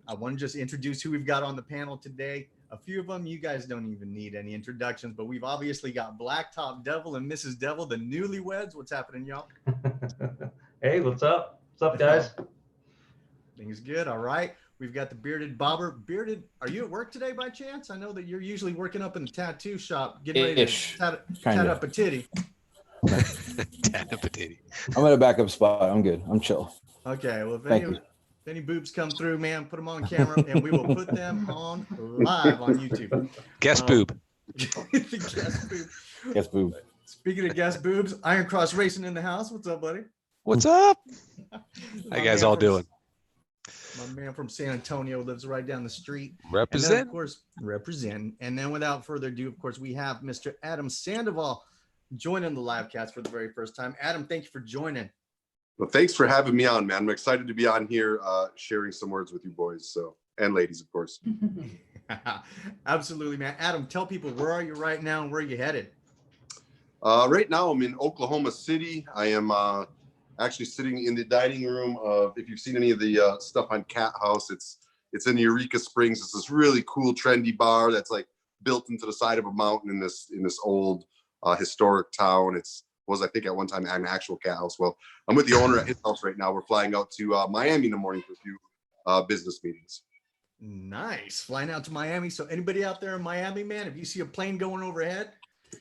I want to just introduce who we've got on the panel today. A few of them you guys don't even need any introductions, but we've obviously got Blacktop Devil and Mrs. Devil, the newlyweds. What's happening, y'all? Hey, what's up? What's up, guys? Things good. All right. We've got the Bearded Bobber. Bearded, are you at work today by chance? I know that you're usually working up in the tattoo shop, getting ready to tat up a titty. Tat up a titty. I'm at a backup spot. I'm good. I'm chill. Okay. Well, if any boobs come through, man, put them on camera and we will put them on live on YouTube. Guest boob. Guest boob. Guest boob. Speaking of guest boobs, Iron Cross Racing in the house. What's up, buddy? What's up? How you guys all doing? My man from San Antonio lives right down the street. Represent. And then, of course, represent. And then without further ado, of course, we have Mr. Adam Sandoval joining the LiveCast for the very first time. Adam, thank you for joining. Well, thanks for having me on, man. I'm excited to be on here sharing some words with you boys, and ladies, of course. Absolutely, man. Adam, tell people, where are you right now and where are you headed? Right now, I'm in Oklahoma City. I am actually sitting in the dining room of, if you've seen any of the stuff on Cat House, it's in Eureka Springs. It's this really cool, trendy bar that's like built into the side of a mountain in this old historic town. Was I think at one time an actual Cat House. Well, I'm with the owner at his house right now. We're flying out to Miami in the morning for a few business meetings. Nice, flying out to Miami. So anybody out there in Miami, man, if you see a plane going overhead,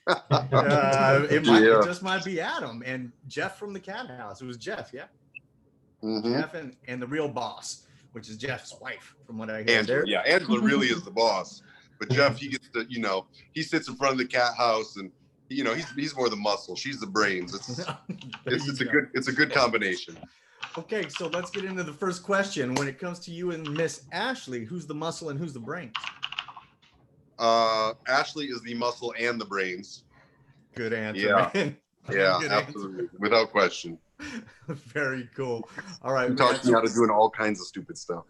it just might be Adam and Jeff from the Cat House. It was Jeff, yeah. Mm-hmm. Jeff and the real boss, which is Jeff's wife, from what I hear. Angela, yeah, Angela really is the boss, but Jeff, he gets to, he sits in front of the Cat House, and he's more the muscle. She's the brains. It's a good combination. Okay, so let's get into the first question. When it comes to you and Miss Ashley, who's the muscle and who's the brains? Ashley is the muscle and the brains. Good answer. Yeah, man. yeah, Good absolutely, answer. Without question. Very cool. All right, you taught me how to doing all kinds of stupid stuff.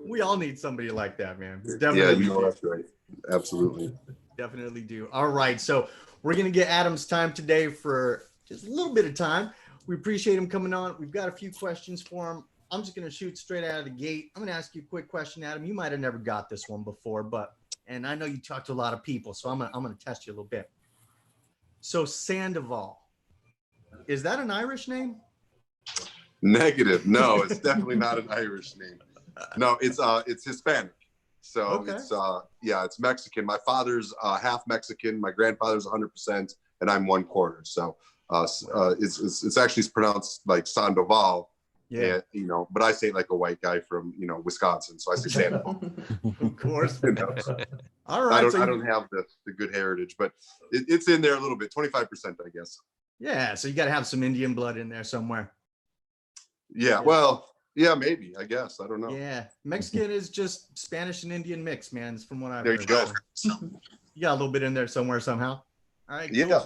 We all need somebody like that, man. Definitely. Yeah, that's right. Absolutely. Definitely do. All right, so we're gonna get Adam's time today for just a little bit of time. We appreciate him coming on. We've got a few questions for him. I'm just going to shoot straight out of the gate. I'm going to ask you a quick question, Adam. You might have never got this one before, and I know you talk to a lot of people, so I'm going to test you a little bit. So Sandoval, is that an Irish name? Negative. No, it's definitely not an Irish name. No, it's Hispanic. So okay. It's Mexican. My father's half Mexican. My grandfather's 100%, and I'm 1/4. So it's actually pronounced like Sandoval. Yeah, but I say it like a white guy from Wisconsin, so I say Sandoval. Of course. All right. I don't have the good heritage, but it's in there a little bit, 25%, I guess. Yeah, so you got to have some Indian blood in there somewhere. Yeah, well, yeah, maybe, I guess. I don't know. Yeah, Mexican is just Spanish and Indian mix, man. It's from what I've heard. There you go. You got a little bit in there somewhere somehow. All right, cool. Yeah.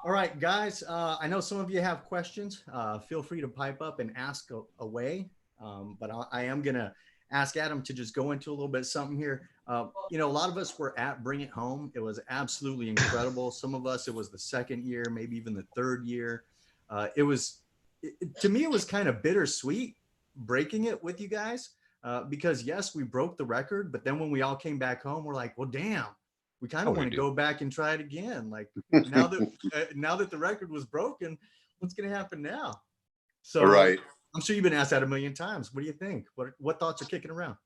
All right, guys, I know some of you have questions. Feel free to pipe up and ask away. But I am going to ask Adam to just go into a little bit something here. A lot of us were at Bring It Home. It was absolutely incredible. Some of us, it was the second year, maybe even the third year. To me, it was kind of bittersweet breaking it with you guys because, yes, we broke the record. But then when we all came back home, we're like, well, damn. We kind of want to go back and try it again. Like now that the record was broken, what's going to happen now? So right. I'm sure you've been asked that a million times. What do you think? What thoughts are kicking around?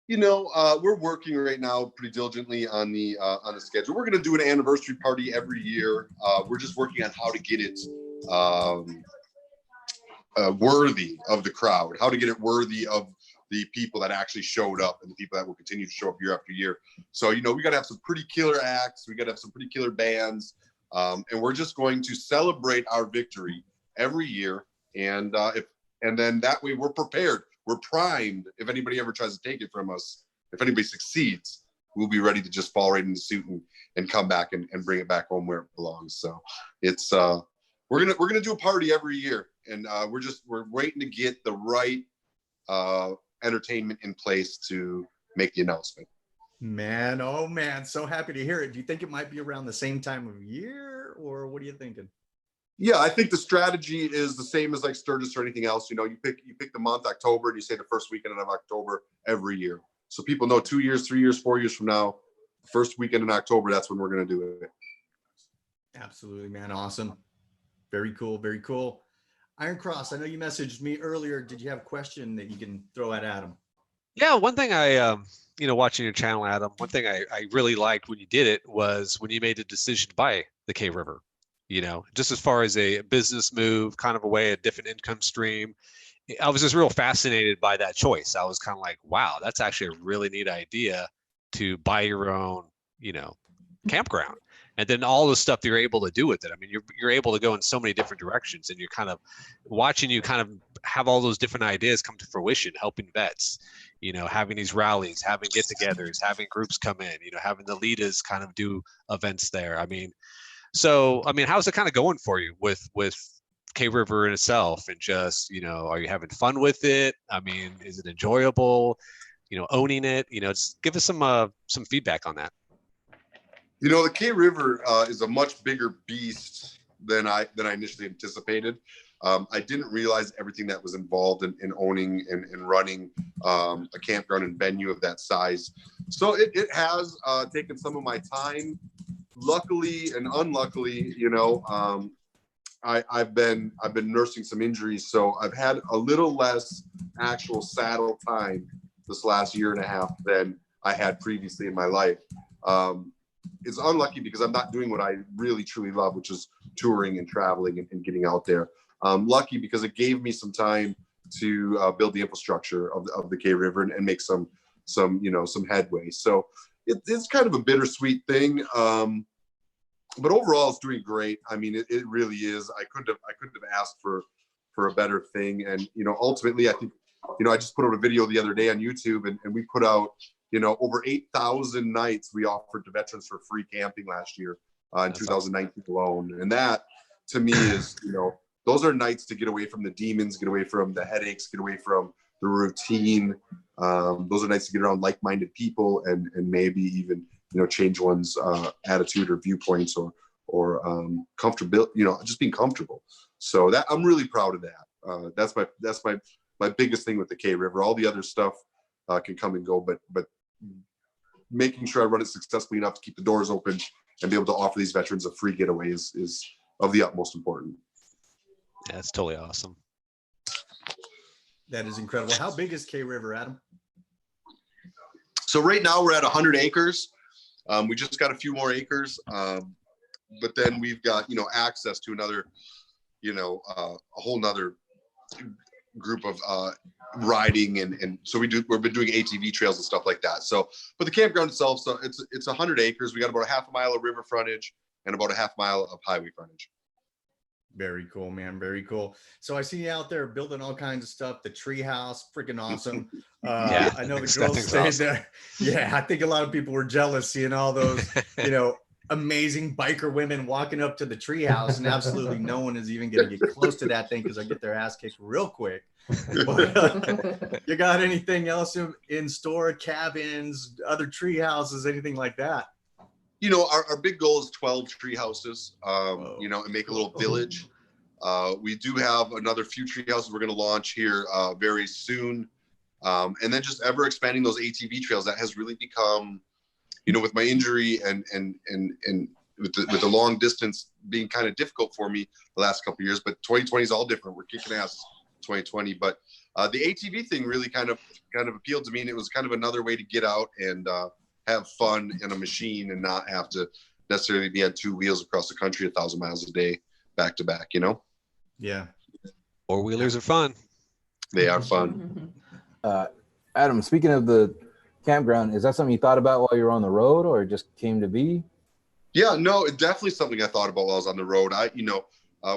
We're working right now pretty diligently on the schedule. We're going to do an anniversary party every year. We're just working on how to get it worthy of the crowd, how to get it worthy of the people that actually showed up and the people that will continue to show up year after year. So, we got to have some pretty killer acts. We got to have some pretty killer bands. And we're just going to celebrate our victory every year. And then that way we're prepared. We're primed. If anybody ever tries to take it from us, if anybody succeeds, we'll be ready to just fall right into suit and come back and bring it back home where it belongs. So it's, we're going to do a party every year. And we're waiting to get the right, entertainment in place to make the announcement. Man, oh man, so happy to hear it. Do you think it might be around the same time of year, or what are you thinking? Yeah, I think the strategy is the same as like Sturgis or anything else. You know, you pick the month October, and you say the first weekend of October every year, so people know 2 years, 3 years, 4 years from now, first weekend in October, that's when we're going to do it. Absolutely, man. Awesome. Very cool. Very cool. Iron Cross, I know you messaged me earlier. Did you have a question that you can throw at Adam? Yeah, one thing I, watching your channel, Adam, one thing I really liked when you did it was when you made the decision to buy the K River, just as far as a business move, kind of a way, a different income stream. I was just real fascinated by that choice. I was kind of like, wow, that's actually a really neat idea to buy your own, campground. And then all the stuff that you're able to do with it. I mean, you're able to go in so many different directions, and you're kind of watching you kind of have all those different ideas come to fruition, helping vets, having these rallies, having get-togethers, having groups come in, having the leaders kind of do events there. I mean, how's it kind of going for you with K River in itself, and just, are you having fun with it? I mean, is it enjoyable? Owning it, just give us some feedback on that. The K River is a much bigger beast than I initially anticipated. I didn't realize everything that was involved in owning and running a campground and venue of that size. So it has taken some of my time. Luckily and unluckily, I've been nursing some injuries, so I've had a little less actual saddle time this last year and a half than I had previously in my life. It's unlucky because I'm not doing what I really truly love, which is touring and traveling and getting out there. Lucky because it gave me some time to build the infrastructure of the K River and make some headway. So it's kind of a bittersweet thing. But overall, it's doing great. I mean, it really is. I couldn't have asked for a better thing. And ultimately, I think I just put out a video the other day on YouTube, and we put out over 8,000 nights we offered to veterans for free camping last year in 2019 alone. And that, to me, is those are nights to get away from the demons, get away from the headaches, get away from the routine. Those are nights to get around like-minded people and maybe even change one's attitude or viewpoints or comfortable, just being comfortable. So that I'm really proud of that. That's my biggest thing with the K River. All the other stuff can come and go, but making sure I run it successfully enough to keep the doors open and be able to offer these veterans a free getaway is of the utmost importance. Yeah, it's totally awesome. That is incredible. How big is K River, Adam? So right now we're at 100 acres. We just got a few more acres, but then we've got access to another, a whole nother group of riding and so we've been doing ATV trails and stuff like that. So, but the campground itself, so it's 100 acres. We got about a half a mile of river frontage and about a half mile of highway frontage. Very cool, man. Very cool. So I see you out there building all kinds of stuff. The tree house, freaking awesome. Yeah, I know the girls stayed awesome. there. Yeah, I think a lot of people were jealous seeing all those, amazing biker women walking up to the tree house, and absolutely no one is even going to get close to that thing because I get their ass kicked real quick. But, you got anything else in store? Cabins, other tree houses, anything like that? Our big goal is 12 tree houses, and make a little village. We do have another few tree houses we're going to launch here very soon. And then just ever expanding those ATV trails. That has really become, with my injury and with the long distance being kind of difficult for me the last couple of years, but 2020 is all different. We're kicking ass 2020, but the ATV thing really kind of appealed to me, and it was kind of another way to get out and have fun in a machine and not have to necessarily be on two wheels across the country 1,000 miles a day back to back. Yeah. Four-wheelers are fun. They are fun. Adam, speaking of the campground, is that something you thought about while you were on the road, or it just came to be? Yeah, no, it's definitely something I thought about while I was on the road.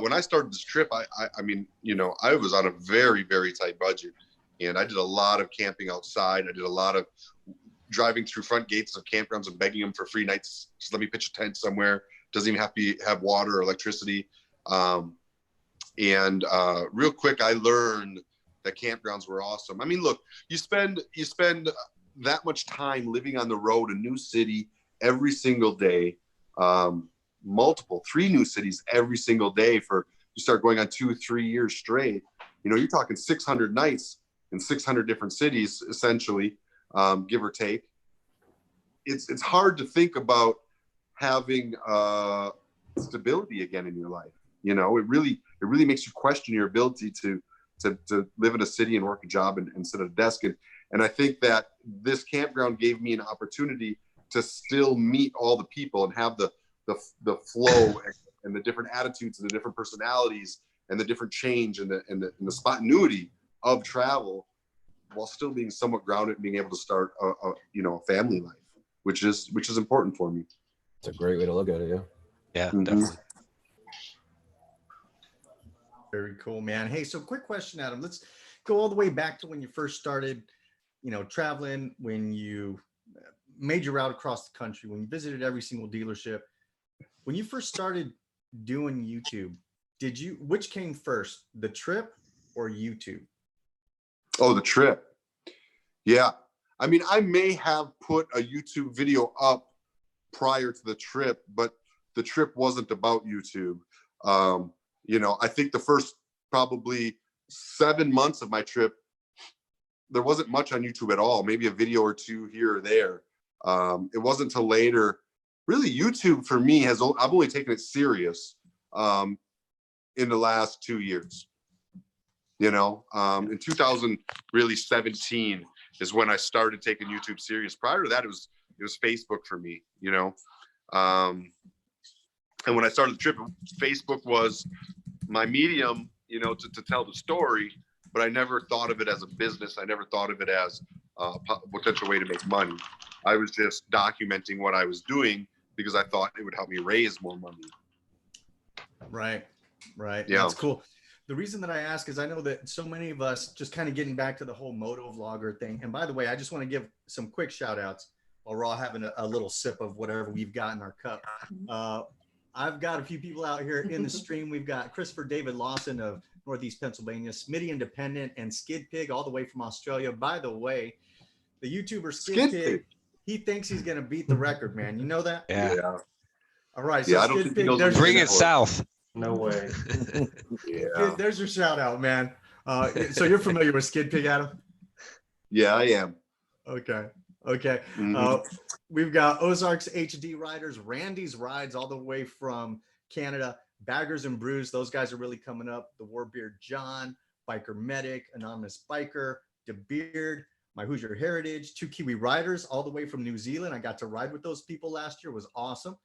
When I started this trip, I was on a very, very tight budget, and I did a lot of camping outside. I did a lot of driving through front gates of campgrounds and begging them for free nights. Just let me pitch a tent somewhere. Doesn't even have to have water or electricity. Real quick, I learned that campgrounds were awesome. I mean, look, you spend that much time living on the road, a new city every single day. three new cities every single day you start going on 2-3 years straight. You're talking 600 nights in 600 different cities, essentially, give or take. It's hard to think about having stability again in your life. It really makes you question your ability to live in a city and work a job and sit at a desk. And I think that this campground gave me an opportunity to still meet all the people and have the flow and the different attitudes and the different personalities and the different change and the spontaneity of travel, while still being somewhat grounded and being able to start a family life, which is important for me. It's a great way to look at it. Yeah. Yeah, Mhm. definitely. Very cool, man. Hey, so quick question, Adam. Let's go all the way back to when you first started, traveling, when you made your route across the country, when you visited every single dealership. When you first started doing YouTube, which came first, the trip or YouTube? Oh, the trip. Yeah. I mean, I may have put a YouTube video up prior to the trip, but the trip wasn't about YouTube. I think the first probably 7 months of my trip, there wasn't much on YouTube at all, maybe a video or two here or there. It wasn't until later, really YouTube for me I've only taken it serious in the last 2 years. In 2017 is when I started taking YouTube serious. Prior to that, it was Facebook for me, and when I started the trip, Facebook was my medium, to tell the story, but I never thought of it as a business. I never thought of it as a potential way to make money. I was just documenting what I was doing because I thought it would help me raise more money. Right. Yeah. That's cool. The reason that I ask is I know that so many of us, just kind of getting back to the whole moto vlogger thing. And by the way, I just want to give some quick shout outs while we're all having a little sip of whatever we've got in our cup. I've got a few people out here in the stream. We've got Christopher David Lawson of Northeast Pennsylvania, Smitty Independent, and Skid Pig all the way from Australia. By the way, the YouTuber Skid Pig, he thinks he's going to beat the record, man. You know that? Yeah. All right. Yeah, So I don't Skid think he Pig, knows there's what Bring he's it for. south. No way. Yeah. There's your shout out, man. So you're familiar with Skid Pig, Adam? Yeah, I am. Okay. Mhm. We've got Ozarks HD Riders, Randy's Rides all the way from Canada, Baggers and Brews. Those guys are really coming up. The Warbeard John, Biker Medic, Anonymous Biker, DeBeard, My Hoosier Heritage, 2 Kiwi Riders all the way from New Zealand. I got to ride with those people last year. It was awesome.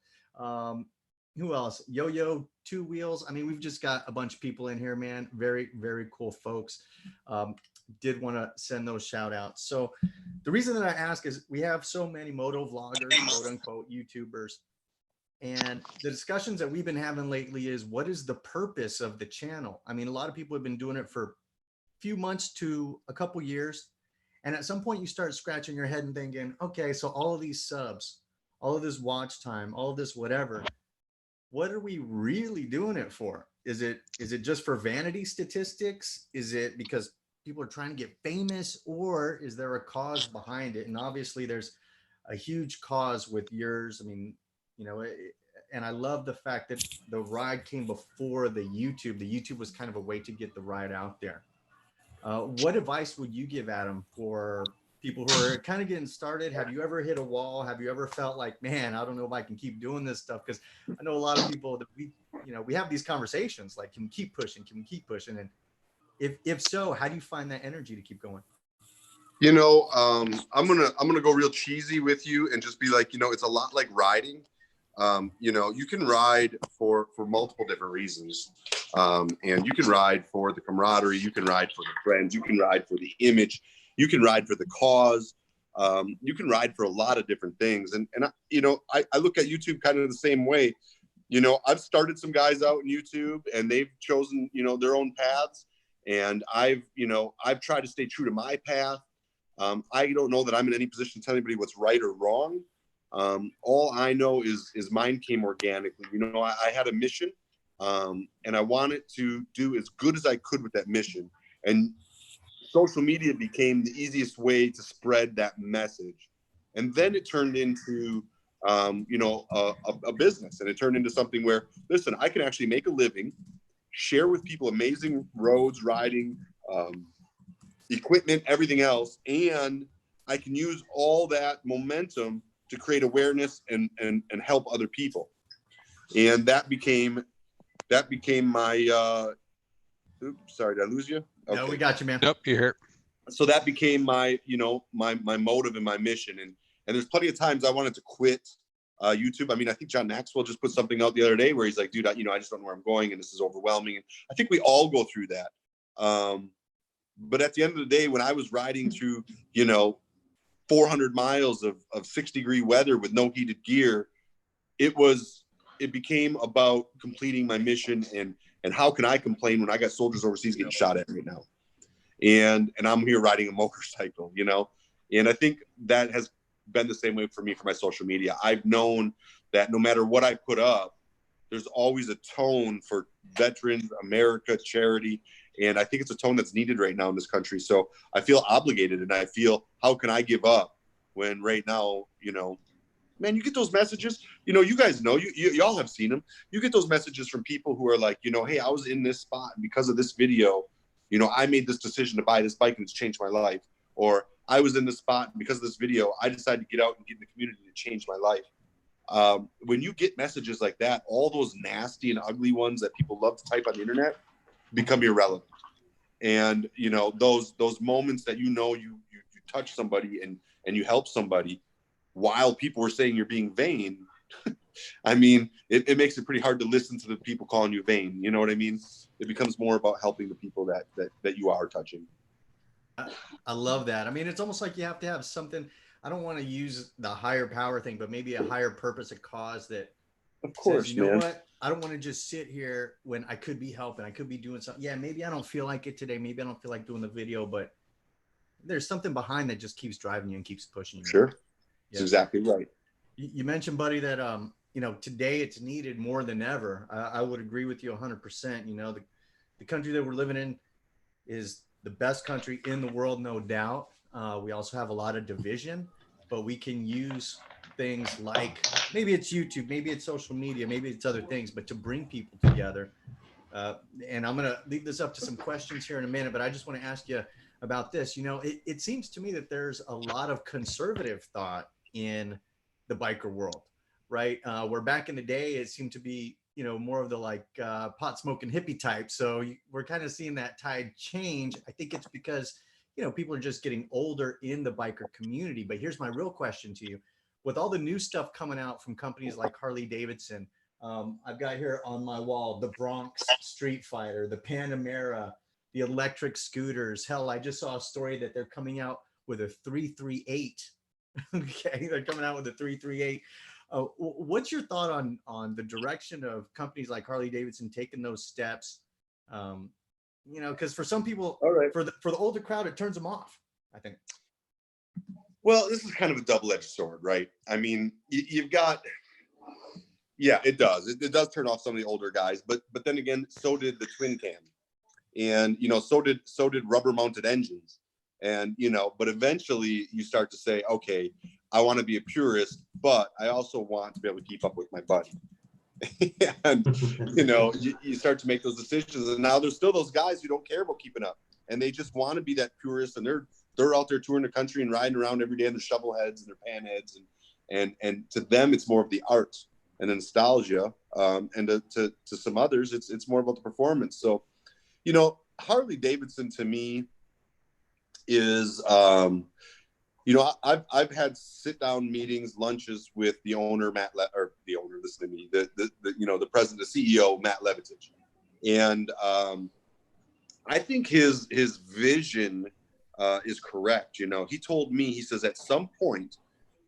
Who else? Yo-Yo, 2 Wheels. I mean, we've just got a bunch of people in here, man. Very, very cool folks. Did want to send those shout outs. So the reason that I ask is we have so many moto vloggers, quote unquote, YouTubers. And the discussions that we've been having lately is what is the purpose of the channel? I mean, a lot of people have been doing it for a few months to a couple years. And at some point you start scratching your head and thinking, okay, so all of these subs, all of this watch time, all of this whatever, what are we really doing it for? Is it just for vanity statistics? Is it because people are trying to get famous, or is there a cause behind it? And obviously there's a huge cause with yours. I mean, and I love the fact that the ride came before the YouTube. The YouTube was kind of a way to get the ride out there. What advice would you give, Adam, for people who are kind of getting started? Have you ever hit a wall? Have you ever felt like, man, I don't know if I can keep doing this stuff? Because I know a lot of people that we have these conversations like, can we keep pushing? Can we keep pushing? And if so, how do you find that energy to keep going? I'm gonna go real cheesy with you and just be like, it's a lot like riding. You can ride for multiple different reasons. And you can ride for the camaraderie, you can ride for the friends, you can ride for the image, you can ride for the cause, you can ride for a lot of different things. And I look at YouTube kind of the same way. I've started some guys out in YouTube and they've chosen, their own paths. And I've tried to stay true to my path. I don't know that I'm in any position to tell anybody what's right or wrong. All I know is mine came organically. I had a mission, and I wanted to do as good as I could with that mission. And social media became the easiest way to spread that message. And then it turned into a business, and it turned into something where, listen, I can actually make a living, share with people amazing roads, riding, equipment, everything else, and I can use all that momentum to create awareness and help other people. And that became my oops, sorry, did I lose you? Okay. No, we got you, man. Nope, you're here. So that became my motive and my mission. And there's plenty of times I wanted to quit YouTube. I mean, I think John Maxwell just put something out the other day where he's like, dude, I just don't know where I'm going, and this is overwhelming. And I think we all go through that. But at the end of the day, when I was riding through, 400 miles of 6-degree weather with no heated gear, it became about completing my mission, and how can I complain when I got soldiers overseas getting shot at right now? And I'm here riding a motorcycle, and I think that has been the same way for me for my social media. I've known that no matter what I put up, there's always a tone for veterans, America, charity. And I think it's a tone that's needed right now in this country. So I feel obligated, and I feel, how can I give up when right now, man, you get those messages, you guys know, y'all have seen them. You get those messages from people who are like, hey, I was in this spot, and because of this video, I made this decision to buy this bike and it's changed my life. Or I was in this spot, and because of this video, I decided to get out and get in the community to change my life. When you get messages like that, all those nasty and ugly ones that people love to type on the internet become irrelevant. And, those moments that you touch somebody and you help somebody while people are saying you're being vain, I mean, it makes it pretty hard to listen to the people calling you vain. You know what I mean? It becomes more about helping the people that you are touching. I love that. I mean, it's almost like you have to have something. I don't want to use the higher power thing, but maybe a higher purpose, a cause that, of course, says, you know what? I don't want to just sit here when I could be helping. I could be doing something. Yeah, maybe I don't feel like it today. Maybe I don't feel like doing the video, but there's something behind that just keeps driving you and keeps pushing you. Sure. That's exactly right. You mentioned, buddy, that, today it's needed more than ever. I would agree with you 100%. The country that we're living in is the best country in the world, no doubt. We also have a lot of division, but we can use things like, maybe it's YouTube, maybe it's social media, maybe it's other things, but to bring people together. And I'm going to leave this up to some questions here in a minute, but I just want to ask you about this. It seems to me that there's a lot of conservative thought in the biker world, right? Where back in the day, it seemed to be, more of the pot smoking hippie type. So we're kind of seeing that tide change. I think it's because, people are just getting older in the biker community. But here's my real question to you. With all the new stuff coming out from companies like Harley-Davidson, I've got here on my wall, the Bronx Street Fighter, the Panda, the electric scooters. Hell, I just saw a story that they're coming out with a 338. Okay, they're coming out with a 338. What's your thought on the direction of companies like Harley-Davidson taking those steps? Because for some people, right, for the older crowd, it turns them off, I think. Well, this is kind of a double-edged sword, right? I mean, you've got, yeah, it does. It does turn off some of the older guys, but then again, so did the twin cam, and so did rubber-mounted engines, and but eventually you start to say, okay, I want to be a purist, but I also want to be able to keep up with my buddy. And you start to make those decisions, and now there's still those guys who don't care about keeping up, and they just want to be that purist, and they're out there touring the country and riding around every day in their shovel heads and their pan heads, and to them it's more of the art and the nostalgia, and to some others it's more about the performance. So Harley-Davidson to me is I've had sit-down meetings, lunches with the owner, listen to me, the president, the CEO, Matt Levatich. And I think his vision is correct. He told me, he says, at some point,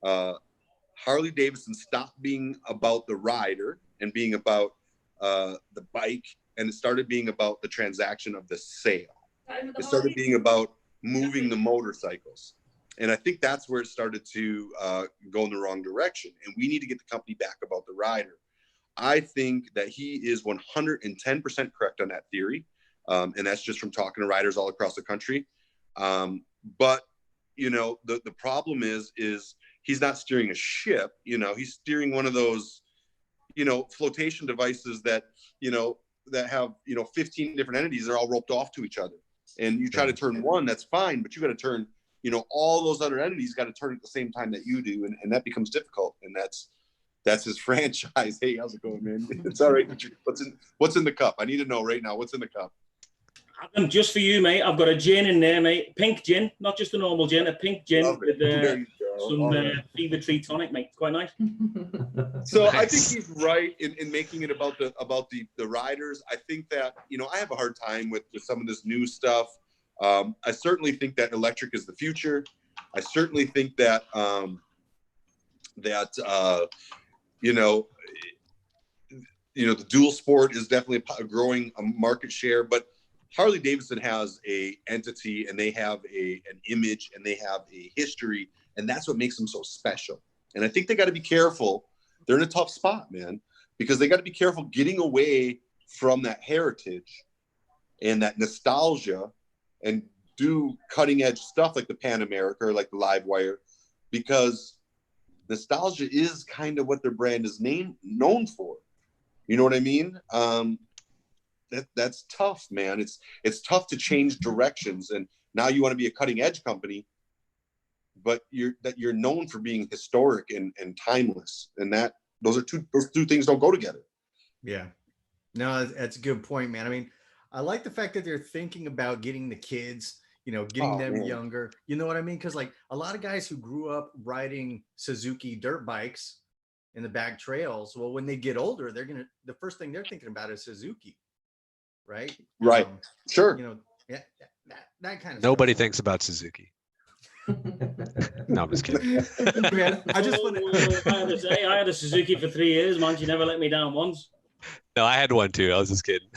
Harley-Davidson stopped being about the rider and being about the bike, and it started being about the transaction of the sale. It started being about moving the motorcycles. And I think that's where it started to go in the wrong direction. And we need to get the company back about the rider. I think that he is 110% correct on that theory. And that's just from talking to riders all across the country. But the problem is he's not steering a ship, you know, he's steering one of those, you know, flotation devices that, you know, that have, you know, 15 different entities. They're all roped off to each other. And you try to turn one, that's fine, but you got to turn, you know, all those other entities got to turn at the same time that you do. And that becomes difficult. And that's his franchise. Hey, how's it going, man? It's all right. What's in the cup? I need to know right now. What's in the cup? And just for you, mate, I've got a gin in there, mate. Pink gin, not just a normal gin, a pink gin with some fever tree tonic, mate. It's quite nice. So nice. I think he's right in making it about the riders. I think that, you know, I have a hard time with some of this new stuff. I certainly think that electric is the future. I certainly think that you know, the dual sport is definitely growing a market share, but Harley-Davidson has a entity, and they have an image, and they have a history, and that's what makes them so special. And I think they got to be careful. They're in a tough spot, man, because they got to be careful getting away from that heritage and that nostalgia and do cutting edge stuff like the Pan America or like the Live Wire, because nostalgia is kind of what their brand is known for. You know what I mean? That's tough, man. It's tough to change directions, and now you want to be a cutting edge company, but you're known for being historic and timeless, and those two things don't go together. Yeah, no, that's a good point, man. I mean, I like the fact that they're thinking about getting the kids, you know, getting them younger. You know what I mean? Because like a lot of guys who grew up riding Suzuki dirt bikes in the back trails, well, when they get older, the first thing they're thinking about is Suzuki. Right. Sure. You know, that kind of Nobody stuff. thinks about Suzuki. No, I'm just kidding. Man, I just want to. I had a Suzuki for 3 years, man. She never let me down once. No, I had one too. I was just kidding.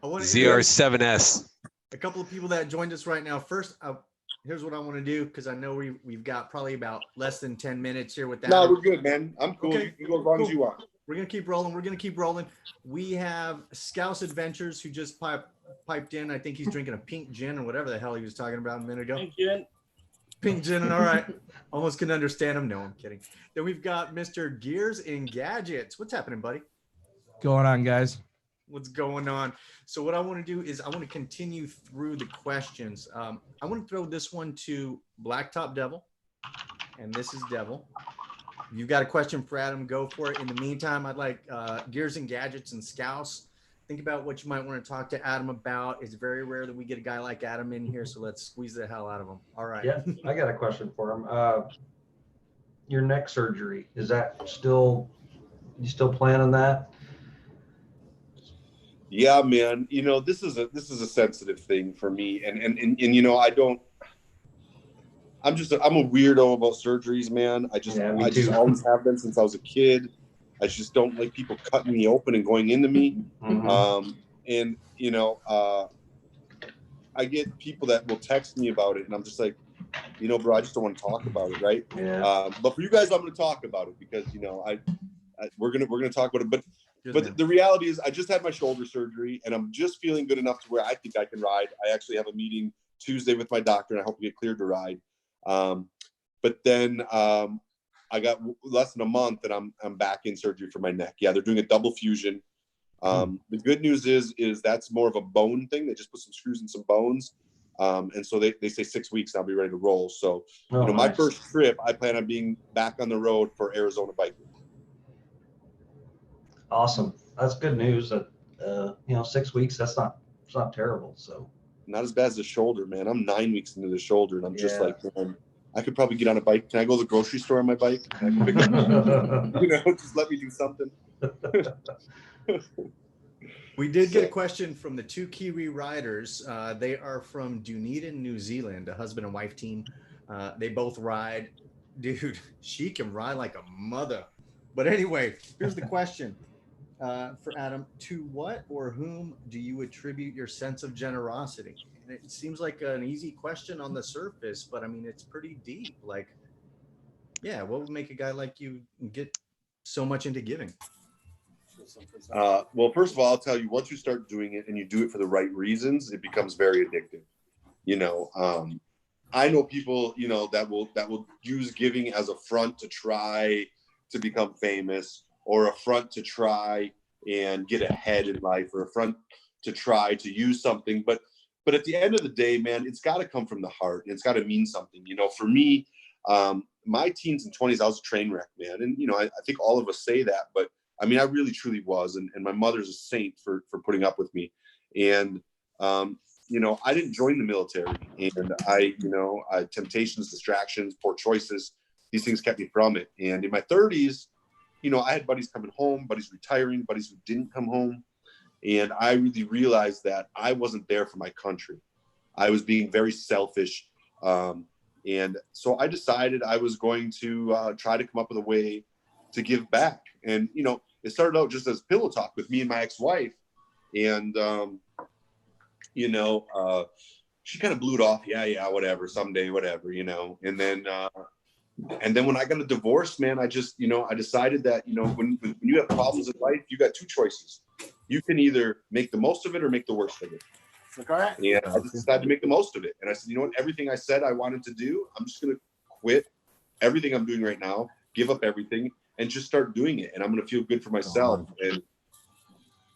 ZR7S. A couple of people that joined us right now. First, here's what I want to do, because I know we've got probably about less than 10 minutes here with that. No, we're good, man. I'm cool. Okay. You go as long as you want. We're gonna keep rolling. We have Scouse Adventures, who just piped in. I think he's drinking a pink gin or whatever the hell he was talking about a minute ago. Pink gin. All right. Almost couldn't understand him. No, I'm kidding. Then we've got Mr. Gears and Gadgets. What's happening, buddy? Going on, guys? What's going on? So what I want to do is I want to continue through the questions. I want to throw this one to Blacktop Devil, and this is Devil. If you've got a question for Adam, go for it. In the meantime, I'd like Gears and Gadgets and Scouse. Think about what you might want to talk to Adam about. It's very rare that we get a guy like Adam in here, so let's squeeze the hell out of him. All right. Yeah, I got a question for him. Your neck surgery, is that you still planning that? Yeah, man. You know, this is a sensitive thing for me, and you know, I'm a weirdo about surgeries, man. I just always have been since I was a kid. I just don't like people cutting me open and going into me. Mm-hmm. And you know, I get people that will text me about it, and I'm just like, you know, bro, I just don't want to talk about it, right? Yeah. But for you guys, I'm going to talk about it because, you know, we're gonna talk about it. But the reality is, I just had my shoulder surgery, and I'm just feeling good enough to where I think I can ride. I actually have a meeting Tuesday with my doctor, and I hope to get cleared to ride. But then I got less than a month, and I'm back in surgery for my neck. Yeah, they're doing a double fusion. The good news is that's more of a bone thing. They just put some screws in some bones. And so they say 6 weeks, I'll be ready to roll. So, you know, my first trip, I plan on being back on the road for Arizona biking. Awesome. That's good news. That you know, 6 weeks, it's not terrible. So not as bad as the shoulder, man. I'm 9 weeks into the shoulder, and I'm just like, man, I could probably get on a bike. Can I go to the grocery store on my bike? I can pick up, you know, just let me do something. We did get a question from the two Kiwi riders. They are from Dunedin, New Zealand, a husband and wife team. They both ride. Dude, she can ride like a mother. But anyway, here's the question for Adam. To what or whom do you attribute your sense of generosity? And it seems like an easy question on the surface, but I mean, it's pretty deep. Like, yeah, what would make a guy like you get so much into giving? Well, first of all, I'll tell you, once you start doing it and you do it for the right reasons, it becomes very addictive. You know, I know people, you know, that will use giving as a front to try to become famous, or a front to try and get ahead in life, or a front to try to use something. But at the end of the day, man, it's got to come from the heart, and it's got to mean something. You know, for me, my teens and 20s, I was a train wreck, man. And, you know, I think all of us say that, but I mean, I really, truly was. And my mother's a saint for putting up with me. And, you know, I didn't join the military, and temptations, distractions, poor choices, these things kept me from it. And in my 30s, you know, I had buddies coming home, buddies retiring, buddies who didn't come home. And I really realized that I wasn't there for my country. I was being very selfish. And so I decided I was going to try to come up with a way to give back. And, you know, it started out just as pillow talk with me and my ex-wife. And, you know, she kind of blew it off. Yeah, whatever, someday, whatever, you know. And then when I got a divorce, man, I decided that, you know, when you have problems in life, you got two choices. You can either make the most of it or make the worst of it. Okay. Yeah, I just decided to make the most of it. And I said, you know what, everything I said I wanted to do, I'm just going to quit everything I'm doing right now, give up everything, and just start doing it. And I'm going to feel good for myself. And,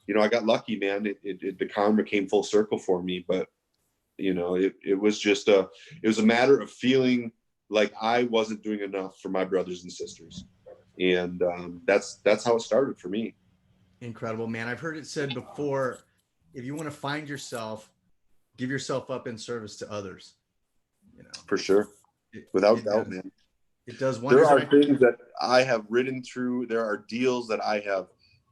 you know, I got lucky, man. The karma came full circle for me. But, you know, it was a matter of feeling like I wasn't doing enough for my brothers and sisters. And that's how it started for me. Incredible, man. I've heard it said before, if you want to find yourself, give yourself up in service to others. You know, for sure. Without doubt, man. It does wonders. There are things that I have ridden through. There are deals that I have,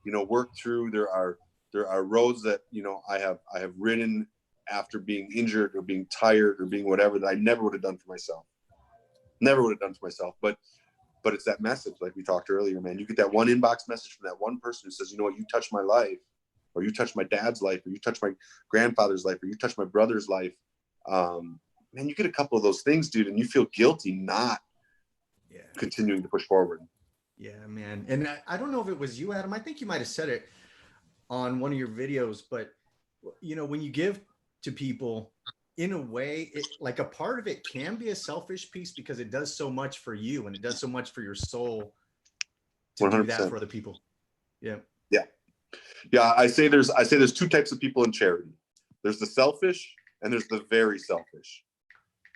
you know, worked through. There are roads that, you know, I have ridden after being injured or being tired or being whatever, that I never would have done for myself. Never would have done for myself. But it's that message, like we talked earlier, man. You get that one inbox message from that one person who says, you know what, you touched my life, or you touched my dad's life, or you touched my grandfather's life, or you touched my brother's life. Man, you get a couple of those things, dude, and you feel guilty not continuing to push forward. Yeah, man. And I don't know if it was you, Adam. I think you might have said it on one of your videos, but, you know, when you give to people, in a way, like a part of it can be a selfish piece, because it does so much for you and it does so much for your soul to 100%. Do that for other people. Yeah. I say there's two types of people in charity. There's the selfish and there's the very selfish.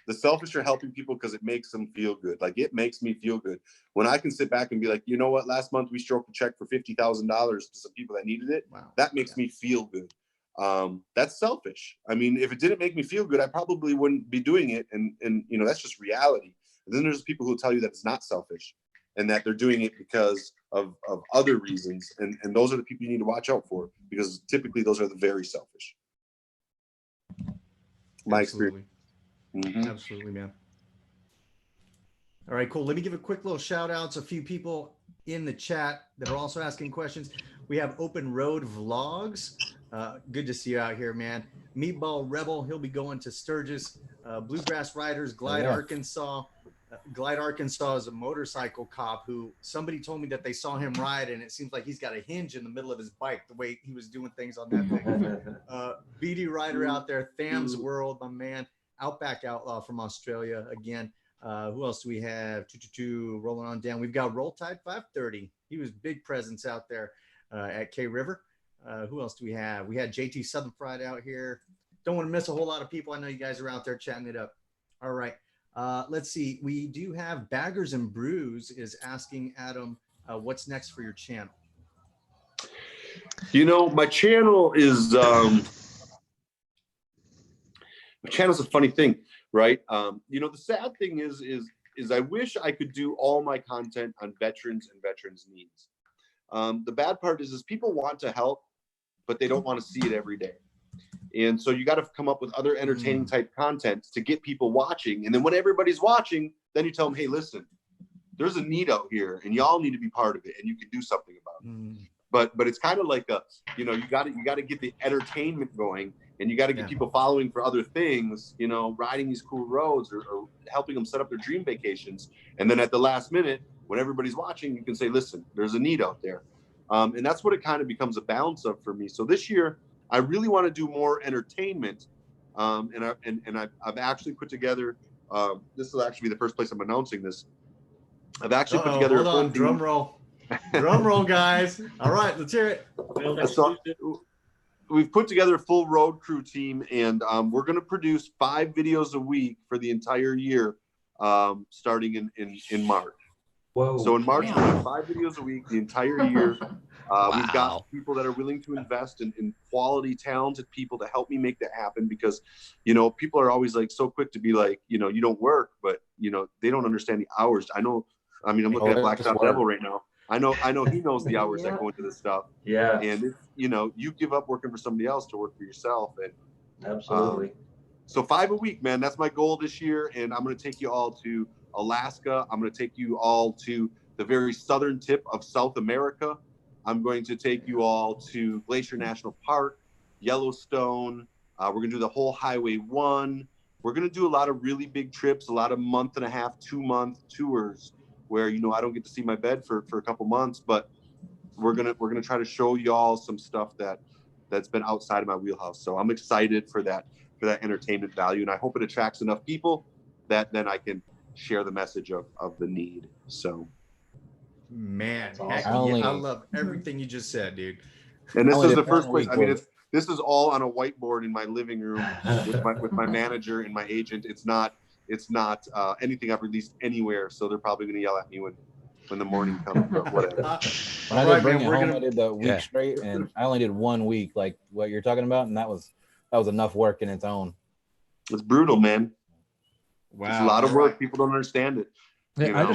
The selfish are helping people because it makes them feel good. Like, it makes me feel good when I can sit back and be like, you know what, last month we stroked a check for $50,000 to some people that needed it. Wow. That makes me feel good. That's selfish. I mean, if it didn't make me feel good, I probably wouldn't be doing it. And you know, that's just reality. And then there's people who tell you that it's not selfish and that they're doing it because of other reasons. And those are the people you need to watch out for, because typically those are the very selfish. My experience. Mm-hmm. Absolutely, man. All right, cool. Let me give a quick little shout outs. A few people in the chat that are also asking questions. We have Open Road Vlogs. Good to see you out here, man. Meatball Rebel, he'll be going to Sturgis. Bluegrass Riders, Glide Arkansas. Glide Arkansas is a motorcycle cop who somebody told me that they saw him ride, and it seems like he's got a hinge in the middle of his bike, the way he was doing things on that thing. BD Rider out there, Tham's World, my man. Outback Outlaw from Australia again. Who else do we have? Rolling on down. We've got Roll Tide 530. He was big presence out there at K River. Who else do we have? We had JT Southern Fried out here. Don't want to miss a whole lot of people. I know you guys are out there chatting it up. All right. Let's see. We do have Baggers and Brews is asking Adam, what's next for your channel? You know, my channel is my channel's a funny thing, right? You know, the sad thing is I wish I could do all my content on veterans and veterans needs. The bad part is people want to help, but they don't want to see it every day. And so you got to come up with other entertaining type content to get people watching. And then when everybody's watching, then you tell them, hey, listen, there's a need out here and y'all need to be part of it and you can do something about it. But it's kind of like you got to get the entertainment going, and you got to get people following for other things, you know, riding these cool roads or helping them set up their dream vacations. And then at the last minute, when everybody's watching, you can say, listen, there's a need out there. And that's what it kind of becomes a balance of for me. So this year, I really want to do more entertainment. And I've actually put together this will actually be the first place I'm announcing this. I've actually put together hold on, drum roll. Drum roll, guys. All right, let's hear it. So, we've put together a full road crew team, and we're going to produce 5 videos a week for the entire year, starting in March. Whoa. So in March, we'll do 5 videos a week the entire year. We've got people that are willing to invest in quality, talented people to help me make that happen, because, you know, people are always like so quick to be like, you know, you don't work, but, you know, they don't understand the hours. I'm looking at Black Top Devil right now. I know he knows the hours that go into this stuff. Yeah. And it's, you know, you give up working for somebody else to work for yourself. And absolutely. So 5 a week, man, that's my goal this year. And I'm going to take you all to Alaska. I'm going to take you all to the very southern tip of South America. I'm going to take you all to Glacier National Park, Yellowstone. We're going to do the whole Highway 1. We're going to do a lot of really big trips, a lot of 1.5, 2-month tours where, you know, I don't get to see my bed for a couple months, but we're going to try to show y'all some stuff that's been outside of my wheelhouse. So I'm excited for that entertainment value. And I hope it attracts enough people that then I can share the message of the need. So, man, awesome. I love everything you just said, dude. And this is the first place. I mean, this is all on a whiteboard in my living room with my manager and my agent. It's not anything I've released anywhere. So they're probably going to yell at me when the morning comes. But whatever. When I did Bring It Home, I did the week straight, and I only did 1 week, like what you're talking about, and that was enough work in its own. It's brutal, man. Wow, it's a lot of work. People don't understand it. Yeah,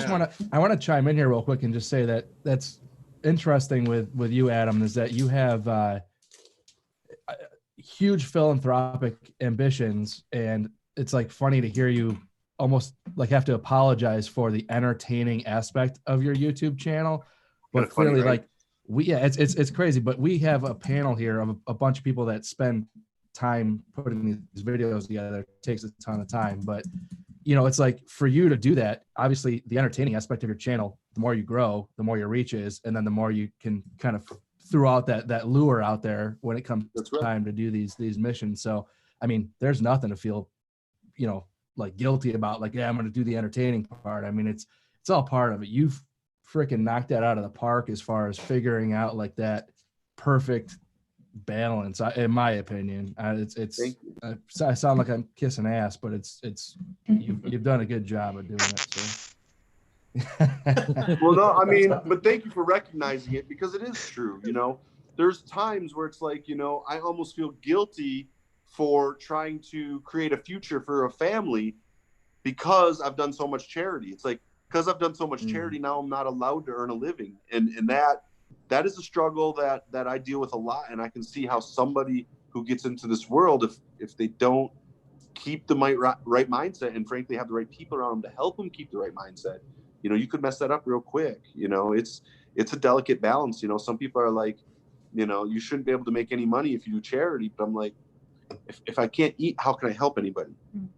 I want to chime in here real quick and just say that's interesting with you, Adam, is that you have huge philanthropic ambitions, and it's like funny to hear you almost like have to apologize for the entertaining aspect of your YouTube channel, but clearly, right? It's crazy. But we have a panel here of a bunch of people that spend time putting these videos together. It takes a ton of time, but you know, it's like for you to do that, obviously the entertaining aspect of your channel, the more you grow, the more your reach is, and then the more you can kind of throw out that lure out there when it comes time to do these missions. So, I mean, there's nothing to feel, you know, like guilty about, like, yeah, I'm going to do the entertaining part. I mean, it's all part of it. You've freaking knocked that out of the park as far as figuring out like that perfect balance, in my opinion. I sound like I'm kissing ass, but you've done a good job of doing it. So. Well, no, I mean, but thank you for recognizing it, because it is true. You know, there's times where it's like, you know, I almost feel guilty for trying to create a future for a family because I've done so much charity. It's like, because I've done so much charity, now I'm not allowed to earn a living. And that is a struggle that I deal with a lot. And I can see how somebody who gets into this world, if they don't keep the right mindset, and frankly have the right people around them to help them keep the right mindset, you know, you could mess that up real quick. You know, it's a delicate balance. You know, some people are like, you know, you shouldn't be able to make any money if you do charity. But I'm like, if I can't eat, how can I help anybody?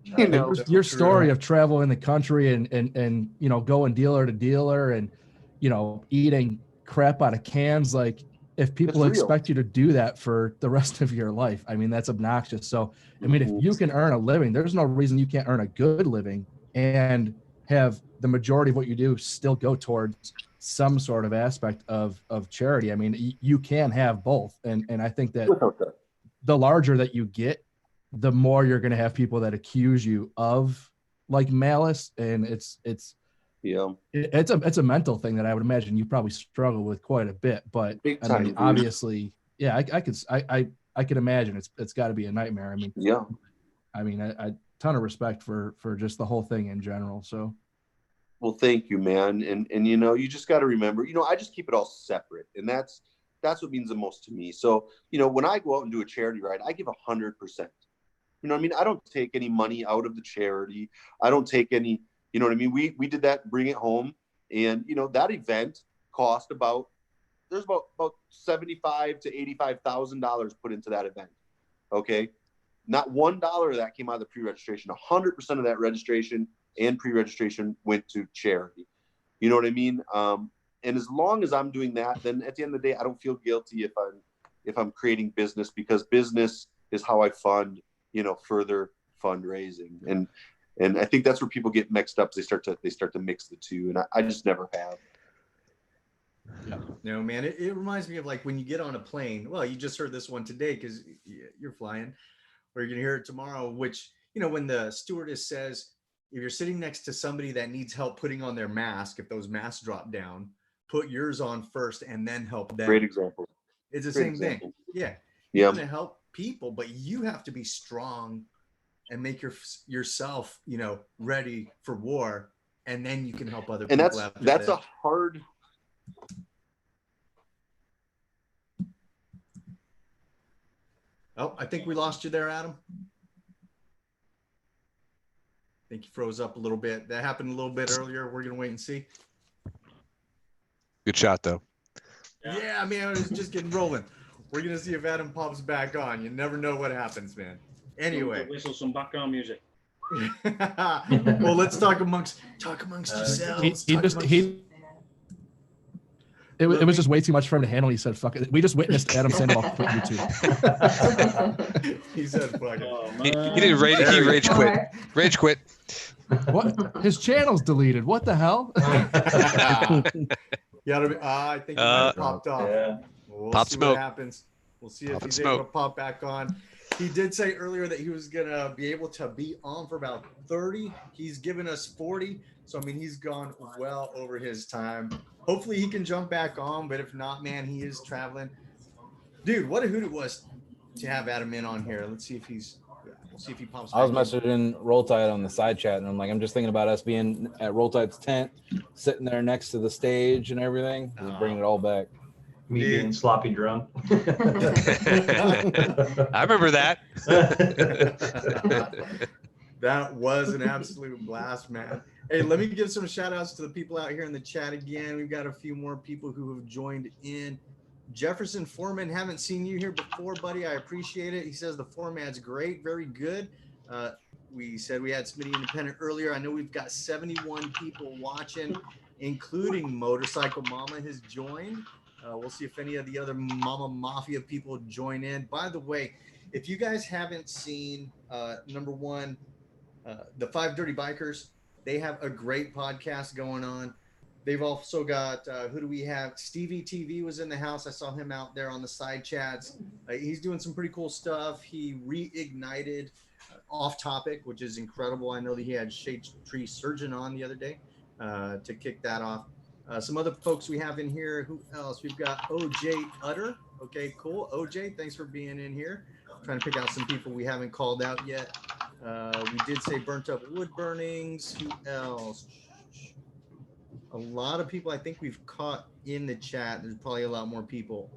You know, your story of traveling the country and you know, going dealer to dealer and, you know, eating crap out of cans, like if people expect you to do that for the rest of your life, I mean, that's obnoxious. So, I mean, if you can earn a living, there's no reason you can't earn a good living and have the majority of what you do still go towards some sort of aspect of charity. I mean, you can have both. And I think that the larger that you get, the more you're going to have people that accuse you of like malice. And it's a mental thing that I would imagine you probably struggle with quite a bit, but I mean, obviously, yeah, I could imagine it's got to be a nightmare. I mean, I mean, a ton of respect for just the whole thing in general. So, well, thank you, man. And you know, you just got to remember, you know, I just keep it all separate, and that's what means the most to me. So, you know, when I go out and do a charity ride, I give 100%. You know what I mean? I don't take any money out of the charity. I don't take any, you know what I mean? We did that Bring It Home, and you know, that event cost there's about $75,000 to $85,000 put into that event. Okay. Not $1 of that came out of the pre-registration. 100% of that registration and pre-registration went to charity. You know what I mean? And as long as I'm doing that, then at the end of the day, I don't feel guilty if I'm creating business, because business is how I fund, you know, further fundraising. And And I think that's where people get mixed up. They start to mix the two, and I just never have. Yeah, no, man, it reminds me of like when you get on a plane. Well, you just heard this one today because you're flying, or you're gonna hear it tomorrow. Which, you know, when the stewardess says, if you're sitting next to somebody that needs help putting on their mask, if those masks drop down, put yours on first and then help them. Great example. It's the Great same example. thing. Yeah, you're gonna help people, but you have to be strong and make yourself, you know, ready for war, and then you can help other people. And that's a hard. Oh, I think we lost you there, Adam. I think you froze up a little bit. That happened a little bit earlier. We're gonna wait and see. Good shot, though. Yeah, man, I was just getting rolling. We're gonna see if Adam pops back on. You never know what happens, man. Anyway, whistle some background music. Well, let's talk amongst yourselves. It was just way too much for him to handle. He said, "Fuck it." We just witnessed Adam Sandoval quit YouTube. He said, "Fuck it." Oh, He man. didn't rage. He rage quit. Rage quit. What? His channel's deleted. What the hell? I think he might have popped off. Yeah. We'll Pop see smoke. what happens. We'll see if Pop and he's able to smoke. pop back on. He did say earlier that he was gonna be able to be on for about 30. He's given us 40, so I mean he's gone well over his time. Hopefully he can jump back on, but if not, man, he is traveling. Dude, what a hoot it was to have Adam in on here. Let's see if we'll see if he pops. I was back in. messaging Roll Tide on the side chat, and I'm like, I'm just thinking about us being at Roll Tide's tent, sitting there next to the stage and everything, just bringing it all back. Me being sloppy drunk. I remember that. That was an absolute blast, man. Hey, let me give some shout outs to the people out here in the chat again. We've got a few more people who have joined in. Jefferson Foreman, haven't seen you here before, buddy. I appreciate it. He says the format's great, very good. We said we had Smitty Independent earlier. I know we've got 71 people watching, including Motorcycle Mama has joined. We'll see if any of the other Mama Mafia people join in. By the way, if you guys haven't seen, number one, the 5 Dirty Bikers, they have a great podcast going on. They've also got, who do we have? Stevie TV was in the house. I saw him out there on the side chats. He's doing some pretty cool stuff. He reignited Off Topic, which is incredible. I know that he had Shade Tree Surgeon on the other day to kick that off. Some other folks we have in here. Who else? We've got OJ Utter. Okay, cool. OJ, thanks for being in here. I'm trying to pick out some people we haven't called out yet. We did say Burnt Up Wood Burnings. Who else? A lot of people I think we've caught in the chat. There's probably a lot more people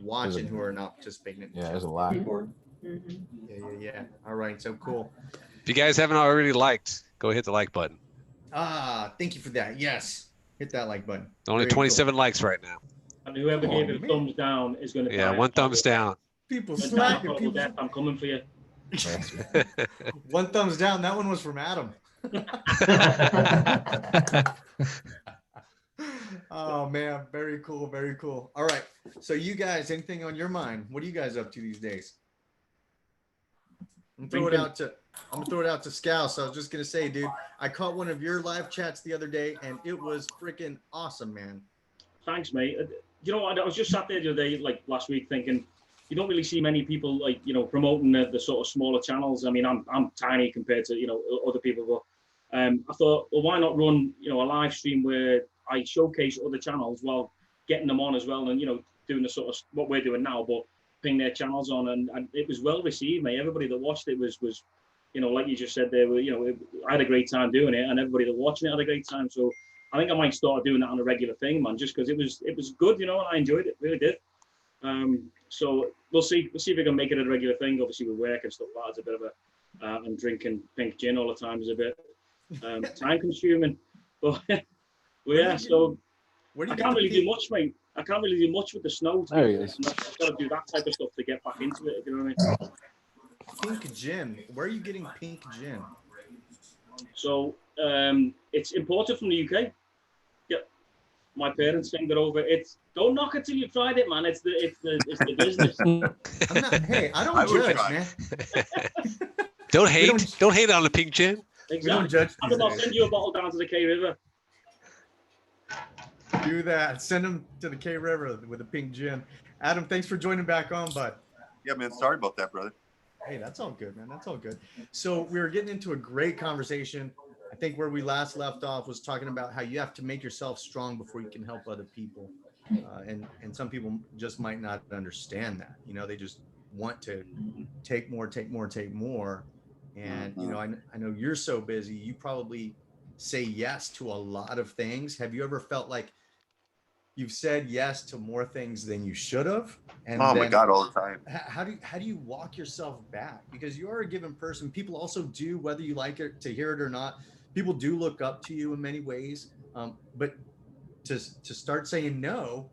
watching who are not participating in the chat. There's a lot. Yeah. All right, so cool. If you guys haven't already liked, go hit the like button. Thank you for that. Yes. Hit that like button. Only Very 27 likes right now. And whoever gave it a thumbs down is going to. Yeah, one thumbs down. People When smacking Dad people. death, I'm coming for you. One thumbs down. That one was from Adam. Oh man, very cool, very cool. All right, so you guys, anything on your mind? What are you guys up to these days? I'm gonna throw it out to Scouse. I was just gonna say, dude, I caught one of your live chats the other day, and it was freaking awesome, man. Thanks, mate. You know what? I was just sat there the other day, like last week, thinking you don't really see many people like promoting the sort of smaller channels. I mean, I'm tiny compared to other people, but I thought, well, why not run a live stream where I showcase other channels while getting them on as well, and doing the sort of what we're doing now, but ping their channels on, and it was well received, mate. Everybody that watched it was like you just said, they were I had a great time doing it, and everybody that watching it had a great time. So I think I might start doing that on a regular thing, man, just because it was good, and I enjoyed it, really did. So we'll see if we can make it a regular thing. Obviously with work and stuff like that, it's a bit of a and drinking pink gin all the time is a bit time consuming, but yeah. So I can't really do much, mate. I can't really do much with the snow. There he is. I've got to do that type of stuff to get back into it, if you know what I mean. Pink gin. Where are you getting pink gin? So it's imported from the UK. Yep. My parents sent it over. Don't knock it till you've tried it, man. It's the business. I don't judge, man. Don't hate on the pink gin. We don't Exactly. judge these I'll days. send you a bottle down to the K River. Do that. Send them to the K River with a pink gin. Adam, thanks for joining back on, bud. Yeah, man. Sorry about that, brother. Hey, that's all good, man. That's all good. So we were getting into a great conversation. I think where we last left off was talking about how you have to make yourself strong before you can help other people. And some people just might not understand that. You know, they just want to take more. And, you know, I know you're so busy. You probably say yes to a lot of things. Have you ever felt like you've said yes to more things than you should have? And oh my God, all the time. How do you walk yourself back? Because you are a given person. People also do, whether you like it to hear it or not, people do look up to you in many ways. But to start saying no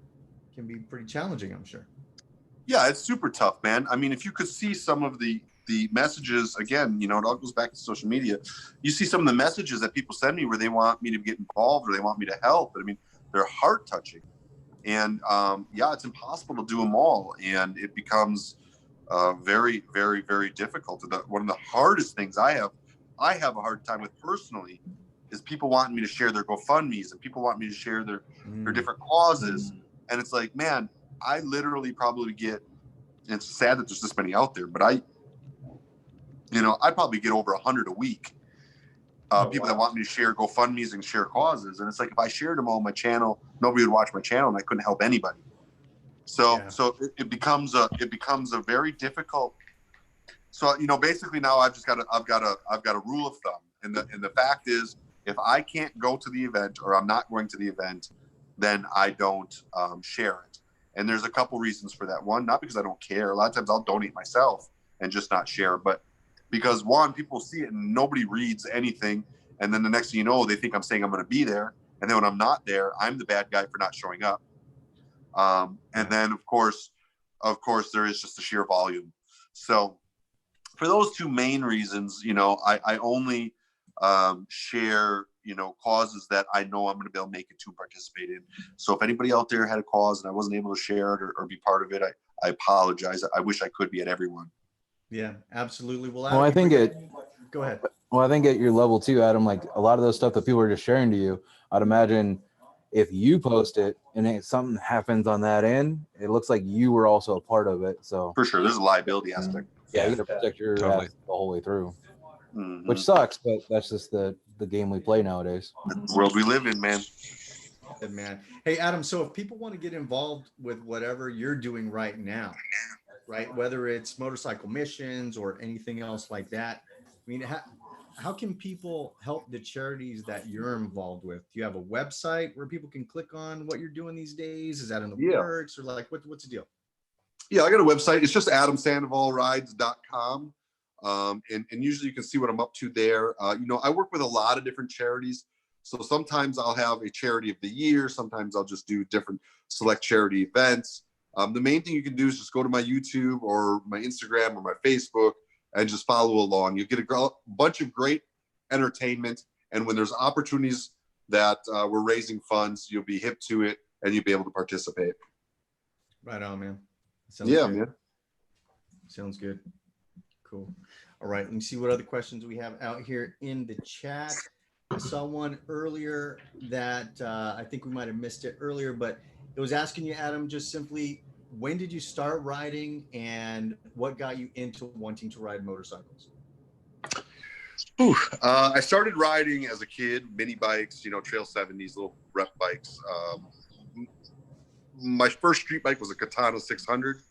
can be pretty challenging, I'm sure. Yeah, it's super tough, man. I mean, if you could see some of the messages, again, you know, it all goes back to social media. You see some of the messages that people send me where they want me to get involved or they want me to help. But I mean, they're heart touching. And yeah, it's impossible to do them all. And it becomes very, very, very difficult. One of the hardest things I have a hard time with personally is people wanting me to share their GoFundMes and people want me to share their different causes. And it's like, man, I literally probably get, and it's sad that there's this many out there, but I probably get over 100 a week. People that want me to share GoFundMes and share causes. And it's like, if I shared them all on my channel, nobody would watch my channel and I couldn't help anybody. So it becomes a very difficult. So, you know, basically now I've got a rule of thumb. And the fact is, if I can't go to the event or I'm not going to the event, then I don't share it. And there's a couple reasons for that. One, not because I don't care. A lot of times I'll donate myself and just not share, but because one, people see it and nobody reads anything. And then the next thing you know, they think I'm saying I'm going to be there. And then when I'm not there, I'm the bad guy for not showing up. And then of course, there is just the sheer volume. So for those two main reasons, you know, I only share, you know, causes that I know I'm going to be able to make it to participate in. So if anybody out there had a cause and I wasn't able to share it or be part of it, I apologize. I wish I could be at everyone. Yeah, absolutely. Well, I think go ahead. Well, I think at your level too, Adam, like a lot of those stuff that people are just sharing to you, I'd imagine if you post it and something happens on that end, it looks like you were also a part of it. So for sure, there's a liability aspect. Yeah, you got to protect your ass the whole way through, which sucks, but that's just the game we play nowadays. The world we live in, man. Good man. Hey, Adam, so if people want to get involved with whatever you're doing right now, right, whether it's motorcycle missions or anything else like that, I mean, how can people help the charities that you're involved with? Do you have a website where people can click on what you're doing these days? Is that in the works, or like what's the deal? Yeah, I got a website. It's just adamsandovalrides.com. And usually you can see what I'm up to there. You know, I work with a lot of different charities. So sometimes I'll have a charity of the year. Sometimes I'll just do different select charity events. The main thing you can do is just go to my YouTube or my Instagram or my Facebook and just follow along. You get a bunch of great entertainment. And when there's opportunities that we're raising funds, you'll be hip to it and you'll be able to participate. Right on, man. Man. Sounds good. Cool. All right. Let me see what other questions we have out here in the chat. I saw one earlier that I think we might have missed it earlier, but it was asking you, Adam, just simply, when did you start riding and what got you into wanting to ride motorcycles? I started riding as a kid, mini bikes, you know, Trail 70s, little rep bikes. My first street bike was a Katana 600.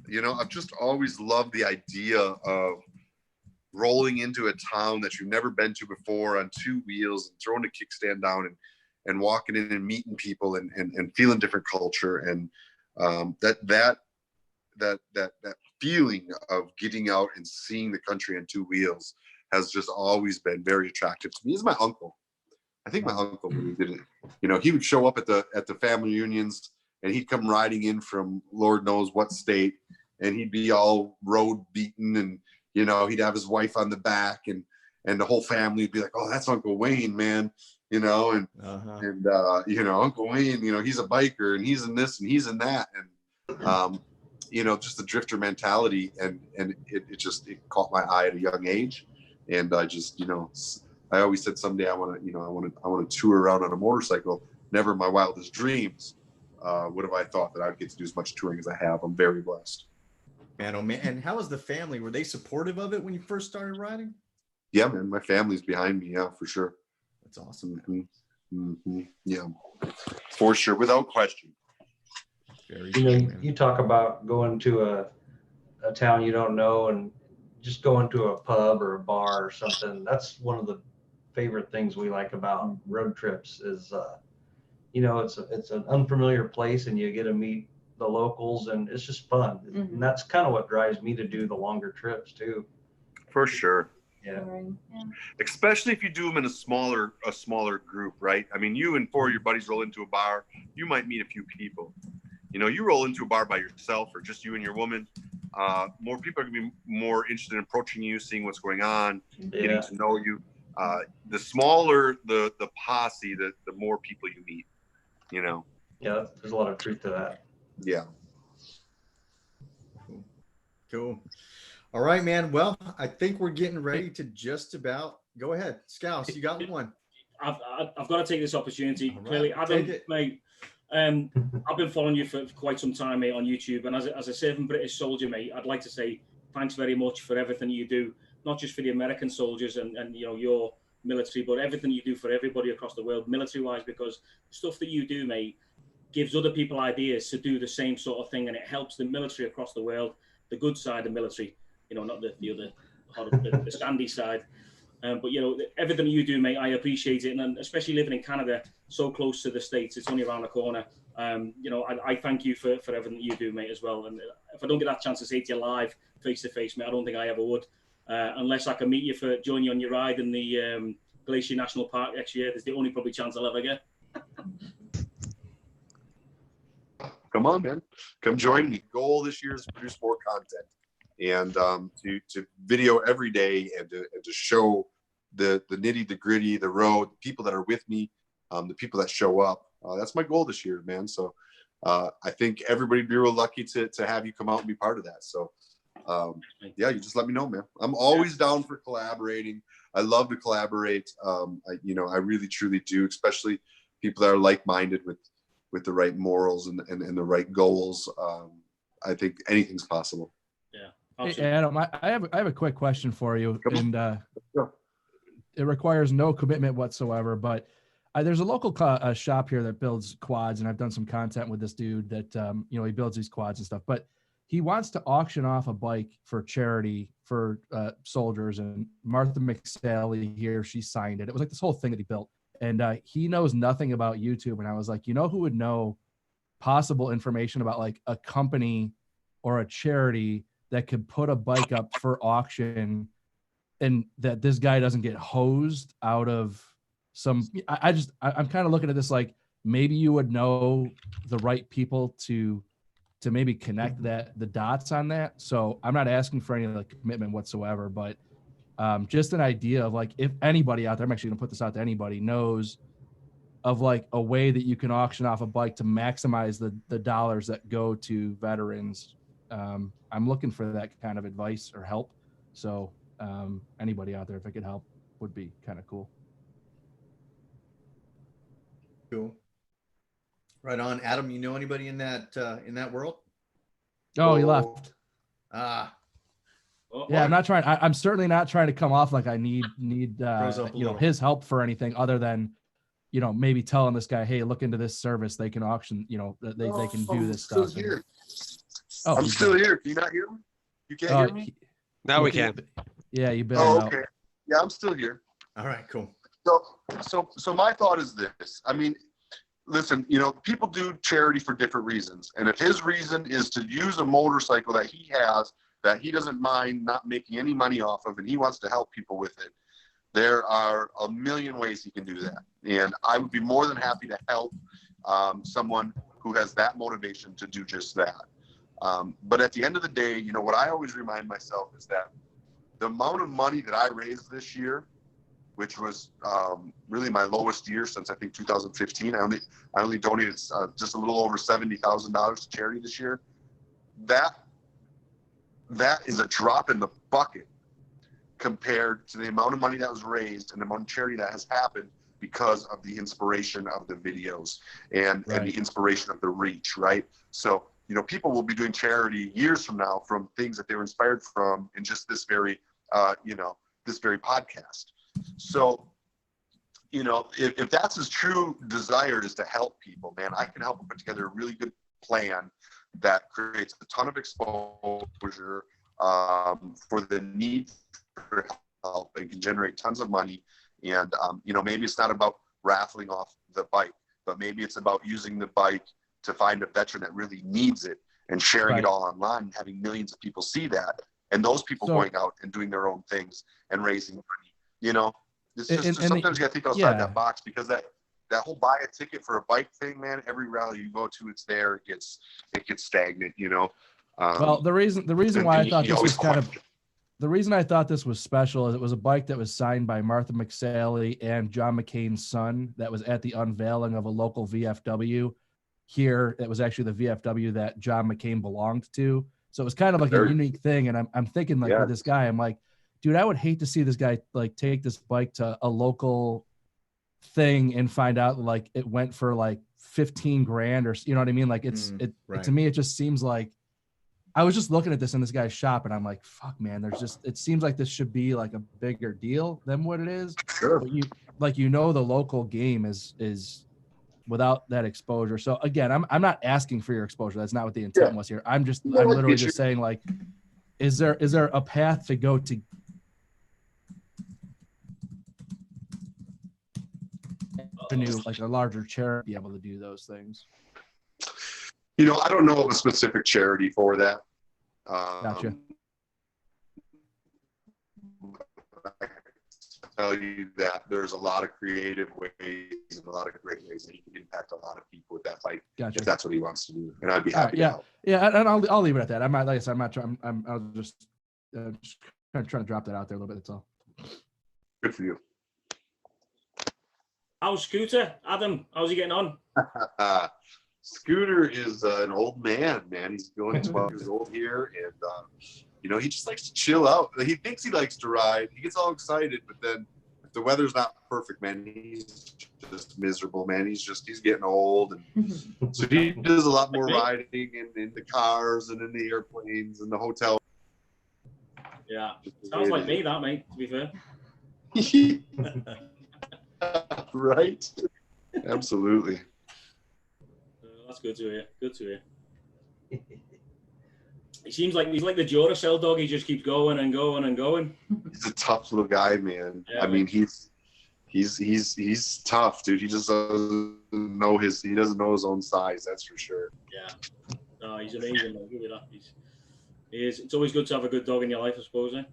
You know, I've just always loved the idea of rolling into a town that you've never been to before on two wheels and throwing a kickstand down and walking in and meeting people and feeling different culture. And that feeling of getting out and seeing the country on two wheels has just always been very attractive to me. He's my uncle. I think my uncle really did it. You know, he would show up at the family reunions and he'd come riding in from Lord knows what state, and he'd be all road beaten, and you know, he'd have his wife on the back, and the whole family would be like, "Oh, that's Uncle Wayne, man," you know, and you know, Uncle Wayne, you know, he's a biker and he's in this and he's in that, and just the drifter mentality, and it caught my eye at a young age, and I just, I always said someday I want to tour around on a motorcycle. Never in my wildest dreams would have I thought that I'd get to do as much touring as I have. I'm very blessed. Man, oh man. And how was the family? Were they supportive of it when you first started riding? Yeah, man, my family's behind me. Yeah, for sure. That's awesome. Mm-hmm. Yeah, for sure, without question. Very cool, man. You talk about going to a town you don't know and just going to a pub or a bar or something. That's one of the favorite things we like about road trips is, it's an unfamiliar place and you get to meet the locals and it's just fun. Mm-hmm. And that's kind of what drives me to do the longer trips too. For sure. Yeah. Especially if you do them in a smaller group, right? I mean, you and four of your buddies roll into a bar, you might meet a few people. You roll into a bar by yourself or just you and your woman, more people are going to be more interested in approaching you, seeing what's going on, getting to know you. The smaller the posse, the more people you meet, Yeah, there's a lot of truth to that. Yeah. Cool. All right, man. Well, I think we're getting ready to just about go ahead. Scouse, you got one. I've got to take this opportunity. Right, clearly, Adam, mate, I've been following you for quite some time, mate, on YouTube. And as a serving British soldier, mate, I'd like to say thanks very much for everything you do, not just for the American soldiers and your military, but everything you do for everybody across the world, military-wise, because the stuff that you do, mate, gives other people ideas to do the same sort of thing, and it helps the military across the world, the good side of military, not the other, the sandy side. But everything you do, mate, I appreciate it, and especially living in Canada, so close to the States, it's only around the corner. I thank you for everything you do, mate, as well. And if I don't get that chance to say to you live, face to face, mate, I don't think I ever would, unless I can meet you join you on your ride in the Glacier National Park next year. That's the only probably chance I'll ever get. Come on, man. Come join me. Goal this year is to produce more content and to video every day and to show the nitty, the gritty, the road, the people that are with me, the people that show up. That's my goal this year, man. So I think everybody would be real lucky to have you come out and be part of that. So you just let me know, man. I'm always down for collaborating. I love to collaborate. I really, truly do, especially people that are like-minded with the right morals and the right goals. I think anything's possible. Yeah. Hey, Adam, I have a quick question for you, and it requires no commitment whatsoever. But there's a local shop here that builds quads, and I've done some content with this dude that he builds these quads and stuff. But he wants to auction off a bike for charity for soldiers, and Martha McSally here, she signed it. It was like this whole thing that he built. And he knows nothing about YouTube. And I was like, who would know possible information about like a company or a charity that could put a bike up for auction and that this guy doesn't get hosed out of some, I'm kind of looking at this like maybe you would know the right people to maybe connect the dots on that. So I'm not asking for any like commitment whatsoever, but just an idea of like, if anybody out there, I'm actually gonna put this out to anybody, knows of like a way that you can auction off a bike to maximize the dollars that go to veterans. I'm looking for that kind of advice or help. So anybody out there, if I could help, would be kind of cool. Cool. Right on. Adam, you know anybody in that world? Oh, he left. Yeah, I'm certainly not trying to come off like I need his help for anything other than maybe telling this guy, hey, look into this service, they can auction, they can do this stuff. I'm still here. Can you not hear me? You can't hear me? Now we can. Yeah, you bet. Okay. Yeah, I'm still here. All right, cool. So my thought is this. I mean, listen, people do charity for different reasons. And if his reason is to use a motorcycle that he has that he doesn't mind not making any money off of, and he wants to help people with it, there are a million ways he can do that. And I would be more than happy to help someone who has that motivation to do just that. But at the end of the day, what I always remind myself is that the amount of money that I raised this year, which was really my lowest year since I think 2015. I only donated just a little over $70,000 to charity this year. That that is a drop in the bucket compared to the amount of money that was raised and the amount of charity that has happened because of the inspiration of the videos and the inspiration of the reach, right? So, you know, people will be doing charity years from now from things that they were inspired from in just this very, this very podcast. So, you know, if that's his true desire is to help people, man, I can help him put together a really good plan that creates a ton of exposure for the need for help and can generate tons of money. And, you know, maybe it's not about raffling off the bike, but maybe it's about using the bike to find a veteran that really needs it and sharing it all online and having millions of people see that. And those people going out and doing their own things and raising money, you know, it's just sometimes you gotta think outside that box, because that whole buy a ticket for a bike thing, man, every rally you go to, it's there, it gets stagnant, you know? Well, the reason why I thought this was the reason I thought this was special is it was a bike that was signed by Martha McSally and John McCain's son that was at the unveiling of a local VFW here. It was actually the VFW that John McCain belonged to. So it was kind of like a unique thing. And I'm thinking like with this guy, I'm like, dude, I would hate to see this guy like take this bike to a local thing and find out like it went for like 15 grand or, you know what I mean? Like to me, it just seems like, I was just looking at this in this guy's shop and I'm like, fuck, man, it seems like this should be like a bigger deal than what it is. Sure. But the local game is without that exposure. So again, I'm not asking for your exposure. That's not what the intent was here. I'm literally just saying like, is there a path to go to like a larger charity be able to do those things? You know, I don't know of a specific charity for that. Gotcha. I can tell you that there's a lot of creative ways and a lot of great ways that he can impact a lot of people with that bike. Gotcha. If that's what he wants to do, and I'd be happy to help. Yeah, and I'll leave it at that. I'm not, like I said, I'm not trying. I'll just kind of trying to drop that out there a little bit. That's all. Good for you. How's Scooter, Adam? How's he getting on? Scooter is an old man. He's going 12 years old here, and you know, he just likes to chill out. He thinks he likes to ride. He gets all excited, but then if the weather's not perfect, man, he's just miserable, man. He's getting old, and so he does a lot more riding in the cars and in the airplanes and the hotel. Yeah, sounds like me, that, mate. To be fair. Right. Absolutely. That's good to hear. Good to hear. He seems like he's like the Duracell dog. He just keeps going and going and going. He's a tough little guy, man. Yeah, I mean, he's tough, dude. He just doesn't know his own size. That's for sure. Yeah. No, he's amazing. Look at that. He is. It's always good to have a good dog in your life, I suppose. Eh?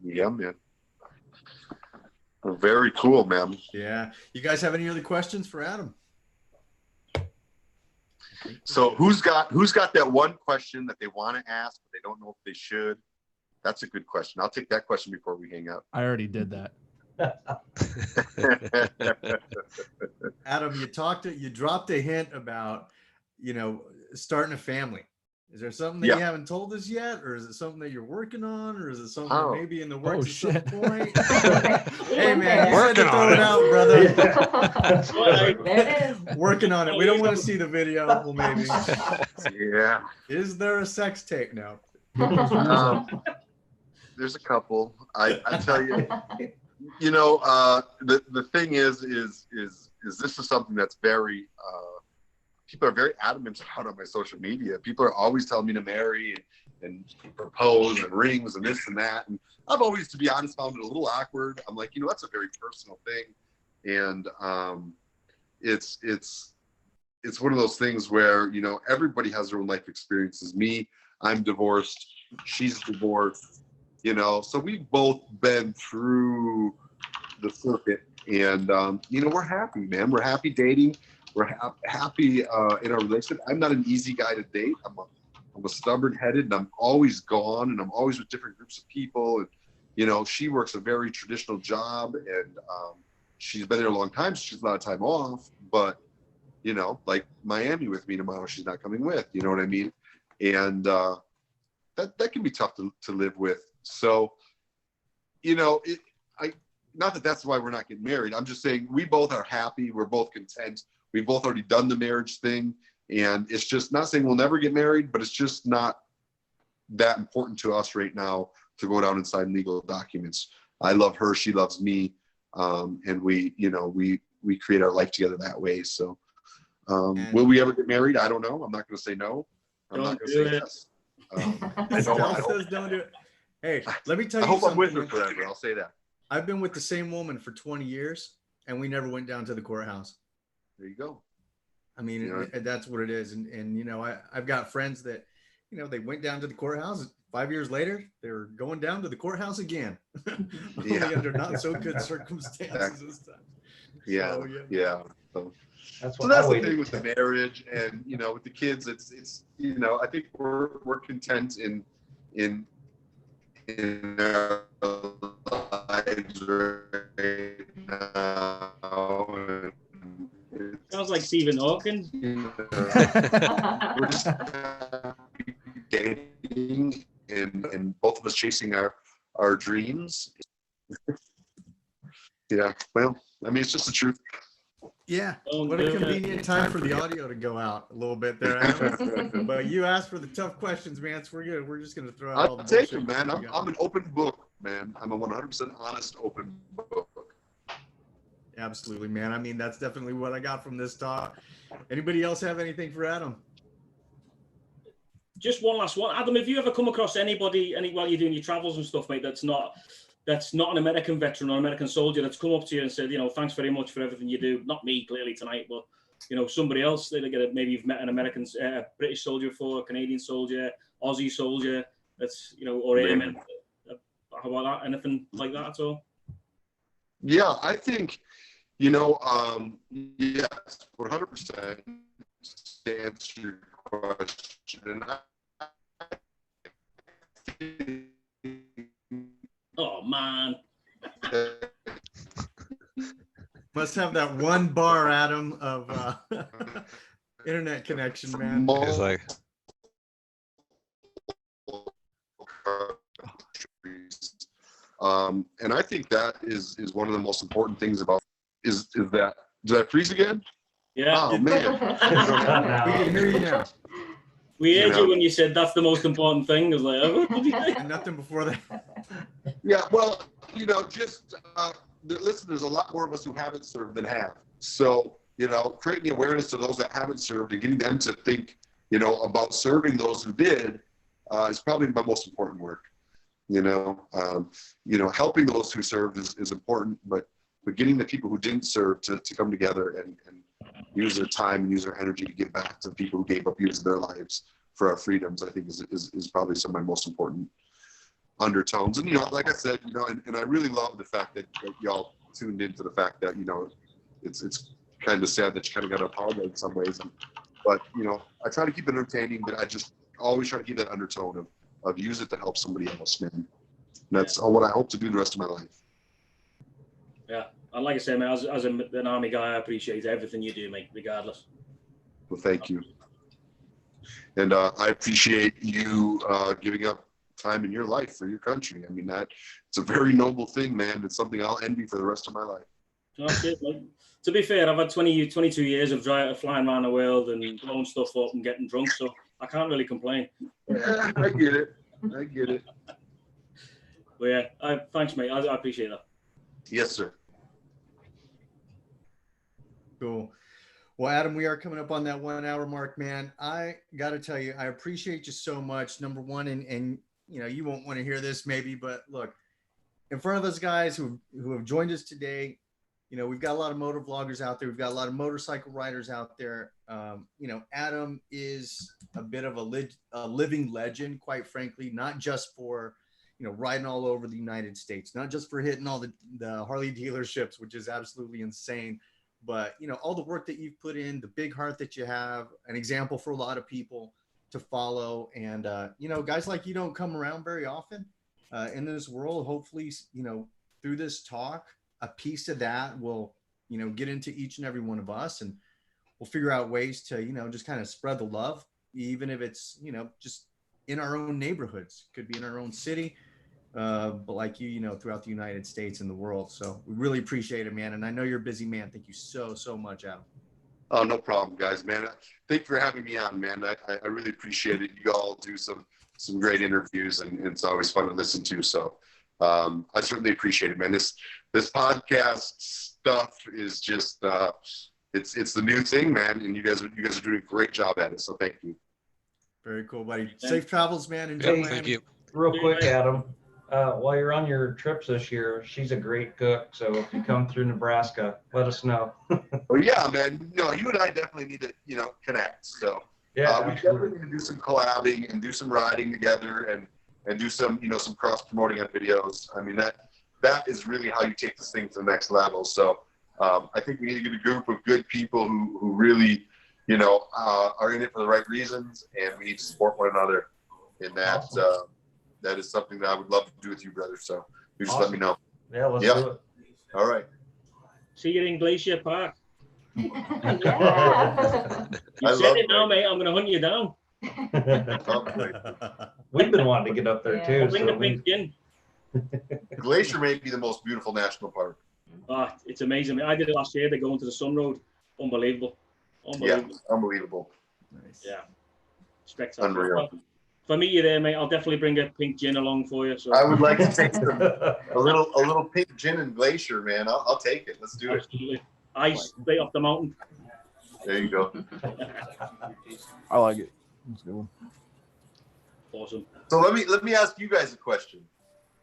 Yeah, man. Very cool, man. Yeah. You guys have any other questions for Adam? So who's got that one question that they want to ask, but they don't know if they should? That's a good question. I'll take that question before we hang up. I already did that. Adam, you dropped a hint about, you know, starting a family. Is there something that you haven't told us yet, or is it something that you're working on, or is it something that maybe in the works at some point? Hey man, you said to throw it out, brother. There it is. Working on it. We don't want to see the video. Well, maybe. Yeah. Is there a sex tape now? There's a couple. I tell you, you know, the thing is this is something that's very. People are very adamant about on my social media. People are always telling me to marry and propose and rings and this and that. And I've always, to be honest, found it a little awkward. I'm like, you know, that's a very personal thing. And it's one of those things where, you know, everybody has their own life experiences. Me, I'm divorced. She's divorced, you know, so we've both been through the circuit. And, you know, we're happy, man. We're happy dating. We're happy in our relationship. I'm not an easy guy to date. I'm a stubborn-headed, and I'm always gone, and I'm always with different groups of people. And you know, she works a very traditional job, and she's been there a long time. So she has a lot of time off. But you know, like Miami with me tomorrow, she's not coming with. You know what I mean? And that can be tough to live with. So, you know, not that that's why we're not getting married. I'm just saying we both are happy. We're both content. We've both already done the marriage thing. And it's just not saying we'll never get married, but it's just not that important to us right now to go down and sign legal documents. I love her. She loves me. And we create our life together that way. So will we ever get married? I don't know. I'm not going to say no. I'm not going to say yes. Don't do it. Hey, let me tell you I hope something. I'm with her forever. I'll say that. I've been with the same woman for 20 years and we never went down to the courthouse. There you go. I mean, that's what it is. And you know, I've got friends that, you know, they went down to the courthouse. 5 years later, they're going down to the courthouse again. Only under not so good circumstances this time. Yeah. So, yeah. So That's the thing with the marriage, and you know, with the kids, it's you know, I think we're content in our lives right now. Sounds like Stephen Hawking. You know, we're just dating and both of us chasing our dreams. Yeah, well, I mean, it's just the truth. Yeah, what a convenient time for the audio to go out a little bit there, Adam. But you asked for the tough questions, man. So we're just gonna throw out all the I'll take bullshit them, man. we got. I'm an open book, man. I'm a 100% honest, open book. Absolutely, man. I mean, that's definitely what I got from this talk. Anybody else have anything for Adam? Just one last one. Adam, have you ever come across anybody while you're doing your travels and stuff, mate, that's not an American veteran or American soldier that's come up to you and said, you know, thanks very much for everything you do? Not me, clearly, tonight, but, you know, somebody else. Maybe you've met an American, British soldier before, Canadian soldier, Aussie soldier, that's, you know, or airman. How about that? Anything like that at all? Yeah, I think, you know, yes, 100% to answer your question. Oh, man. Must have that one bar, Adam, of internet connection, man. It's like, and I think that is one of the most important things about is that. Did I freeze again? Yeah. Oh man. We can hear you now. We heard you when you said that's the most important thing. I was like, oh, what did you think? And nothing before that. Yeah, well, you know, just listen, there's a lot more of us who haven't served than have. So, you know, creating the awareness to those that haven't served and getting them to think, you know, about serving those who did is probably my most important work. You know, helping those who served is important, but getting the people who didn't serve to come together and use their time and use their energy to give back to the people who gave up years of their lives for our freedoms, I think is probably some of my most important undertones. And, you know, like I said, you know, and I really love the fact that y'all tuned into the fact that, you know, it's kind of sad that you kind of got to apologize in some ways. But, you know, I try to keep it entertaining, but I just always try to keep that undertone of use it to help somebody else, man. And that's what I hope to do the rest of my life. Yeah. And like I say, man, as an Army guy, I appreciate everything you do, mate, regardless. Well, thank you. And I appreciate you giving up time in your life for your country. I mean, it's a very noble thing, man. It's something I'll envy for the rest of my life. That's it, mate. To be fair, I've had 22 years of flying around the world and blowing stuff up and getting drunk, so I can't really complain. Yeah, I get it. But yeah, thanks, mate. I appreciate that. Yes, sir. Cool. Well, Adam, we are coming up on that 1 hour mark, man. I got to tell you, I appreciate you so much. Number one, and you know, you won't want to hear this maybe, but look, in front of us guys who have joined us today, you know, we've got a lot of motor vloggers out there. We've got a lot of motorcycle riders out there. You know, Adam is a bit of a living legend, quite frankly, not just for, you know, riding all over the United States, not just for hitting all the Harley dealerships, which is absolutely insane. But, you know, all the work that you've put in, the big heart that you have, an example for a lot of people to follow. And, you know, guys like you don't come around very often in this world. Hopefully, you know, through this talk, a piece of that will, you know, get into each and every one of us, and we'll figure out ways to, you know, just kind of spread the love, even if it's, you know, just in our own neighborhoods, could be in our own city, but like you know, throughout the United States and the world. So we really appreciate it, man. And I know you're a busy man. Thank you so much, Adam. Oh, no problem, guys, man. Thank you for having me on, man. I really appreciate it. You all do some great interviews, and it's always fun to listen to. So I certainly appreciate it, man. This podcast stuff is just it's the new thing, man, and you guys are doing a great job at it. So thank you. Very cool, buddy. Safe travels, man. Enjoy. Yeah, thank you. Real quick, Adam, while you're on your trips this year, she's a great cook. So if you come through Nebraska, let us know. Well, yeah, man. You and I definitely need to, connect. So Yeah, we definitely need to do some collabing and do some riding together and do some, some cross promoting on videos. I mean, that is really how you take this thing to the next level. So I think we need to get a group of good people who really, are in it for the right reasons, and we need to support one another in that. Awesome. That is something that I would love to do with you, brother. So you just let me know. Yeah, let's do it. All right. See you in Glacier Park. Yeah. You said it now, mate. I'm going to hunt you down. We've been wanting to get up there too. I'll bring the So pink gin. Glacier may be the most beautiful national park. Oh, it's amazing. I did it last year. They go into the Sun Road. Unbelievable. Yeah, unbelievable. Nice. Yeah. Spectacular. Unreal. If I meet you there, mate, I'll definitely bring a pink gin along for you. So I would like to take a little pink gin and Glacier, man. I'll take it. Let's do it. absolutely. Ice straight off the mountain. There you go. I like it. That's a good one. Awesome. So let me ask you guys a question.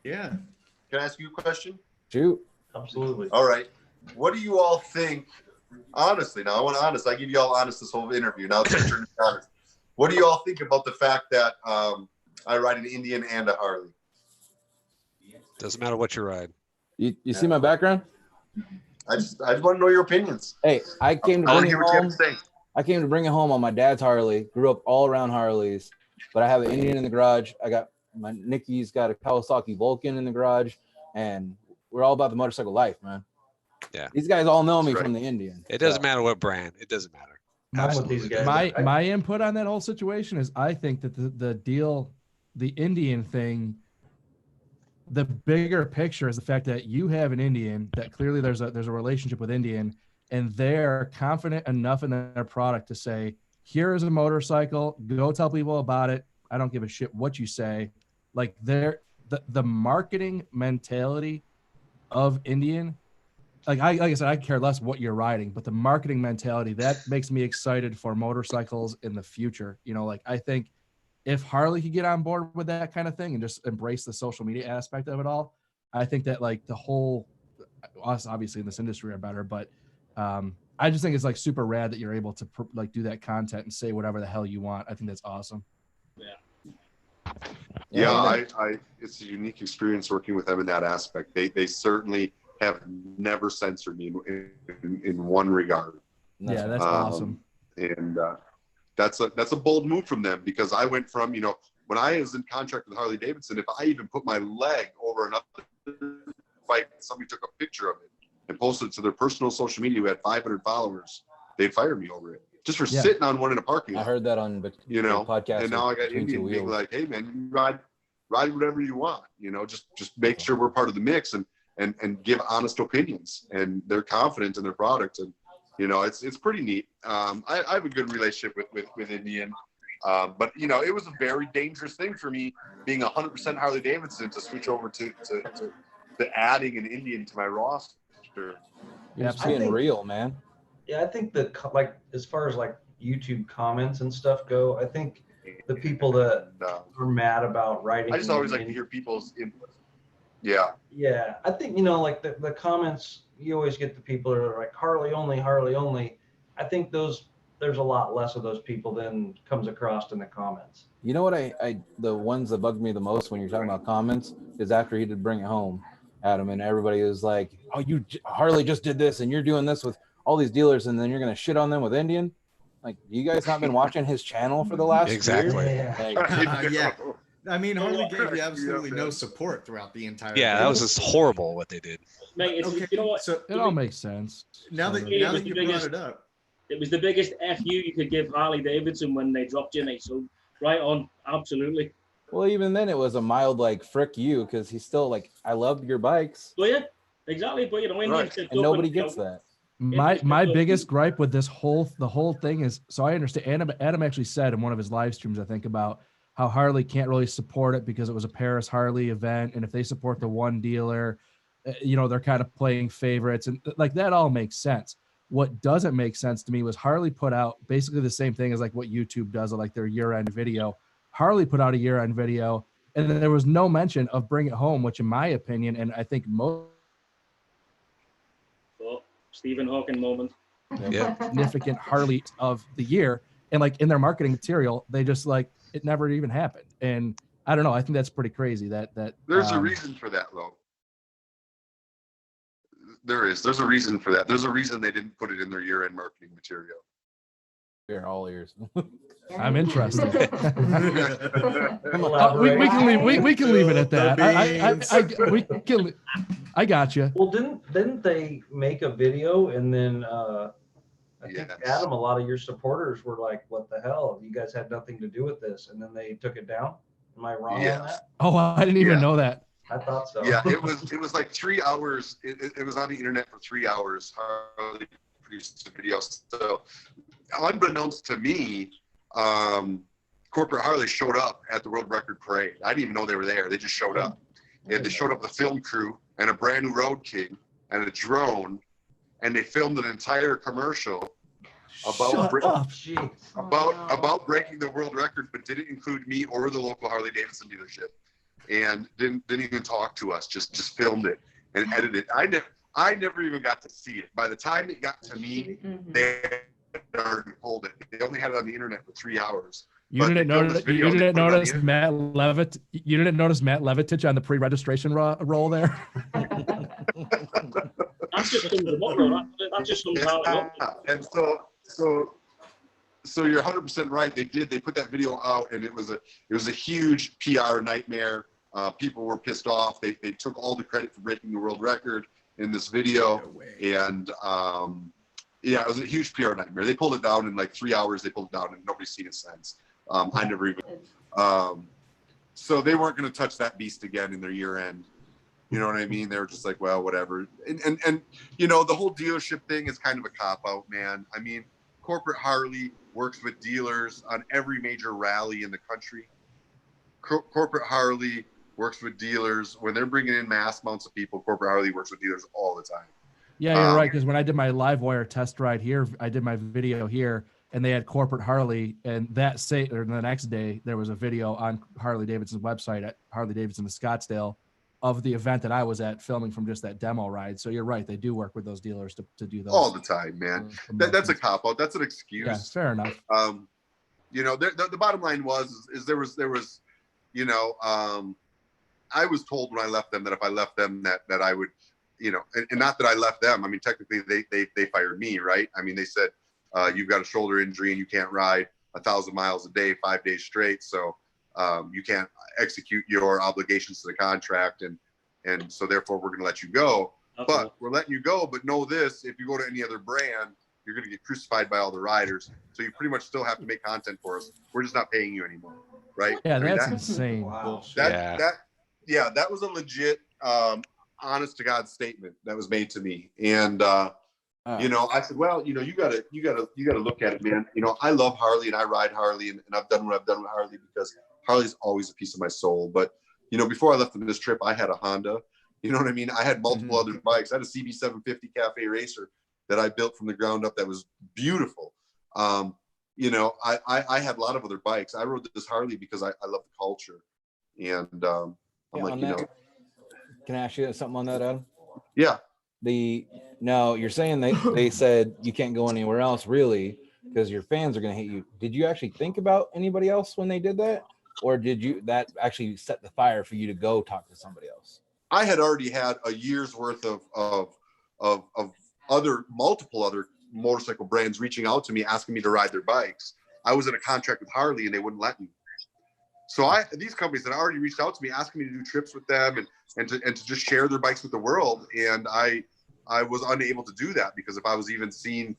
Yeah. Can I ask you a question? Shoot. Absolutely. All right. What do you all think? Honestly, now I want honest. I give you all honest this whole interview. Now it's your turn to be honest. What do you all think about the fact that I ride an Indian and a Harley? Doesn't matter what you ride. You see my background? I just want to know your opinions. Hey, I came to I want bring to it hear what you have home. to say. I came to bring it home on my dad's Harley. Grew up all around Harleys, but I have an Indian in the garage. I got my Nikki's got a Kawasaki Vulcan in the garage, and we're all about the motorcycle life, man. Yeah. These guys all know me That's from the Indian. It doesn't matter what brand. It doesn't matter. I'm with these guys. My input on that whole situation is I think that the Indian thing, the bigger picture is the fact that you have an Indian that clearly there's a relationship with Indian, and they're confident enough in their product to say, here is a motorcycle, go tell people about it. I don't give a shit what you say. Like the marketing mentality of Indian, like I said, I care less what you're riding, but the marketing mentality that makes me excited for motorcycles in the future. Like I think if Harley could get on board with that kind of thing and just embrace the social media aspect of it all, I think that like the whole, us obviously in this industry are better, but I just think it's like super rad that you're able to like do that content and say whatever the hell you want. I think that's awesome. Yeah, I it's a unique experience working with them in that aspect. They certainly have never censored me in one regard. Yeah, that's awesome. And that's a bold move from them, because I went from, when I was in contract with Harley-Davidson, if I even put my leg over another bike, somebody took a picture of it and posted it to their personal social media who had 500 followers, they'd fire me over it. Just for sitting on one in a parking lot. I heard that on the podcast. And now I got Indian being like, hey man, you ride whatever you want, just make sure we're part of the mix and give honest opinions, and they're confident in their product. And, it's pretty neat. I have a good relationship with Indian, but it was a very dangerous thing for me being 100% Harley-Davidson to switch over to adding an Indian to my roster. You're just being real, man. Yeah, I think that as far as like YouTube comments and stuff go, I think the people that are mad about writing. I just always like to hear people's input. Yeah. Yeah, I think like the comments, you always get the people that are like Harley only. I think there's a lot less of those people than comes across in the comments. You know what the ones that bugged me the most when you're talking about comments is after he did Bring It Home, Adam, and everybody was like, oh, Harley just did this and you're doing this with all these dealers, and then you're gonna shit on them with Indian. Like, you guys not been watching his channel for the last Exactly. year? Like, Yeah. I mean, Harley gave you absolutely no support throughout the entire. Yeah, that was just horrible what they did. Mate, Okay, you know what? so It all makes sense. now that Yeah, you brought it up, it was the biggest FU you could give Harley-Davidson when they dropped you, mate. So Right on, absolutely. Well, even then it was a mild like frick you, because he's still like, I love your bikes. So yeah, exactly. But Indian Right. stepped And up nobody you know, gets that. My biggest gripe with the whole thing is, so I understand Adam actually said in one of his live streams, I think, about how Harley can't really support it because it was a Paris Harley event, and if they support the one dealer, you know, they're kind of playing favorites, and like that all makes sense. What doesn't make sense to me was Harley put out basically the same thing as like what YouTube does, like their year-end video. Harley put out a year-end video, and then there was no mention of Bring It Home, which in my opinion, and I think most Stephen Hawking moment. Yeah. significant Harley of the year, and like in their marketing material, they just like it never even happened. And I don't know, I think that's pretty crazy that There's a reason for that, though. There's a reason for that. There's a reason they didn't put it in their year-end marketing material. We're all ears. I'm interested. Elaborate. we can leave it at that. I got you. Well, didn't they make a video and then I think Yes. Adam, a lot of your supporters were like, "What the hell? You guys had nothing to do with this," and then they took it down. Am I wrong Yes. on that? Oh, I didn't even Yeah. know that. I thought so. Yeah, it was like 3 hours. It was on the internet for 3 hours. Harley produced the video. So, unbeknownst to me, Corporate Harley showed up at the World Record Parade. I didn't even know they were there. They just showed up. And they showed up with a film crew and a brand new Road King and a drone, and they filmed an entire commercial about Jeez. about breaking the world record, but didn't include me or the local Harley-Davidson dealership, and didn't even talk to us. Just filmed it and edited it. I never even got to see it. By the time it got to me, they had already pulled it. They only had it on the internet for 3 hours. You didn't notice Matt Levitt. You didn't notice Matt Levatich on the pre-registration roll there. That's just that just sums how it looked. And so you're 100% right. They did. They put that video out, and it was a huge PR nightmare. People were pissed off. They took all the credit for breaking the world record in this video, and yeah, it was a huge PR nightmare. They pulled it down in like 3 hours. They pulled it down, and nobody's seen it since. I never even. So they weren't going to touch that beast again in their year end. You know what I mean? They were just like, well, whatever. And you know, the whole dealership thing is kind of a cop out, man. I mean, Corporate Harley works with dealers on every major rally in the country. Corporate Harley works with dealers when they're bringing in mass amounts of people. Corporate Harley works with dealers all the time. Yeah, you're right. Because when I did my LiveWire test ride here, I did my video here, and they had Corporate Harley, and the next day there was a video on Harley-Davidson's website at Harley-Davidson in Scottsdale of the event that I was at, filming from just that demo ride. So you're right, they do work with those dealers to do those all the time, man. That's a cop out. That's an excuse. Yeah, fair enough. You know, the bottom line was there was you know, I was told when I left them that if I left them that I would, you know, and not that I left them. I mean, technically they fired me, right? I mean, they said you've got a shoulder injury and you can't ride 1,000 miles a day, 5 days straight, so you can't execute your obligations to the contract, and so therefore we're going to let you go. Absolutely. But we're letting you go. But know this: if you go to any other brand, you're going to get crucified by all the riders. So you pretty much still have to make content for us. We're just not paying you anymore, right? Yeah, I mean, that's insane. Wow. That was a legit, honest to God statement that was made to me. And you know, I said, well, you know, you gotta look at it, man. You know, I love Harley and I ride Harley, and I've done what I've done with Harley because Harley's always a piece of my soul. But you know, before I left on this trip, I had a Honda. You know what I mean? I had multiple other bikes. I had a CB750 Cafe Racer that I built from the ground up that was beautiful. You know, I had a lot of other bikes. I rode this Harley because I love the culture. And I'm like, you know. Can I ask you something on that, Adam? Yeah. No, you're saying they said you can't go anywhere else really because your fans are going to hate you. Did you actually think about anybody else when they did that? Or did that actually set the fire for you to go talk to somebody else? I had already had a year's worth of multiple other motorcycle brands reaching out to me, asking me to ride their bikes. I was in a contract with Harley and they wouldn't let me. So these companies that already reached out to me, asking me to do trips with them and to just share their bikes with the world. And I was unable to do that because if I was even seen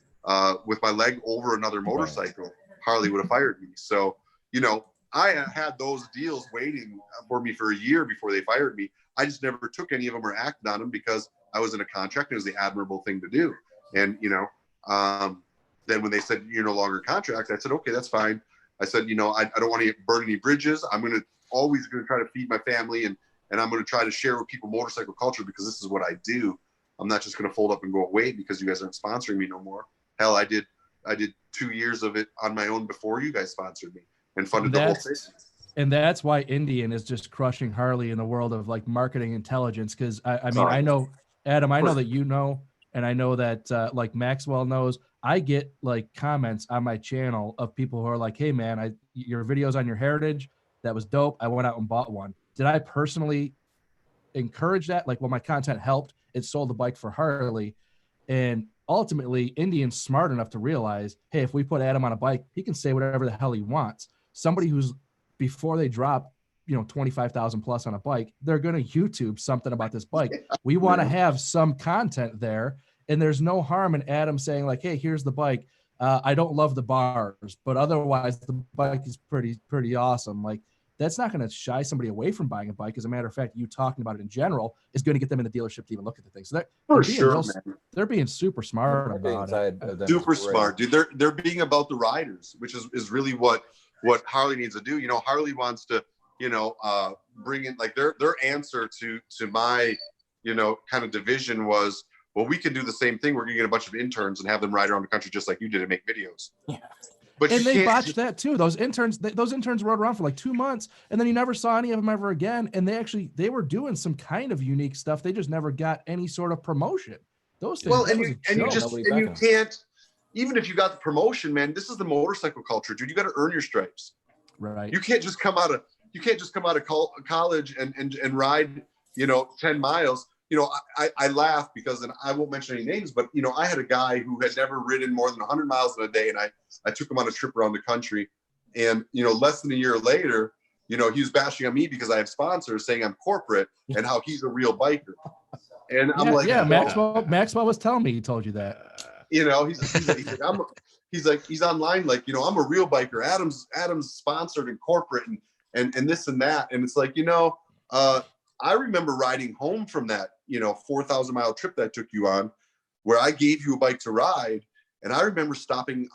with my leg over another motorcycle, Harley would have fired me. So, you know, I had those deals waiting for me for a year before they fired me. I just never took any of them or acted on them because I was in a contract. And it was the admirable thing to do. And, then when they said you're no longer in contract, I said, okay, that's fine. I said, I don't want to burn any bridges. I'm always going to try to feed my family and I'm going to try to share with people motorcycle culture because this is what I do. I'm not just going to fold up and go away because you guys aren't sponsoring me no more. Hell, I did 2 years of it on my own before you guys sponsored me and funded the whole thing. And that's why Indian is just crushing Harley in the world of like marketing intelligence. Cause I mean, I know, Adam, I know that you know, and I know that like Maxwell knows. I get like comments on my channel of people who are like, hey man, your videos on your heritage, that was dope. I went out and bought one. Did I personally encourage that? Like, well, my content helped. It sold the bike for Harley. And ultimately, Indian's smart enough to realize, hey, if we put Adam on a bike, he can say whatever the hell he wants. Somebody who's, before they drop, 25,000 plus on a bike, they're going to YouTube something about this bike. We want to have some content there. And there's no harm in Adam saying like, hey, here's the bike. I don't love the bars, but otherwise the bike is pretty awesome. Like, that's not going to shy somebody away from buying a bike. As a matter of fact, you talking about it in general is going to get them in the dealership to even look at the thing. So they're being super smart about it. Super smart, dude. They're being about the riders, which is really what Harley needs to do. Harley wants to, bring in like their answer to my, kind of division was, well, we can do the same thing. We're gonna get a bunch of interns and have them ride around the country just like you did and make videos. Yeah. But they botched that too. Those interns rode around for like 2 months, and then you never saw any of them ever again. And they were doing some kind of unique stuff. They just never got any sort of promotion. Those things. Well, you can't, even if you got the promotion, man. This is the motorcycle culture, dude. You got to earn your stripes. Right. You can't just come out of college and ride 10 miles. I laugh because, and I won't mention any names, but, I had a guy who had never ridden more than 100 miles in a day. And I took him on a trip around the country and, less than a year later, he was bashing on me because I have sponsors saying I'm corporate and how he's a real biker. And I'm like, Maxwell was telling me he told you that. He's online. Like, I'm a real biker. Adam's sponsored and corporate and this and that. And it's like, I remember riding home from that, 4,000 mile trip that I took you on, where I gave you a bike to ride. And I remember stopping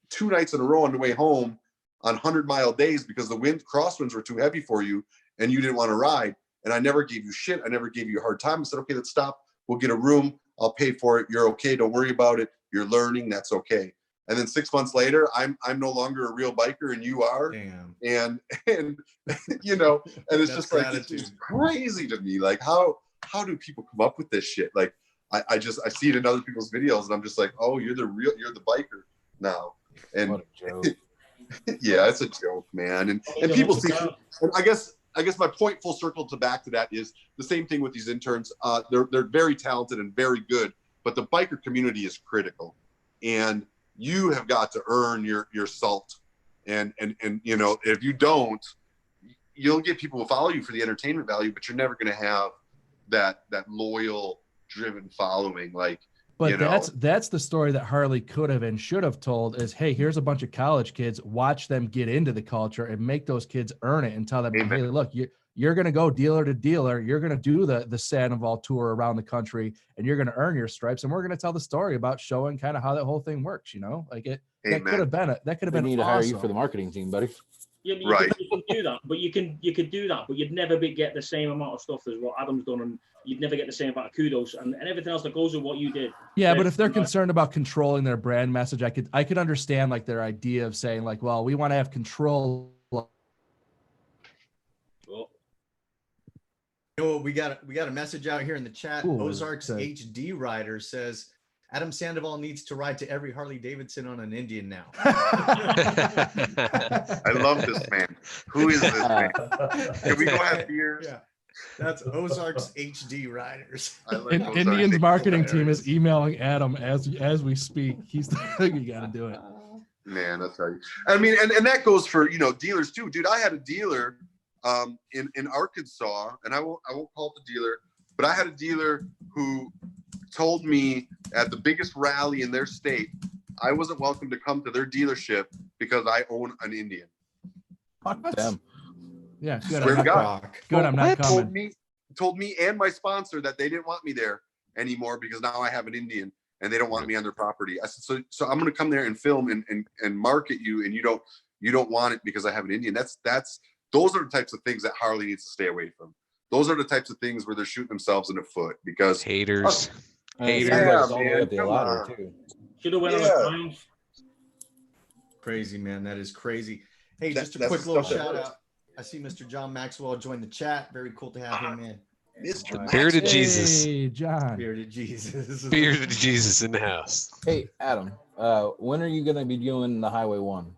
2 nights in a row on the way home on 100-mile days because the crosswinds were too heavy for you and you didn't want to ride. And I never gave you shit. I never gave you a hard time. I said, okay, let's stop. We'll get a room. I'll pay for it. You're okay. Don't worry about it. You're learning. That's okay. And then 6 months later, I'm no longer a real biker and you are. Damn. And and it's just like, it's crazy to me. Like, how do people come up with this shit? Like, I see it in other people's videos and I'm just like, oh, you're the biker now. And what a joke. Yeah, it's a joke, man. And people see, and I guess my point full circle back to that is the same thing with these interns. They're very talented and very good, but the biker community is critical. And you have got to earn your salt. And if you don't, you'll get people who follow you for the entertainment value, but you're never going to have that loyal, driven following. But that's the story that Harley could have and should have told is, hey, here's a bunch of college kids, watch them get into the culture and make those kids earn it and tell them, hey, look, you're going to go dealer to dealer. You're going to do the Sandoval tour around the country and you're going to earn your stripes. And we're going to tell the story about showing kind of how that whole thing works, that could have been We need to hire you for the marketing team, buddy. Yeah, right. You can do that, but you could do that, but you'd never get the same amount of stuff as what Adam's done, and you'd never get the same amount of kudos and everything else that goes with what you did. Yeah, but if they're concerned about controlling their brand message, I could understand like their idea of saying like, well, we want to have control. We got a message out here in the chat. Ooh, Ozarks HD Rider says Adam Sandoval needs to ride to every Harley-Davidson on an Indian now. I love this man. Who is this man? Can we go have beers? Yeah, that's Ozarks HD Riders. Indian's marketing team is emailing Adam as we speak. He's you got to do it. Man, that's how you. I mean, and that goes for dealers too, dude. I had a dealer in Arkansas, and I won't call it the dealer, but I had a dealer who told me at the biggest rally in their state, I wasn't welcome to come to their dealership because I own an Indian. Fuck them. Yeah, good. Swear to I'm not, God. good. I'm not Told coming. me and my sponsor that they didn't want me there anymore because now I have an Indian and they don't want me on their property. I said, so I'm going to come there and film and market you, and you don't want it because I have an Indian. Those are the types of things that Harley needs to stay away from. Those are the types of things where they're shooting themselves in the foot because Haters. Haters. Yeah, All the way man, up the come ladder on. too. Should have went on Yeah. a triumph. Crazy, man. That is crazy. Hey, That- just a that's quick the little stuff that shout works. out. I see Mr. John Maxwell join the chat. Very cool to have him in. Mr. Bearded Max. Jesus. Hey, John. Bearded Jesus. Bearded Jesus in the house. Hey, Adam, when are you going to be doing the Highway 1?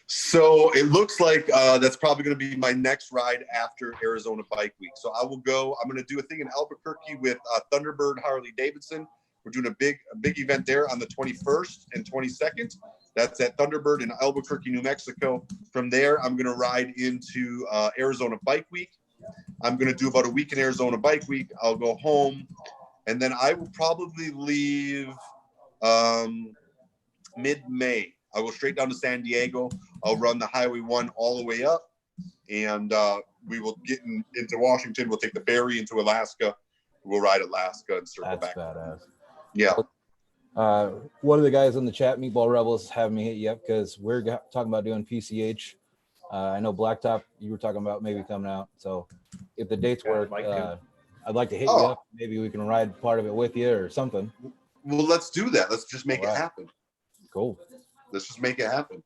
So it looks like that's probably going to be my next ride after Arizona Bike Week. So I will go. I'm going to do a thing in Albuquerque with Thunderbird Harley-Davidson. We're doing a big event there on the 21st and 22nd. That's at Thunderbird in Albuquerque, New Mexico. From there, I'm going to ride into Arizona Bike Week. I'm going to do about a week in Arizona Bike Week. I'll go home, and then I will probably leave mid-May. I'll go straight down to San Diego. I'll run the Highway 1 all the way up, and we will get into Washington. We'll take the ferry into Alaska. We'll ride Alaska and circle That's back. badass. Yeah. One of the guys in the chat, Meatball Rebels, have me hit you up because we're talking about doing PCH. I know Blacktop, you were talking about maybe coming out. So if the dates work, I'd like to hit you up. Maybe we can ride part of it with you or something. Well, let's do that. Let's just make it happen. Cool. Let's just make it happen.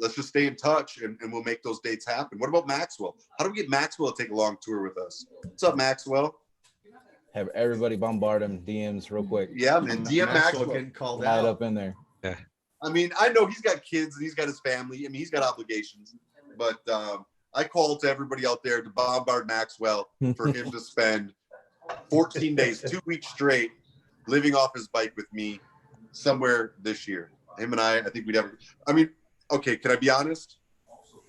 Let's just stay in touch and we'll make those dates happen. What about Maxwell? How do we get Maxwell to take a long tour with us? What's up, Maxwell? Have everybody bombard him DMs real quick. Yeah, man. DM Maxwell. getting called Slide out. up in there. Yeah. I mean, I know he's got kids and he's got his family. I mean, he's got obligations. But I call to everybody out there to bombard Maxwell for him to spend 14 days, 2 weeks straight, living off his bike with me somewhere this year. Him and I think we'd have. I mean, okay, can I be honest?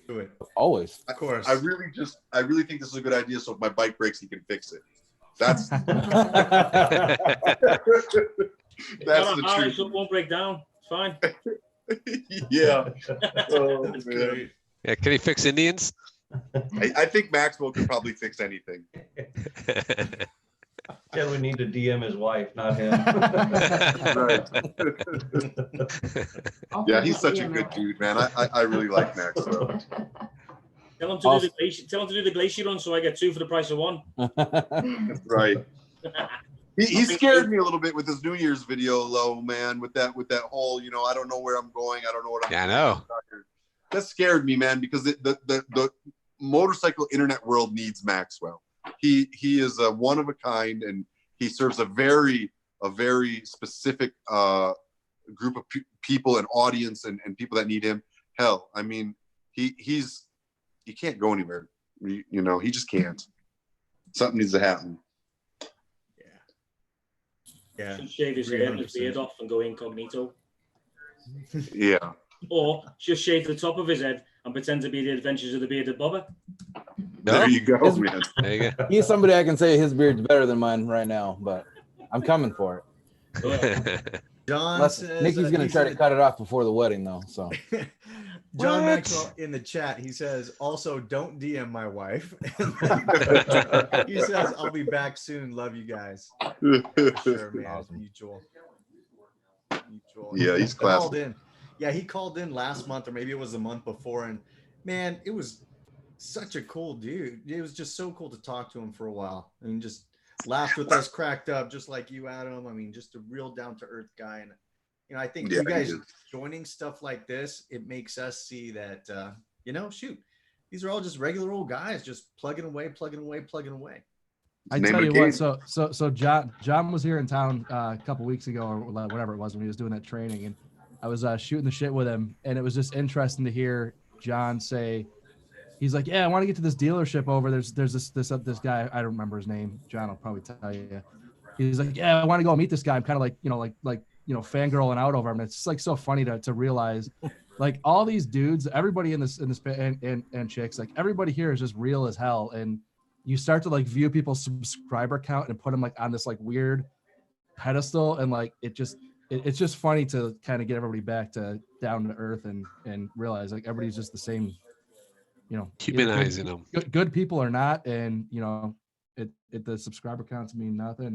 Do it. Always. Of course. I really think this is a good idea. So if my bike breaks, he can fix it. That's that's the truth. It won't break down. It's fine. Yeah. Oh, That's man. great. Yeah, can he fix Indians? I think Maxwell could probably fix anything. Yeah, we need to DM his wife, not him. Right. Yeah, he's such a good dude, man. I really like Maxwell. Tell him to do the glacier run so I get 2 for the price of 1. Right. He scared me a little bit with his New Year's video, low man, with that whole, I don't know where I'm going. I don't know what I'm Yeah, I know. That scared me, man, because the motorcycle internet world needs Maxwell. He is a one of a kind, and he serves a very specific group of people and audience and people that need him. Hell, I mean, he can't go anywhere. He just can't. Something needs to happen. Yeah. Should shave his hair and his beard off and go incognito. Yeah. Or just shave the top of his head and pretend to be the adventures of the bearded bobber. No? There you go, man. There you go. He's somebody I can say his beard's better than mine right now, but I'm coming for it. John Unless says Nikki's gonna try to cut it off before the wedding, though. So John What? Maxwell in the chat, he says, also don't DM my wife. He says, I'll be back soon. Love you guys. For sure, man. Awesome. Mutual. Yeah, he's He called classy. in. Yeah, he called in last month, or maybe it was the month before, and man, it was such a cool dude. It was just so cool to talk to him for a while. I mean, just laughed with us, cracked up, just like you, Adam. I mean, just a real down to earth guy. And I think Yeah, you guys he is. joining stuff like this, it makes us see that shoot, these are all just regular old guys, just plugging away. I Name tell of you the what, so John was here in town a couple weeks ago or whatever it was when he was doing that training, and I was shooting the shit with him, and it was just interesting to hear John say, he's like, yeah, I want to get to this dealership over. There's this guy, I don't remember his name. John will probably tell you. He's like, yeah, I want to go meet this guy. I'm kind of like fangirling out over him. And it's just like so funny to realize, like all these dudes, everybody in this and chicks, like everybody here is just real as hell. And you start to like view people's subscriber count and put them like on this like weird pedestal, and like it just it's just funny to kind of get everybody back to down to earth and realize like everybody's just the same, you know, either Humanizing them. good people or not. And, you know, the subscriber counts mean nothing.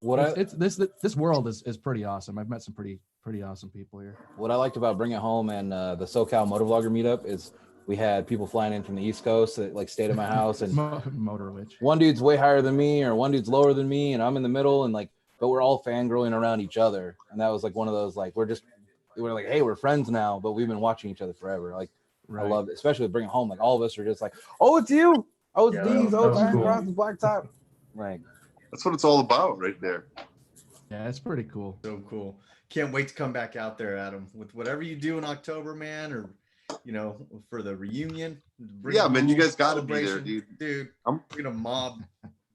This world is pretty awesome. I've met some pretty awesome people here. What I liked about Bring It Home and the SoCal Motovlogger meetup is we had people flying in from the East Coast that like stayed at my house, and Motor Witch. one dude's way higher than me or one dude's lower than me, and I'm in the middle, and like, but we're all fangirling around each other. And that was like one of those, like, we're like, hey, we're friends now, but we've been watching each other forever. Like, right. I love it, especially with Bring It Home. Like, all of us are just like, oh, it's you. Oh, it's these. Oh, Iron Cross is Blacktop. Right. That's what it's all about right there. Yeah, it's pretty cool. So cool. Can't wait to come back out there, Adam, with whatever you do in October, man, or, you know, for the reunion. Yeah, man, you guys got to be there, dude. Dude, we're going to mob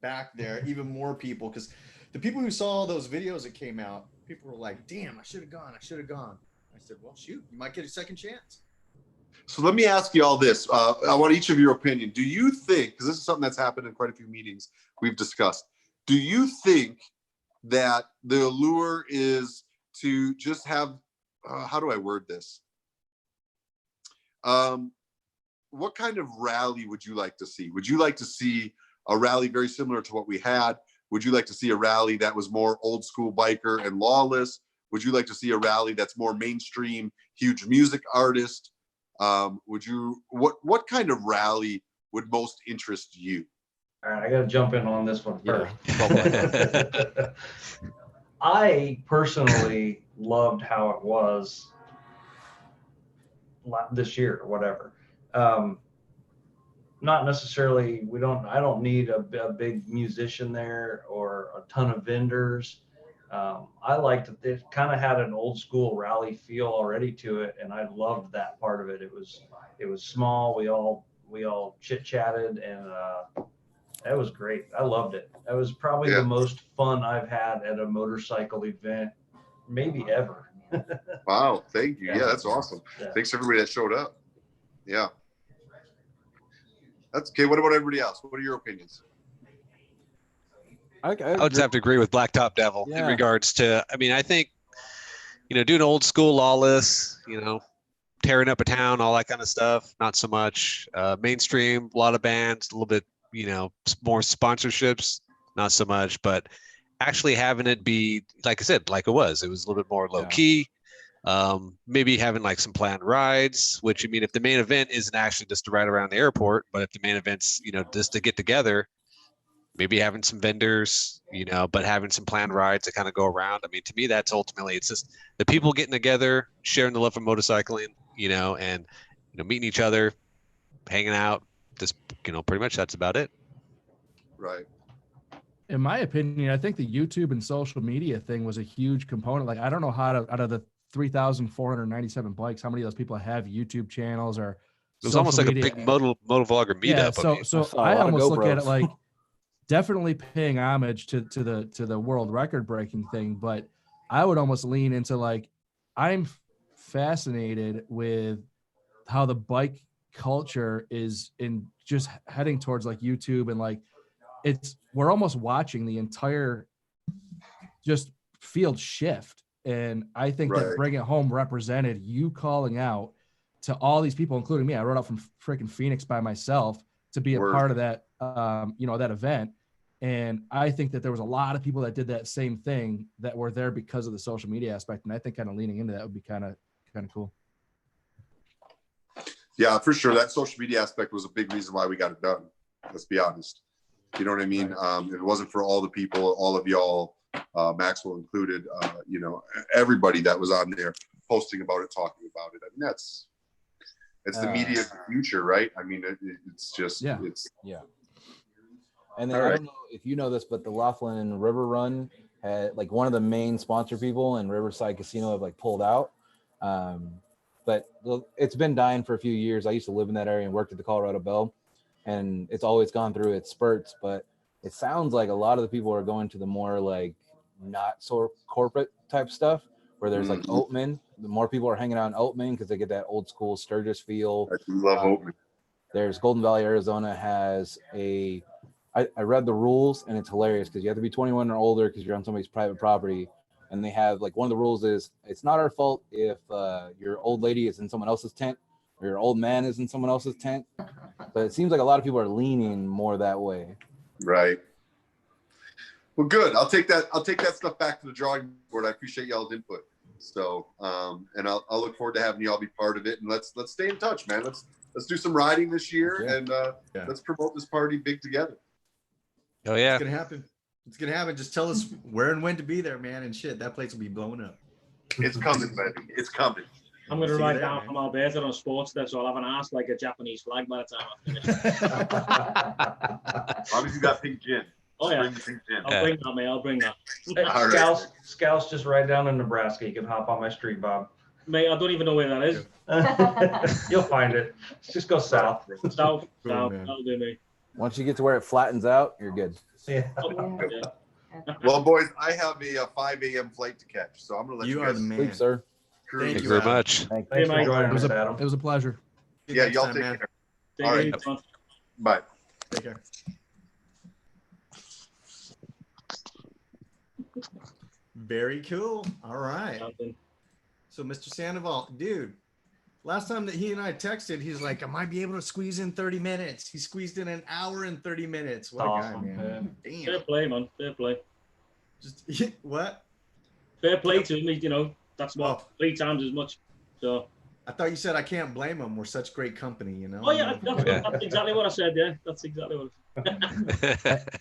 back there, even more people, because the people who saw those videos that came out, people were like, damn, I should have gone. I said, well, shoot, you might get a second chance. So let me ask you all this. I want each of your opinion. Do you think, because this is something that's happened in quite a few meetings we've discussed, do you think that the allure is to just have, how do I word this? What kind of rally would you like to see? Would you like to see a rally very similar to what we had? Would you like to see a rally that was more old school biker and lawless? Would you like to see a rally that's more mainstream, huge music artist? What kind of rally would most interest you? All right, I got to jump in on this one first. Yeah. I personally loved how it was this year or whatever. Not necessarily, I don't need a big musician there or a ton of vendors. I liked it. It kind of had an old school rally feel already to it, and I loved that part of it. It was small. We all chit chatted, and that was great. I loved it. That was probably the most fun I've had at a motorcycle event, maybe ever. Wow, thank you. Yeah, that's awesome. Yeah. Thanks to everybody that showed up. Yeah. That's okay. What about everybody else? What are your opinions? I would just have to agree with Blacktop Devil in regards to, I mean, I think, you know, doing old school lawless, you know, tearing up a town, all that kind of stuff, not so much. Mainstream, a lot of bands, a little bit, you know, more sponsorships, not so much, but actually having it be, like I said, like it was a little bit more low key. Maybe having like some planned rides, which, I mean, if the main event isn't actually just to ride around the airport, but if the main event's, you know, just to get together, maybe having some vendors, you know, but having some planned rides to kind of go around. I mean, to me, that's ultimately, it's just the people getting together, sharing the love for motorcycling, you know, and, you know, meeting each other, hanging out, just, you know, pretty much that's about it. Right. In my opinion, I think the YouTube and social media thing was a huge component. Like, I don't know how to, out of the 3,497 bikes, how many of those people have YouTube channels or it was almost like a big motovlogger meetup. Yeah, so I almost look at it like definitely paying homage to the world record breaking thing, but I would almost lean into like, I'm fascinated with how the bike culture is in just heading towards like YouTube, and like we're almost watching the entire just field shift. And I think that Bring It Home represented you calling out to all these people, including me. I rode out from freaking Phoenix by myself to be a part of that, you know, that event. And I think that there was a lot of people that did that same thing that were there because of the social media aspect. And I think kind of leaning into that would be kind of cool. Yeah, for sure. That social media aspect was a big reason why we got it done. Let's be honest. You know what I mean? If it wasn't for all the people, all of y'all, Maxwell included, you know, everybody that was on there posting about it, talking about it. I mean, it's the media of the future, right? I mean, it's just, it's. And then I don't know if you know this, but the Laughlin River Run had like one of the main sponsor people and Riverside Casino have like pulled out. But it's been dying for a few years. I used to live in that area and worked at the Colorado Bell, and it's always gone through its spurts. But it sounds like a lot of the people are going to the more like not so corporate type stuff where there's like Oatman. The more people are hanging out in Oatman because they get that old school Sturgis feel. I love Oatman. There's Golden Valley, Arizona has I read the rules and it's hilarious because you have to be 21 or older because you're on somebody's private property. and they have like one of the rules is it's not our fault if your old lady is in someone else's tent or your old man is in someone else's tent. But it seems like a lot of people are leaning more that way. Right. Well, good. I'll take that stuff back to the drawing board. I appreciate y'all's input. So, and I'll look forward to having y'all be part of it. And let's stay in touch, man. Let's do some riding this year, and let's promote this party big together. Oh yeah, it's gonna happen. It's gonna happen. Just tell us where and when to be there, man. And shit, that place will be blowing up. It's coming, baby. It's coming. I'm going to ride down from Alberta on a sports day, so I'll have an ass like a Japanese flag by the time I finish. As long as you got pink gin. Oh, yeah. Pink gin. I'll bring that, mate. I'll bring that. Hey, Scouts just right down in Nebraska. You can hop on my street, Bob. Mate, I don't even know where that is. You'll find it. Just go south. South. That'll do me. Once you get to where it flattens out, you're good. Yeah. Well, boys, I have a 5 a.m. flight to catch, so I'm going to let you are guys the man. Sleep, sir. Thank you very much. Thanks for joining us, Adam. It was a pleasure. Yeah, y'all take care. All right. Bye. Take care. Very cool. All right. So, Mr. Sandoval, dude, last time that he and I texted, he's like, I might be able to squeeze in 30 minutes. He squeezed in an hour and 30 minutes. What a guy, man. Damn. Fair play, man. Fair play. Just what? Fair play to me, you know. That's what 3 times as much. So I thought you said I can't blame them. We're such great company, you know. Oh yeah, that's exactly what I said. Yeah, that's exactly what.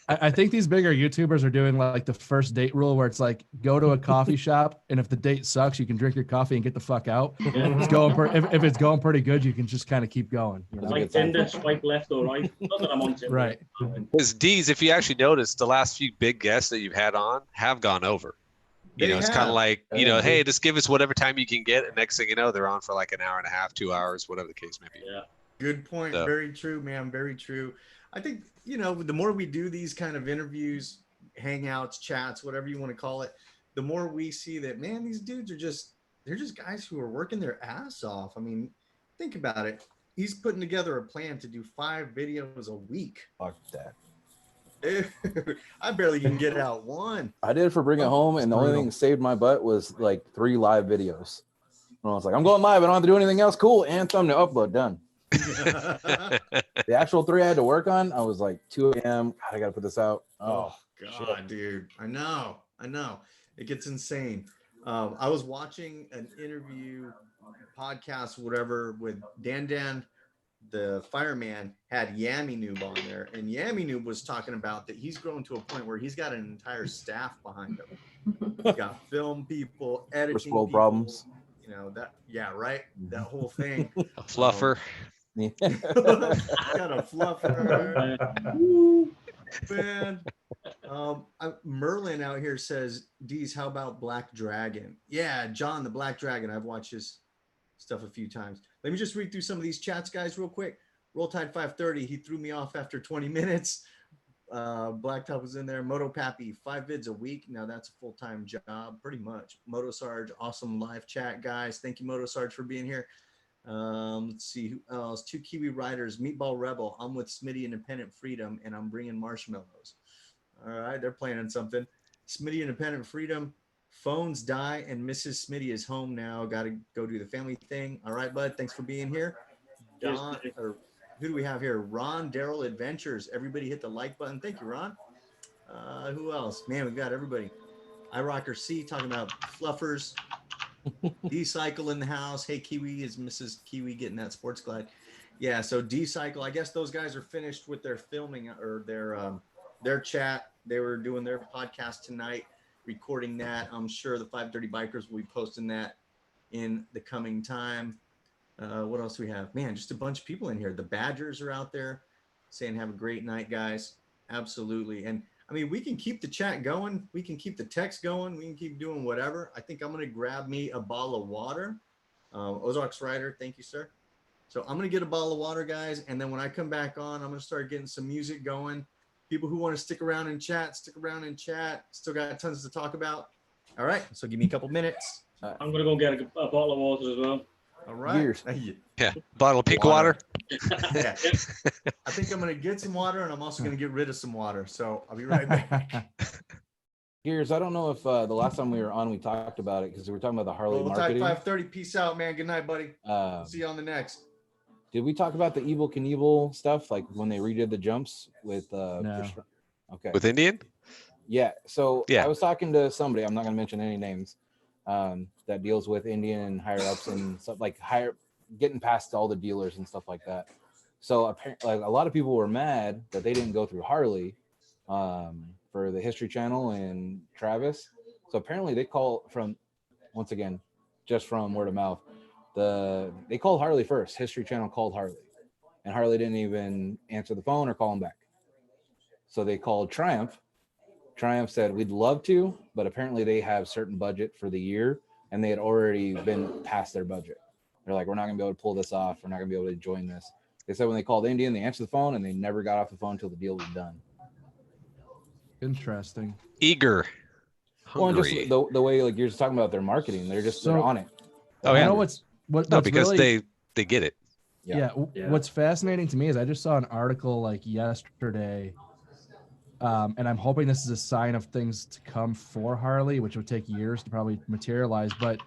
I think these bigger YouTubers are doing like the first date rule, where it's like go to a coffee shop, and if the date sucks, you can drink your coffee and get the fuck out. It's going if it's going pretty good, you can just kind of keep going. You know? Like Tinder, swipe left or right. Not that I'm on Tinder. Right. Because D's, if you actually notice, the last few big guests that you've had on have gone over. You know, it's kind of like, you know, hey, just give us whatever time you can get. And next thing you know, they're on for like an hour and a half, 2 hours, whatever the case may be. Yeah. Good point. So. Very true, man. Very true. I think, you know, the more we do these kind of interviews, hangouts, chats, whatever you want to call it, the more we see that, man, these dudes are they're just guys who are working their ass off. I mean, think about it. He's putting together a plan to do 5 videos a week. Fuck that. I barely can get out one. I did it for Bring It Home, and the only thing that saved my butt was like 3 live videos. And I was like, I'm going live. I don't have to do anything else. Cool. And thumbnail upload done. The actual 3 I had to work on, I was like 2 a.m. God, I got to put this out. Oh, God, shit. Dude. I know. It gets insane. I was watching an interview, podcast, whatever, with Dan, the fireman, had Yammy Noob on there, and Yammy Noob was talking about that he's grown to a point where he's got an entire staff behind him. He's got film people, editing First world people, problems. You know that, yeah, right. That whole thing. A fluffer. Got a fluffer. Man. Merlin out here says, D's, how about Black Dragon? Yeah, John the Black Dragon. I've watched his stuff a few times. Let me just read through some of these chats, guys, real quick. Roll Tide 530, he threw me off after 20 minutes. Blacktop was in there. Moto Pappy, 5 vids a week. Now that's a full-time job, pretty much. Moto Sarge, awesome live chat, guys. Thank you, Moto Sarge, for being here. Let's see who else. 2 Kiwi Riders, Meatball Rebel. I'm with Smitty Independent Freedom, and I'm bringing marshmallows. All right, they're planning something. Smitty Independent Freedom. Phones die, and Mrs. Smitty is home now. Got to go do the family thing. All right, bud. Thanks for being here. Don, or who do we have here? Ron Daryl Adventures. Everybody hit the like button. Thank you, Ron. Who else? Man, we've got everybody. iRocker C talking about fluffers. D-Cycle in the house. Hey, Kiwi, is Mrs. Kiwi getting that sports glide? Yeah, so D-Cycle, I guess those guys are finished with their filming or their chat. They were doing their podcast tonight, recording that. I'm sure the 530 Bikers will be posting that in the coming time. What else do we have? Man, just a bunch of people in here. The Badgers are out there saying have a great night, guys. Absolutely. And I mean, we can keep the chat going. We can keep the text going. We can keep doing whatever. I think I'm going to grab me a bottle of water. Ozarks Rider, thank you, sir. So I'm going to get a bottle of water, guys. And then when I come back on, I'm going to start getting some music going. People who want to stick around and chat, stick around and chat. Still got tons to talk about. All right. So give me a couple minutes. I'm going to go get a bottle of water as well. All right. Yeah. Bottle of pink water. Yeah. I think I'm going to get some water, and I'm also going to get rid of some water. So I'll be right back. Gears, I don't know if the last time we were on, we talked about it because we were talking about the Harley Roll Tide marketing. 530. Peace out, man. Good night, buddy. See you on the next. Did we talk about the Evel Knievel stuff, like when they redid the jumps with? No. Okay. With Indian? Yeah. So Yeah. I was talking to somebody. I'm not going to mention any names. That deals with Indian and higher ups and stuff like getting past all the dealers and stuff like that. So apparently, like a lot of people were mad that they didn't go through Harley for the History Channel and Travis. So apparently they call from, once again, just from word of mouth. They called Harley first. History Channel called Harley, and Harley didn't even answer the phone or call him back. So they called Triumph. Triumph said, we'd love to, but apparently they have certain budget for the year, and they had already been past their budget. They're like, we're not going to be able to pull this off. We're not going to be able to join this. They said when they called Indian, they answered the phone, and they never got off the phone until the deal was done. Interesting. Eager. Well, and Hungry. just the way like you're just talking about their marketing, they're on it. Oh, You yeah. know what's because really, they get it. Yeah. What's fascinating to me is I just saw an article like yesterday, and I'm hoping this is a sign of things to come for Harley, which would take years to probably materialize. But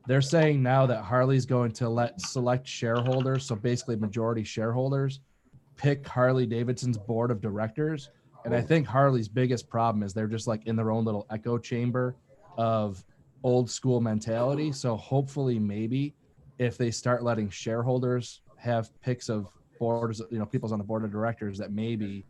they're saying now that Harley's going to let select shareholders, so basically majority shareholders, pick Harley-Davidson's board of directors. And I think Harley's biggest problem is they're just like in their own little echo chamber of old school mentality. So hopefully maybe if they start letting shareholders have picks of boards, people's on the board of directors, that maybe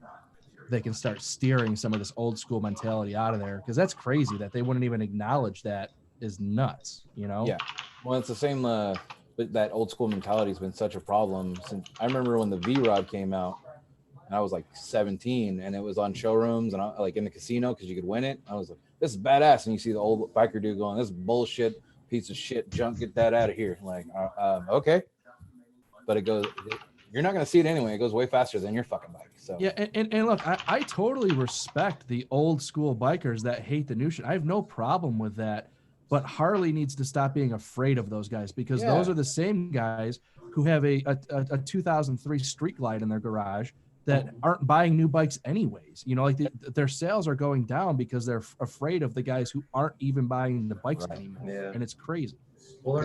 they can start steering some of this old school mentality out of there. Because that's crazy that they wouldn't even acknowledge that is nuts, Yeah. Well, it's the same, but that old school mentality has been such a problem since I remember when the V-Rod came out. And I was like 17, and it was on showrooms and like in the casino because you could win it. I was like, "This is badass!" And you see the old biker dude going, "This is bullshit, piece of shit, junk. Get that out of here!" Like, okay, but you're not gonna see it anyway. It goes way faster than your fucking bike. So yeah, and look, I totally respect the old school bikers that hate the new shit. I have no problem with that. But Harley needs to stop being afraid of those guys because those are the same guys who have a 2003 Street Glide in their garage that aren't buying new bikes anyways. Like their sales are going down because they're afraid of the guys who aren't even buying the bikes anymore. Yeah. And it's crazy. Well,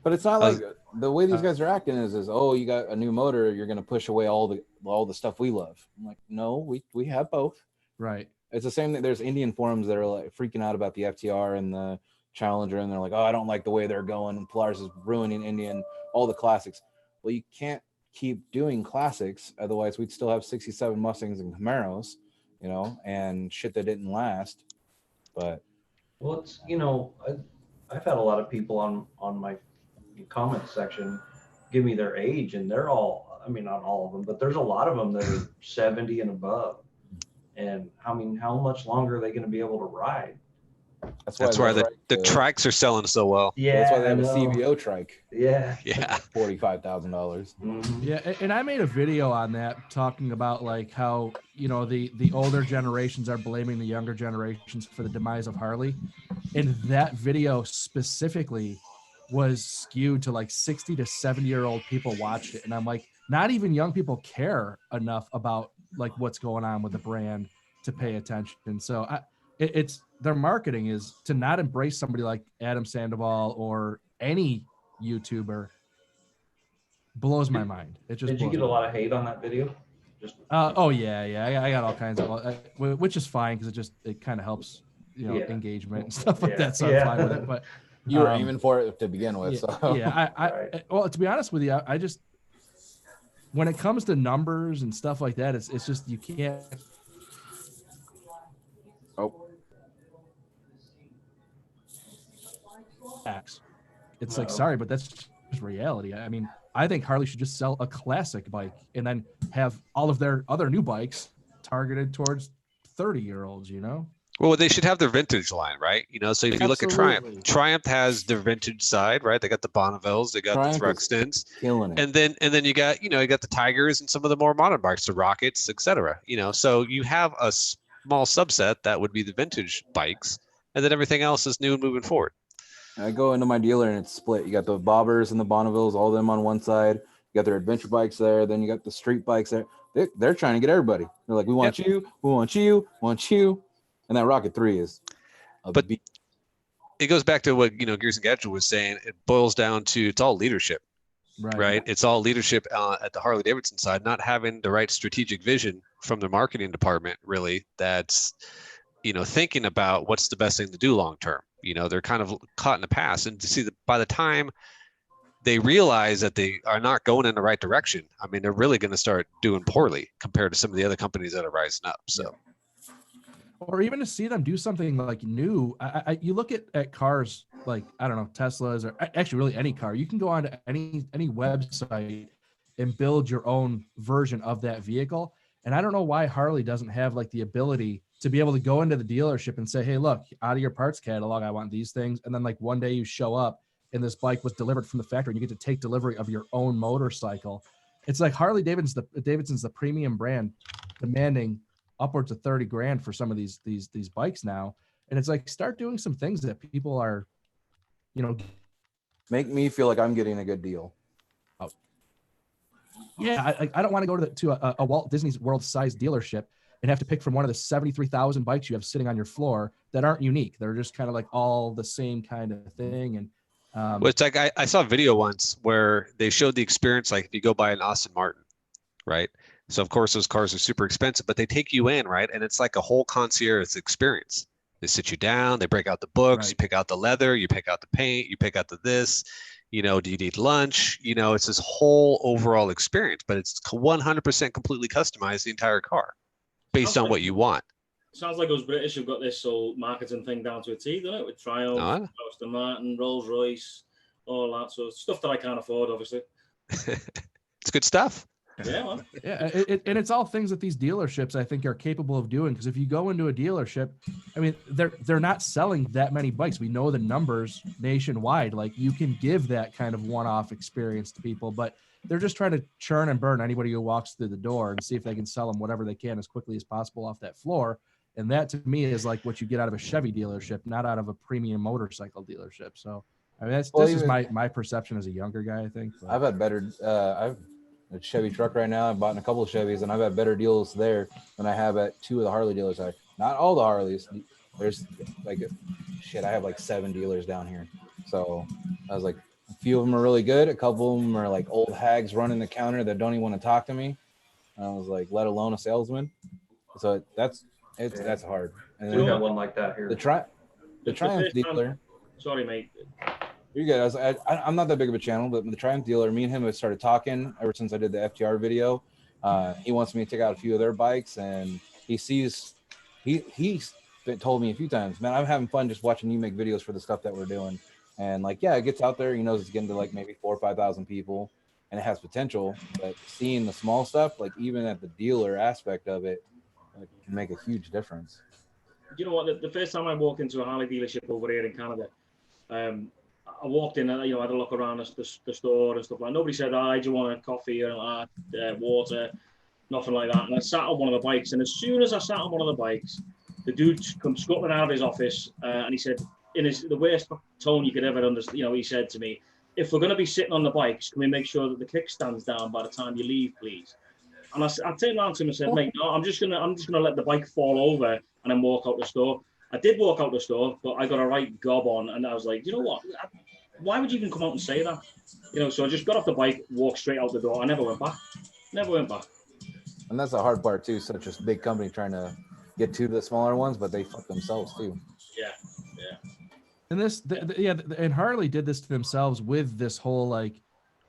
but it's not like the way these guys are acting is you got a new motor, you're gonna push away all the stuff we love. I'm like, no, we have both. Right. It's the same thing. There's Indian forums that are like freaking out about the FTR and the Challenger, and they're like, oh, I don't like the way they're going, and Polaris is ruining Indian, all the classics. Well, you can't keep doing classics, otherwise we'd still have 67 Mustangs and Camaros, and shit that didn't last. But well, it's I've had a lot of people on my comment section give me their age, and they're all, not all of them, but there's a lot of them that are 70 and above. And how much longer are they going to be able to ride? That's why the trikes are selling so well. Yeah, that's why they have a CVO trike. Yeah, $45,000. Mm-hmm. Yeah, and I made a video on that talking about like how the older generations are blaming the younger generations for the demise of Harley, and that video specifically was skewed to like 60 to 70-year-old people watched it, and I'm like, not even young people care enough about like what's going on with the brand to pay attention. So it's their marketing is to not embrace somebody like Adam Sandoval or any YouTuber. Blows my mind. It just did you get a lot of hate on that video? Oh yeah, I got all kinds of, which is fine because it kind of helps engagement and stuff like that. So I'm fine with it. But you were aiming for it to begin with. Well, to be honest with you, I just, when it comes to numbers and stuff like that, it's just you can't. It's like, sorry, but that's just reality. I think Harley should just sell a classic bike and then have all of their other new bikes targeted towards 30-year-olds, Well, they should have their vintage line, right? So if you look at Triumph has their vintage side, right? They got the Bonneville's, they got the Thruxtons, and then you got the Tigers and some of the more modern bikes, the Rockets, etc. So you have a small subset that would be the vintage bikes, and then everything else is new and moving forward. I go into my dealer and it's split. You got the Bobbers and the Bonnevilles, all of them on one side. You got their adventure bikes there. Then you got the street bikes there. They're trying to get everybody. They're like, we want you, we want you, we want you. And that Rocket 3 is a But beast. it goes back to what, Gears and Gadget was saying. It boils down to, it's all leadership, right? It's all leadership at the Harley-Davidson side, not having the right strategic vision from the marketing department, really, that's, thinking about what's the best thing to do long term. They're kind of caught in the past, and to see that by the time they realize that they are not going in the right direction, I mean, they're really going to start doing poorly compared to some of the other companies that are rising up. So, or even to see them do something like new. You look at cars like, I don't know, Teslas, or actually really any car. You can go on to any website and build your own version of that vehicle. And I don't know why Harley doesn't have like the ability to be able to go into the dealership and say, hey, look, out of your parts catalog, I want these things. And then like one day you show up and this bike was delivered from the factory and you get to take delivery of your own motorcycle. It's like Harley-Davidson's the premium brand, demanding upwards of 30 grand for some of these bikes now. And it's like, start doing some things that people are, make me feel like I'm getting a good deal. Yeah, I don't want to go to a Walt Disney World size dealership and have to pick from one of the 73,000 bikes you have sitting on your floor that aren't unique. They're just kind of like all the same kind of thing. And well, it's like I saw a video once where they showed the experience, like if you go buy an Aston Martin, right? So of course those cars are super expensive, but they take you in, right? And it's like a whole concierge experience. They sit you down, they break out the books, You pick out the leather, you pick out the paint, you pick out the this. Do you need lunch? It's this whole overall experience, but it's 100% completely customized, the entire car, based on what you want. Sounds like us British have got this whole marketing thing down to a T, doesn't it? With Triumph, Aston Martin, Rolls Royce, all that. So stuff that I can't afford, obviously. It's good stuff. Yeah, man. Yeah, and it's all things that these dealerships, I think, are capable of doing. Because if you go into a dealership, I mean, they're not selling that many bikes. We know the numbers nationwide. Like, you can give that kind of one-off experience to people, but they're just trying to churn and burn anybody who walks through the door and see if they can sell them whatever they can as quickly as possible off that floor. And that, to me, is like what you get out of a Chevy dealership, not out of a premium motorcycle dealership. So, I mean, this is my perception as a younger guy, I think. But. I've had better. I've a Chevy truck right now. I've bought in a couple of Chevys, and I've had better deals there than I have at two of the Harley dealers. Not all the Harleys. There's like I have like 7 dealers down here. So I was like, a few of them are really good. A couple of them are like old hags running the counter that don't even want to talk to me. I was like, let alone a salesman. So that's hard. And we got one like that here. The Triumph dealer. Sorry, mate. You guys, I'm not that big of a channel, but the Triumph dealer, me and him have started talking ever since I did the FTR video. He wants me to take out a few of their bikes, and he's told me a few times, man, I'm having fun just watching you make videos for the stuff that we're doing. And like, yeah, it gets out there. He knows it's getting to like maybe 4,000 or 5,000 people, and it has potential. But seeing the small stuff, like even at the dealer aspect of it, can make a huge difference. You know what? The first time I walked into a Harley dealership over here in Canada, I walked in, I had a look around the store and stuff like that. Nobody said, "Hi, do you want a coffee or water?" Nothing like that. And I sat on one of the bikes, and as soon as I sat on one of the bikes, the dude comes scuttling out of his office, and he said, in the worst tone you could ever understand, he said to me, "If we're going to be sitting on the bikes, can we make sure that the kickstand's down by the time you leave, please?" And I turned around to him and said, "Mate, no, I'm just gonna let the bike fall over and then walk out the store." I did walk out the store, but I got a right gob on, and I was like, you know what? Why would you even come out and say that? So I just got off the bike, walked straight out the door. I never went back. And that's the hard part too. Such a big company trying to get to the smaller ones, but they fuck themselves too. Yeah. And and Harley did this to themselves with this whole like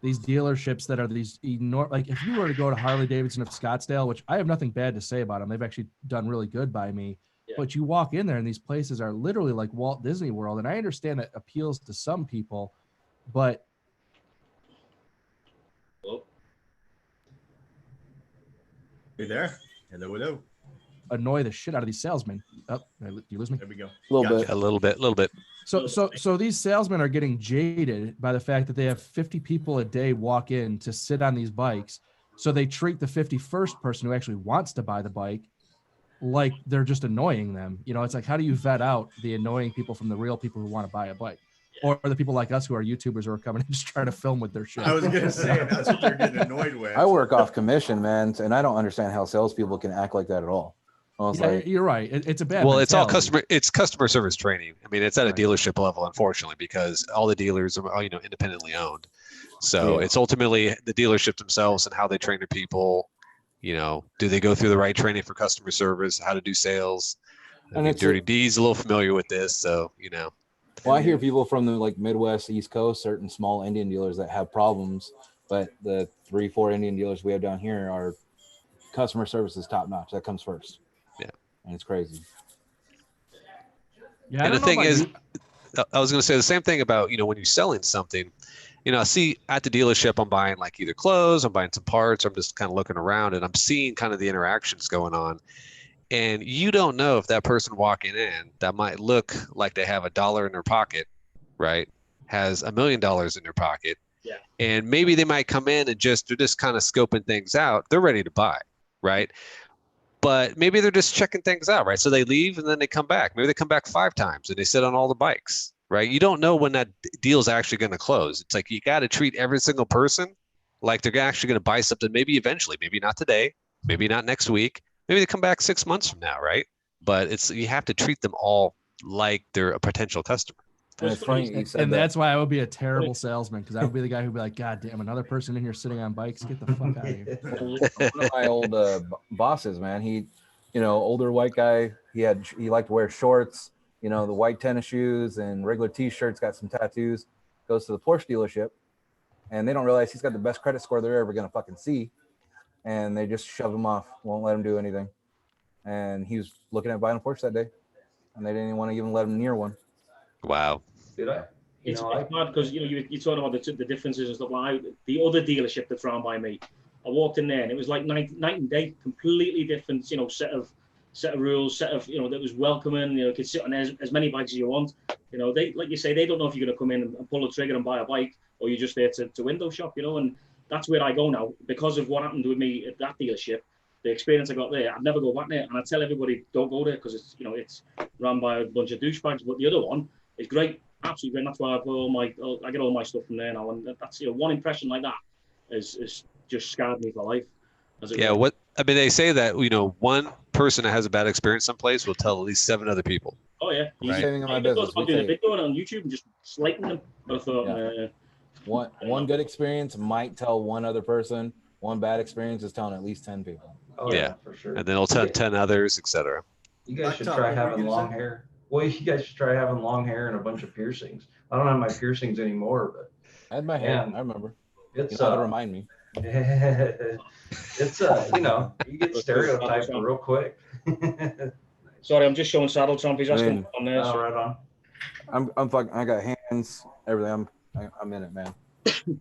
these dealerships that are these enormous. Like if you were to go to Harley-Davidson of Scottsdale, which I have nothing bad to say about them, they've actually done really good by me. Yeah. But you walk in there and these places are literally like Walt Disney World. And I understand that appeals to some people, but. Hello. You there? Hello. Annoy the shit out of these salesmen. Oh, do you lose me? There we go. A little bit. So these salesmen are getting jaded by the fact that they have 50 people a day walk in to sit on these bikes. So they treat the 51st person who actually wants to buy the bike like they're just annoying them. It's like, how do you vet out the annoying people from the real people who want to buy a bike? Or the people like us who are YouTubers who are coming and just trying to film with their shit. I was going to say, that's what they're getting annoyed with. I work off commission, man, and I don't understand how salespeople can act like that at all. Well, it's Yeah, like, you're right. It's a bad. Well, it's all mentality. it's customer service training. I mean, it's at a Right. dealership level, unfortunately, because all the dealers are, independently owned. So Yeah. it's ultimately the dealership themselves and how they train their people. Do they go through the right training for customer service, how to do sales? I And mean, it's Dirty D's a little familiar with this, so well, I hear people from the like Midwest, East Coast, certain small Indian dealers that have problems, but the 3-4 Indian dealers we have down here are customer service is top notch. That comes first. Yeah. And it's crazy. Yeah, I And the don't know thing about is, you. I was going to say the same thing about, when you're selling something, I see at the dealership, I'm buying like either clothes, I'm buying some parts, I'm just kind of looking around and I'm seeing kind of the interactions going on. And you don't know if that person walking in that might look like they have $1 in their pocket, right, has $1 million in their pocket. Yeah. And maybe they might come in and they're just kind of scoping things out. They're ready to buy, right? But maybe they're just checking things out, right? So they leave and then they come back. Maybe they come back 5 times and they sit on all the bikes, right? You don't know when that deal is actually going to close. It's like you got to treat every single person like they're actually going to buy something, maybe eventually, maybe not today, maybe not next week, maybe they come back 6 months from now, right? But you have to treat them all like they're a potential customer. And it's funny you said And that. that's why I would be a terrible salesman, because I would be the guy who'd be like, God damn, another person in here sitting on bikes. Get the fuck out of here. One of my old bosses, man, he, older white guy, he liked to wear shorts, the white tennis shoes and regular t-shirts, got some tattoos, goes to the Porsche dealership, and they don't realize he's got the best credit score they're ever going to fucking see, and they just shove him off, won't let him do anything. And he was looking at buying a Porsche that day, and they didn't even want to even let him near one. Wow. Did I? It's mad because you're talking about the differences and stuff. Like the other dealership that's run by me, I walked in there and it was like night and day, completely different, set of rules, that was welcoming. You could sit on as many bikes as you want. They, like you say, they don't know if you're going to come in and pull the trigger and buy a bike, or you're just there to window shop. And that's where I go now because of what happened with me at that dealership. The experience I got there, I'd never go back there, and I tell everybody don't go there because it's run by a bunch of douchebags. But the other one is great. Absolutely great. That's why I get all my stuff from there now, and that's one impression like that is just scarred me for life. Yeah, they say that one person that has a bad experience someplace will tell at least 7 other people. Oh yeah, right. Saving my I business. was doing a video on YouTube and just slating them. But I thought, Yeah. One good experience might tell one other person. One bad experience is telling at least 10 people. Oh yeah, for sure. And then it'll tell 10 others, etc. You guys should try having long hair. Well, you guys should try having long hair and a bunch of piercings. I don't have my piercings anymore, but I had my hair. I remember. It's to remind me. It's you get stereotyped real quick. Sorry, I'm just showing Saddle Trump. He's asking on there. Oh, right on. I'm fucking. I got hands, everything. I'm in it, man.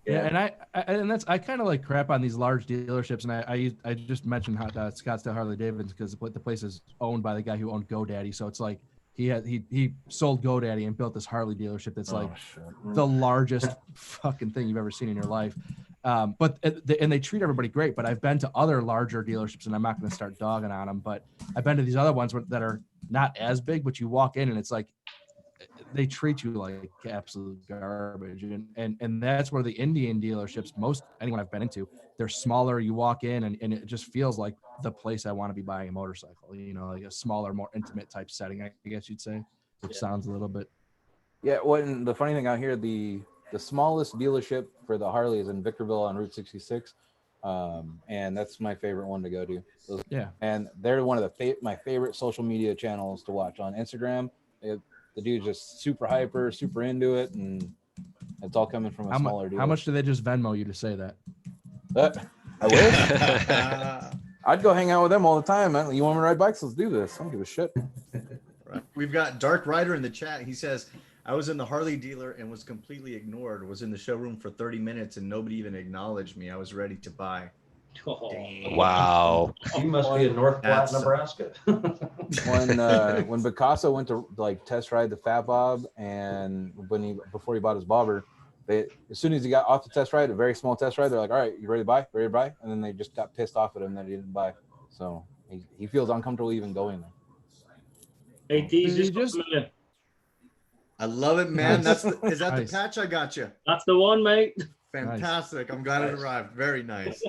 Yeah, and I kind of like crap on these large dealerships, and I just mentioned how Scottsdale Harley-Davidson because the place is owned by the guy who owned GoDaddy, so it's like he sold GoDaddy and built this Harley dealership that's the largest fucking thing you've ever seen in your life. But they treat everybody great. But I've been to other larger dealerships, and I'm not going to start dogging on them, but I've been to these other ones that are not as big, but you walk in and it's like they treat you like absolute garbage. And that's where the Indian dealerships, anyone I've been into, they're smaller. You walk in and it just feels like the place I want to be buying a motorcycle, like a smaller, more intimate type setting, I guess you'd say, which sounds a little bit. Yeah. And the funny thing out here, the smallest dealership for the Harley is in Victorville on Route 66. And that's my favorite one to go to. Yeah. And they're one of my favorite social media channels to watch on Instagram. The dude's just super hyper, super into it, and it's all coming from a smaller deal. How much do they just Venmo you to say that? I wish. I'd go hang out with them all the time, man. You want me to ride bikes? Let's do this. I don't give a shit. Right. We've got Dark Rider in the chat. He says, I was in the Harley dealer and was completely ignored. Was in the showroom for 30 minutes and nobody even acknowledged me. I was ready to buy. Wow. You must be in North Platte, Nebraska. When Picasso went to test ride the Fat Bob, and before he bought his bobber, as soon as he got off the test ride, a very small test ride, they're like, all right, you ready to buy? Ready to buy? And then they just got pissed off at him that he didn't buy. So he feels uncomfortable even going there. Hey, just I love it, man. Is that the patch I got you? That's the one, mate. Fantastic. I'm glad it arrived. Very nice.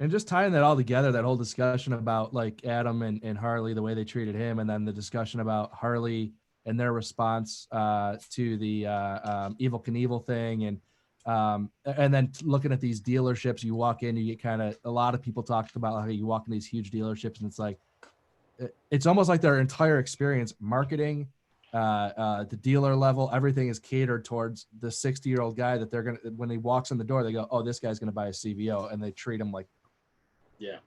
And just tying that all together, that whole discussion about like Adam and Harley, the way they treated him, and then the discussion about Harley and their response to the Evel Knievel thing, and then looking at these dealerships, you walk in, you get kind of, a lot of people talk about how you walk in these huge dealerships, and it's like, it's almost like their entire experience, marketing, the dealer level, everything is catered towards the 60-year-old guy that they're gonna, when he walks in the door, they go, oh, this guy's gonna buy a CVO, and they treat him like. Yeah.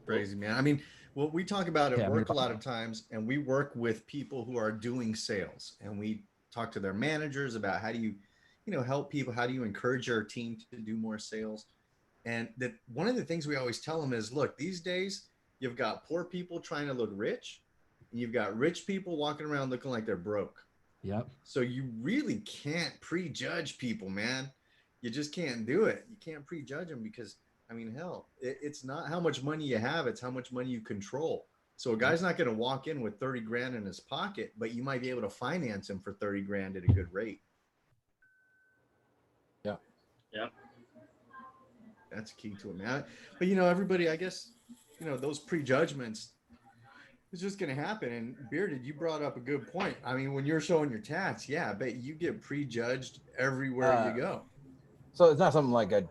Crazy, man. I mean, well, we talk about at work a lot of times, and we work with people who are doing sales, and we talk to their managers about how do you, help people, how do you encourage your team to do more sales. And that one of the things we always tell them is, look, these days you've got poor people trying to look rich, and you've got rich people walking around looking like they're broke. Yep. So you really can't prejudge people, man. You just can't do it. You can't prejudge them because, I mean, hell, it's not how much money you have, it's how much money you control. So a guy's not going to walk in with 30 grand in his pocket, but you might be able to finance him for 30 grand at a good rate. Yeah. Yeah. That's key to it, man. But, everybody, I guess, those prejudgments, it's just going to happen. And Bearded, you brought up a good point. I mean, when you're showing your tats, yeah, but you get prejudged everywhere you go. So it's not something like I,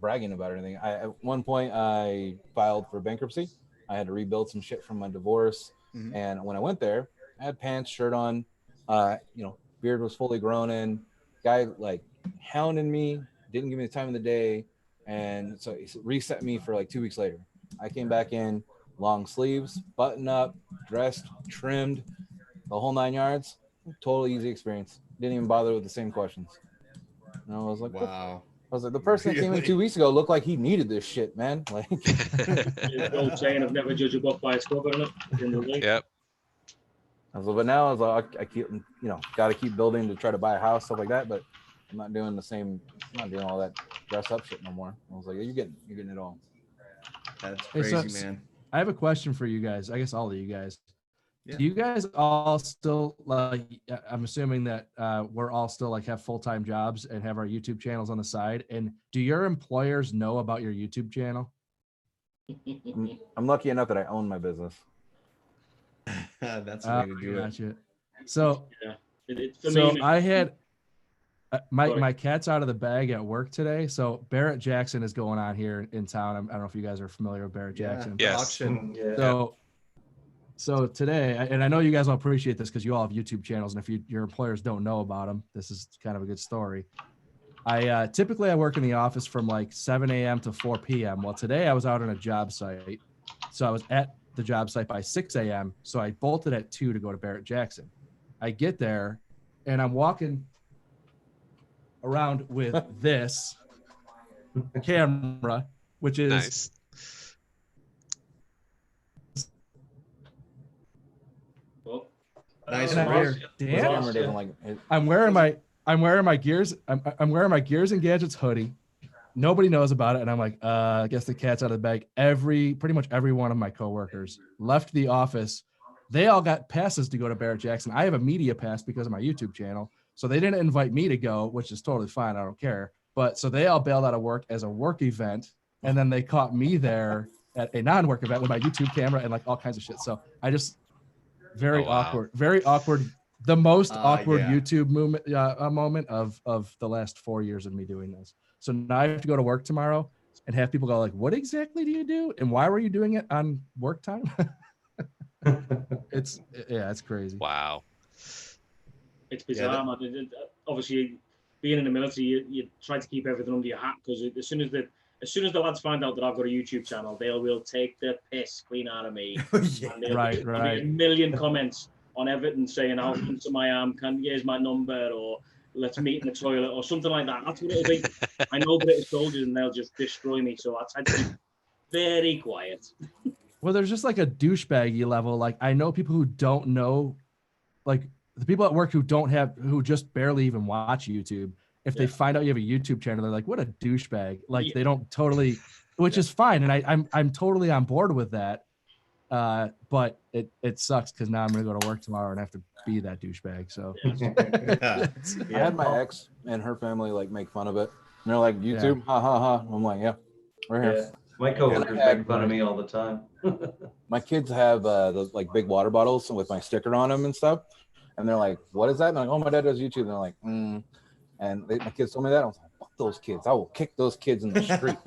bragging about or anything. At one point I filed for bankruptcy. I had to rebuild some shit from my divorce. Mm-hmm. And when I went there, I had pants, shirt on, beard was fully grown in, guy like hounding me, didn't give me the time of the day. And so he reset me for like 2 weeks later. I came back in, long sleeves, button up, dressed, trimmed, the whole 9 yards. Totally easy experience. Didn't even bother with the same questions. And I was like, wow. I was like, the person that came in 2 weeks ago looked like he needed this shit, man. Like, The old saying of never judge a book by its cover, isn't it? Yep. I was like, but now I was like, I keep, got to keep building to try to buy a house, stuff like that. But I'm not doing I'm not doing all that dress up shit no more. I was like, yeah, you're getting it all. That's crazy, man. I have a question for you guys. I guess all of you guys. Yeah. Do you guys all still, like, I'm assuming that we're all still like have full-time jobs and have our YouTube channels on the side. And do your employers know about your YouTube channel? I'm lucky enough that I own my business. That's the way to do it. So, For so me, I had my cat's out of the bag at work today. So Barrett Jackson is going on here in town. I don't know if you guys are familiar with Barrett Jackson. Yes. Auction. Yeah. So today, and I know you guys will appreciate this because you all have YouTube channels, and if your employers don't know about them, this is kind of a good story. I typically work in the office from like 7 a.m. to 4 p.m. Well, today I was out on a job site, so I was at the job site by 6 a.m. So I bolted at 2 to go to Barrett Jackson. I get there, and I'm walking around with this camera, which is Nice. Nice. And I hear, The "Damn." camera doesn't like it. I'm wearing my gears. I'm wearing my Gears and Gadgets hoodie. Nobody knows about it, and I'm like, I guess the cat's out of the bag. Pretty much every one of my coworkers left the office. They all got passes to go to Barrett Jackson. I have a media pass because of my YouTube channel, so they didn't invite me to go, which is totally fine. I don't care. But so they all bailed out of work as a work event, and then they caught me there at a non-work event with my YouTube camera and like all kinds of shit. So I just very awkward. The most awkward YouTube moment of the last 4 years of me doing this. So now I have to go to work tomorrow and have people go like, what exactly do you do? And why were you doing it on work time? It's crazy. Wow. It's bizarre, man. Obviously, being in the military, you try to keep everything under your hat because as soon as the lads find out that I've got a YouTube channel, they will take the piss clean out of me. Right. A million comments on everything saying, "How handsome I am, here's my number," or "Let's meet in the toilet," or something like that. That's what it'll be. I know British soldiers, and they'll just destroy me. So I try to be very quiet. Well, there's just like a douchebaggy level. Like I know people who don't know, like the people at work who just barely even watch YouTube. If they find out you have a YouTube channel, they're like, "What a douchebag!" Like they don't totally, which is fine, and I'm totally on board with that. But it sucks because now I'm gonna go to work tomorrow and have to be that douchebag. So I had my ex and her family like make fun of it. they're like, YouTube, ha ha ha. I'm like, yeah, we're here. Yeah. My coworkers make fun of me all the time. My kids have those like big water bottles with my sticker on them and stuff, and they're like, "What is that?" And I'm like, "Oh, my dad does YouTube." And they're like, "Hmm." And my kids told me that. I was like, "Fuck those kids! I will kick those kids in the street."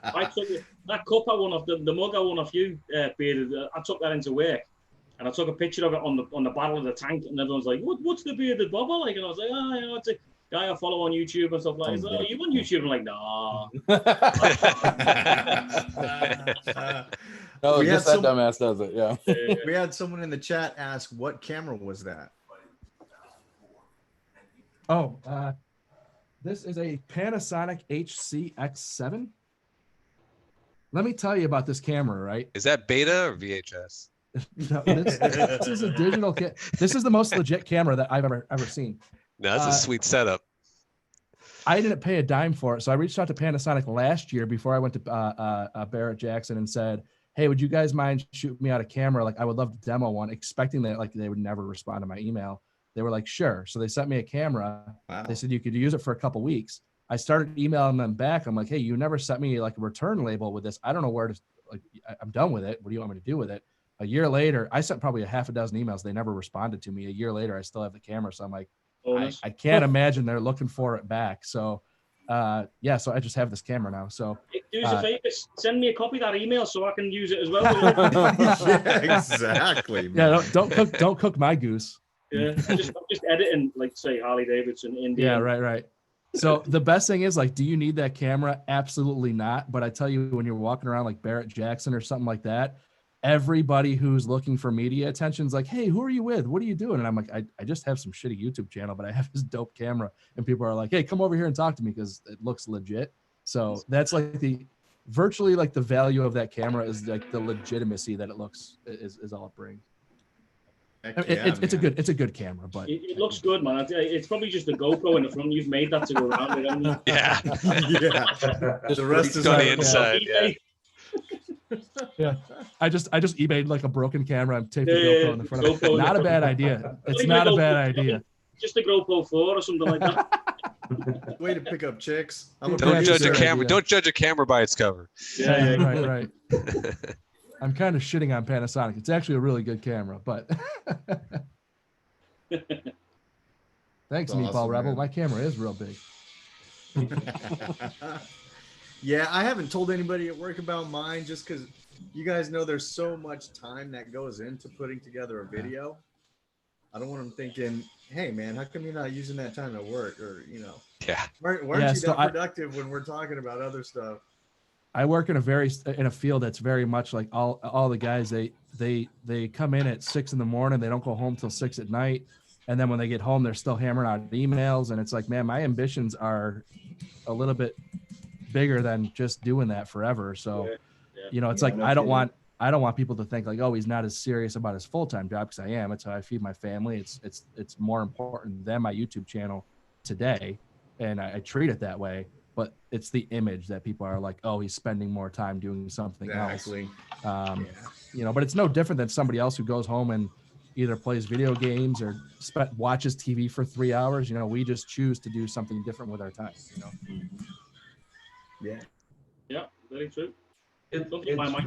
I took that cup I won off the mug I won off you, Bearded. I took that into work, and I took a picture of it on the bottle of the tank, and everyone's like, "What's the Bearded Bobber like?" And I was like, "Oh, you know, it's a guy I follow on YouTube and stuff like that." "Oh, you on YouTube?" I'm like, "Nah." No, just that dumbass does it. Yeah. We had someone in the chat ask, "What camera was that?" Oh, this is a Panasonic HCX7. Let me tell you about this camera, right? Is that beta or VHS? No, this is a digital kit. This is the most legit camera that I've ever seen. No, that's a sweet setup. I didn't pay a dime for it, so I reached out to Panasonic last year before I went to Barrett Jackson and said, "Hey, would you guys mind shooting me out a camera? Like, I would love to demo one," expecting that like they would never respond to my email. They were like, "Sure." So they sent me a camera. Wow. They said you could use it for a couple weeks. I started emailing them back. I'm like, "Hey, you never sent me like a return label with this. I don't know where to, like, I'm done with it. What do you want me to do with it?" A year later, I sent probably a half a dozen emails. They never responded to me. A year later, I still have the camera. So I'm like, I can't imagine they're looking for it back. So yeah, so I just have this camera now. So do us a favor, send me a copy of that email so I can use it as well. Yeah, exactly. Man. Yeah, don't cook my goose. Yeah, I'm just editing, like, say, Harley-Davidson, India. Yeah, right. So the best thing is, like, do you need that camera? Absolutely not. But I tell you, when you're walking around like Barrett Jackson or something like that, everybody who's looking for media attention is like, "Hey, who are you with? What are you doing?" And I'm like, I just have some shitty YouTube channel, but I have this dope camera. And people are like, "Hey, come over here and talk to me," because it looks legit. So that's like virtually like the value of that camera is like the legitimacy that it looks is all it brings. It's a good camera, but it looks good, man. It's probably just the GoPro in the front. You've made that to go around with, haven't you? Yeah. Yeah. The rest is on on the inside. Yeah. yeah, I just eBayed like a broken camera and taped the GoPro in the front of it. Not a bad idea. It's not a bad idea. Just a GoPro 4 or something like that. Way to pick up chicks. Don't judge a camera. Don't judge a camera by its cover. Yeah, right. I'm kind of shitting on Panasonic. It's actually a really good camera, but thanks, Meatball awesome, Rebel. man. My camera is real big. Yeah, I haven't told anybody at work about mine just because you guys know there's so much time that goes into putting together a video. I don't want them thinking, "Hey, man, how come you're not using that time at work?" Or, you know, Yeah. weren't you that productive when we're talking about other stuff? I work in a field that's very much like all the guys. They come in at 6 a.m. They don't go home till 6 at night, and then when they get home, they're still hammering out emails. And it's like, man, my ambitions are a little bit bigger than just doing that forever. So, you know, it's like I don't want people to think like, oh, he's not as serious about his full-time job, because I am. It's how I feed my family. It's more important than my YouTube channel today, and I treat it that way. But it's the image that people are like, oh, he's spending more time doing something else. You know, but it's no different than somebody else who goes home and either plays video games or watches TV for 3 hours. You know, we just choose to do something different with our time, you know? Yeah, very true.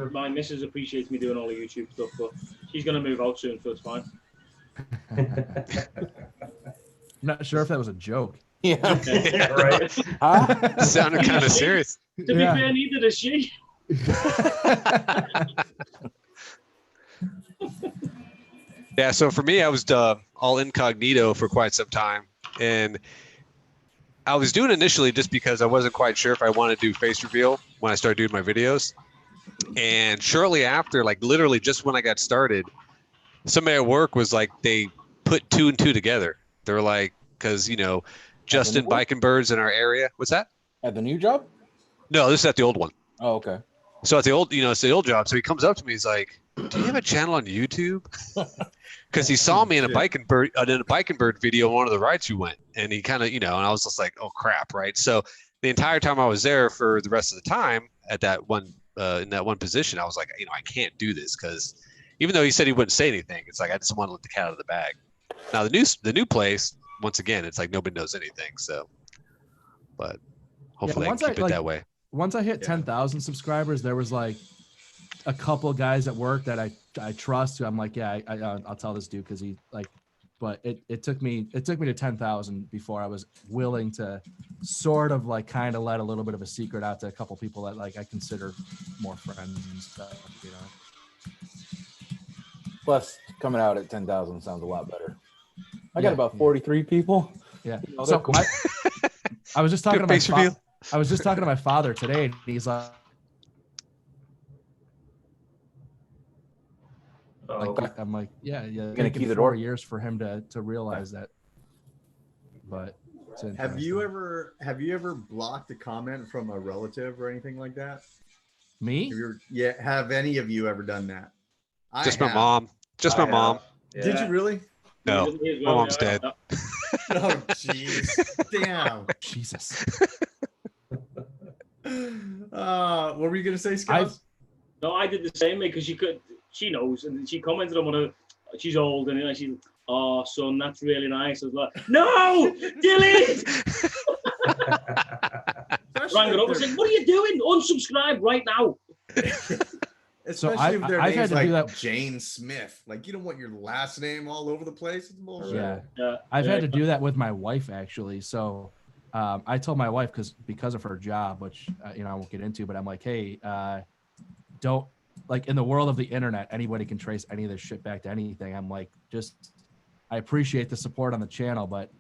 My missus appreciates me doing all the YouTube stuff, but she's going to move out soon, so it's fine. I'm not sure if that was a joke. Yeah, right. Sounded kind of serious. To be fair, neither does she. Yeah, so for me, I was all incognito for quite some time. And I was doing initially just because I wasn't quite sure if I wanted to do face reveal when I started doing my videos. And shortly after, like literally just when I got started, somebody at work was like, they put 2 and 2 together. They were like, because, you know, Justin Biking Birds in our area. What's that? At the new job? No, this is at the old one. Oh, okay. So at the old, it's the old job. So he comes up to me. He's like, "Do you have a channel on YouTube?" Because he saw me in a Biking Bird video on one of the rides we went, and he kind of, and I was just like, "Oh crap!" Right. So the entire time I was there, for the rest of the time at that one in that one position, I was like, I can't do this, because even though he said he wouldn't say anything, it's like I just want to let the cat out of the bag. Now the new place, once again, it's like nobody knows anything. So but hopefully I once can I, keep it like, that way. Once I hit 10,000 subscribers, there was like a couple of guys at work that I trust. Who I'm like, yeah, I'll tell this dude because he like. But it took me to 10,000 before I was willing to sort of like kind of let a little bit of a secret out to a couple people that like I consider more friends and stuff, you know. Plus, coming out at 10,000 sounds a lot better. I got Yeah, about yeah. 43 people. Yeah. You know, So they're cool. I was just talking Good to my face reveal. I was just talking to my father today, and he's like, I'm like, yeah, Gonna taking key the 4 door? years for him to realize that. But it's Have you interesting. ever blocked a comment from a relative or anything like that? Me? Have any of you ever done that? Just I my have. mom. Just my mom. Did you really? No, my mom's dead. Oh, jeez. Damn. Jesus. What were you gonna say, Scott? No, I did the same, mate, because she knows, and she commented on one of, she's old, and she's, oh, son, that's really nice. I was like, no, delete! Rang her up and said, what are you doing? Unsubscribe right now. Especially if their I've name's had to like do that. Jane Smith. Like, you don't want your last name all over the place. It's bullshit. Yeah. I've had to do that with my wife, actually. So I told my wife, because of her job, which I won't get into, but I'm like, hey, don't, like, in the world of the internet, anybody can trace any of this shit back to anything. I'm like, I appreciate the support on the channel, but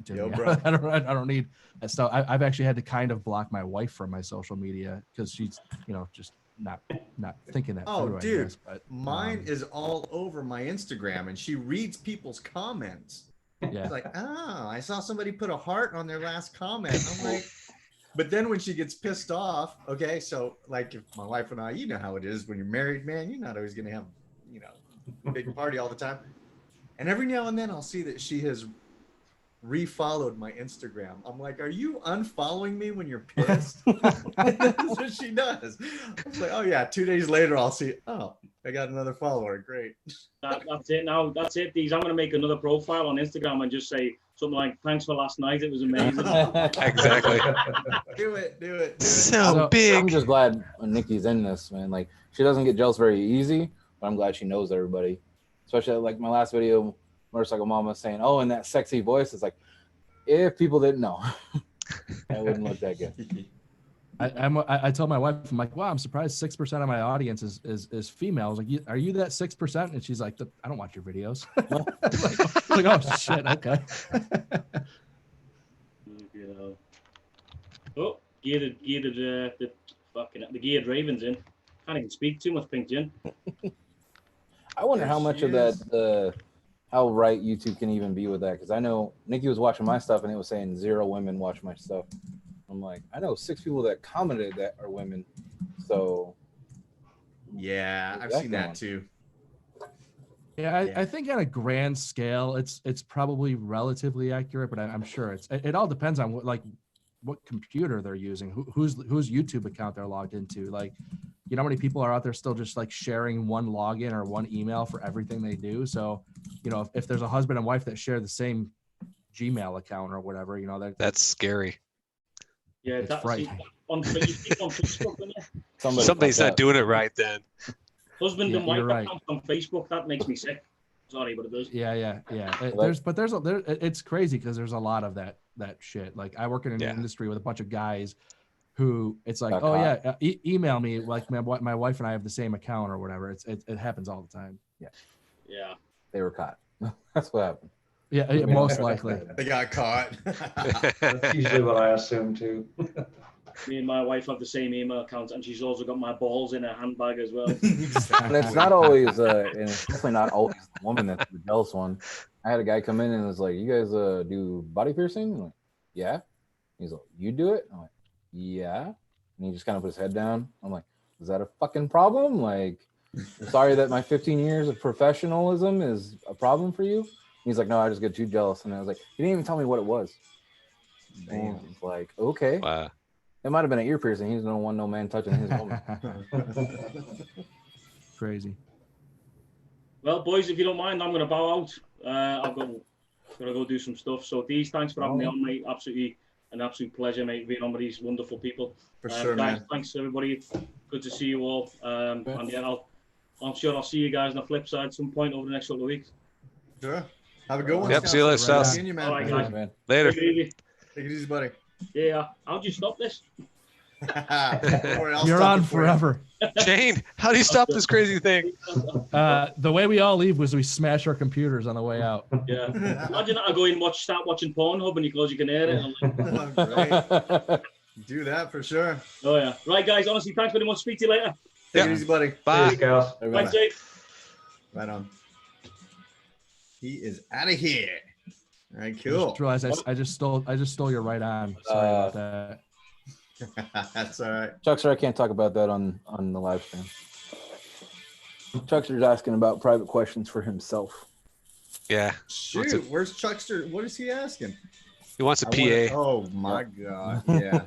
Yo, bro. I don't need that stuff. I've actually had to kind of block my wife from my social media because she's, just not thinking that Oh, through, dude, I guess. But mine is all over my Instagram, and she reads people's comments. Yeah. It's like, oh, I saw somebody put a heart on their last comment. I'm like, but then when she gets pissed off, okay, so like if my wife and I, you know how it is when you're married, man, you're not always gonna have, a big party all the time. And every now and then I'll see that she has refollowed my Instagram. I'm like, are you unfollowing me when you're pissed? That's what she does. I was like, oh yeah, 2 days later I'll see, oh, I got another follower. Great. That's it now. That's it, Deez. I'm going to make another profile on Instagram and just say something like, thanks for last night. It was amazing. Exactly. Do it. So big. I'm just glad Nikki's in this, man. Like, she doesn't get jealous very easy, but I'm glad she knows everybody. Especially like my last video, Motorcycle Mama saying, oh, in that sexy voice. It's like, if people didn't know, I wouldn't look that good. I told my wife, I'm like, wow, I'm surprised 6% of my audience is female. I was like, are you that 6%? And she's like, I don't watch your videos. like, oh shit, okay. Oh, geared the geared Ravens in. Can't even speak too much, Pink Gin. I wonder how much of that, how right YouTube can even be with that. Because I know Nikki was watching my stuff and it was saying 0 women watch my stuff. I'm like, I know 6 people that commented that are women. So yeah, I've seen that too. Yeah, I think on a grand scale, it's probably relatively accurate, but I'm sure it all depends on what computer they're using, whose YouTube account they're logged into. Like, how many people are out there still just like sharing one login or one email for everything they do. So, if there's a husband and wife that share the same Gmail account or whatever, that's scary. Yeah, it's frightening. On Facebook, Somebody's not doing it right then. Husband and wife right. account on Facebook, that makes me sick. Sorry, but it does. Yeah. It's crazy because there's a lot of that shit. Like, I work in an industry with a bunch of guys who it's like, oh yeah, email me. Like my wife and I have the same account or whatever. It happens all the time. Yeah. They were caught. That's what happened. Yeah, most likely. They got caught. That's usually what I assume too. Me and my wife have the same email account, and she's also got my balls in her handbag as well. And it's not always, and it's definitely not always the woman that's the jealous one. I had a guy come in and was like, "You guys do body piercing?" I'm like, "Yeah." He's like, "You do it?" I'm like, "Yeah." And he just kind of put his head down. I'm like, "Is that a fucking problem? Like, I'm sorry that my 15 years of professionalism is a problem for you." He's like, "No, I just get too jealous." And I was like, "You didn't even tell me what it was." Damn. It's like, okay. Wow. It might have been an ear piercing. He's don't want no man touching his woman. Crazy. Well, boys, if you don't mind, I'm going to bow out. I've got to go do some stuff. So Deez, thanks for having me on, mate. An absolute pleasure, mate, being on with these wonderful people. For sure, guys, man. thanks everybody. Good to see you all. And yeah, I'm sure I'll see you guys on the flip side some point over the next couple of weeks. Sure. Have a good one. Yep. See you later, Stas. Seeing you, man. All right, guys. Man. Later. Take it easy. Take it easy, buddy. Yeah. How'd you stop this? Don't worry, I'll You're stop on it for you. forever. Shane, how do you stop this crazy thing? The way we all leave was we smash our computers on the way out. Yeah. Imagine that. I go in and start watching Pornhub and you can hear it. And I'm like, Great. Do that for sure. oh yeah. Right, guys. Honestly, thanks very much. Speak to you later. Take Yeah. it easy, buddy. Bye. Thanks, guys. Thanks, Jake. Right on. He is out of here. All right, I cool. just realized I just stole your right arm. Sorry about that. That's all right. Chuckster, I can't talk about that on the live stream. Chuckster's asking about private questions for himself. Yeah. Shoot, where's Chuckster? What is he asking? He wants a I PA. wanna- oh my God. Yeah.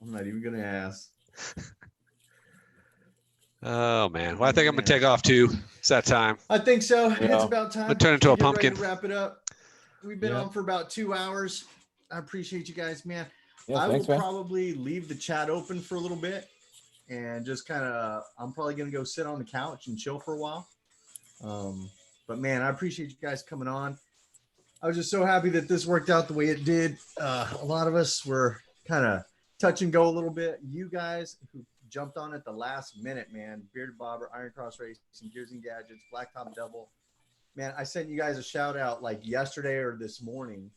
I'm not even gonna ask. Oh man. Well, I think I'm gonna take off too. It's that time. I think so. Yeah. It's about time. I'll turn into a Get ready to pumpkin. wrap it up. We've been Yeah. on for about 2 hours. I appreciate you guys, man. Yeah, I thanks, will man. probably leave the chat open for a little bit and just kind of, I'm probably going to go sit on the couch and chill for a while. But man, I appreciate you guys coming on. I was just so happy that this worked out the way it did. A lot of us were kind of touch and go a little bit. You guys who jumped on at the last minute, man, Bearded Bobber, Iron Cross Racing, Gears and Gadgets, Blacktop Double. Man, I sent you guys a shout out like yesterday or this morning,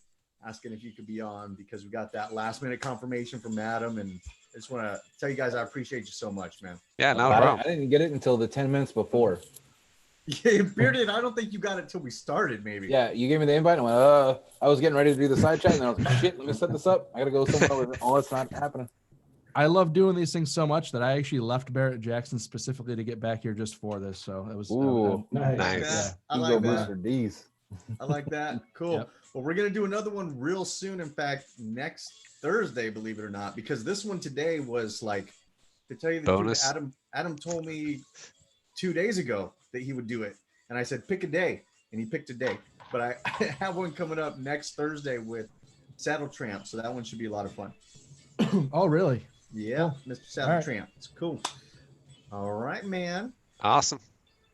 asking if you could be on because we got that last minute confirmation from Adam. And I just want to tell you guys, I appreciate you so much, man. Yeah, not a I problem. didn't get it until the 10 minutes before. Yeah, Bearded, I don't think you got it till we started, maybe. Yeah, you gave me the invite and I went, I was getting ready to do the side chat and then I was like, shit, let me set this up. I got to go somewhere with it. Oh, it's not happening. I love doing these things so much that I actually left Barrett Jackson specifically to get back here just for this. So it was Ooh, Nice. Nice. I Ego like boost that. for D's. I like that. Cool. Yep. Well, we're going to do another one real soon. In fact, next Thursday, believe it or not, because this one today was like, to tell you the Bonus. truth, Adam told me 2 days ago that he would do it. And I said, pick a day. And he picked a day. But I have one coming up next Thursday with Saddle Tramp. So that one should be a lot of fun. Oh, really? Yeah, Mr. Saddle right. Tramp. It's cool. All right, man. Awesome.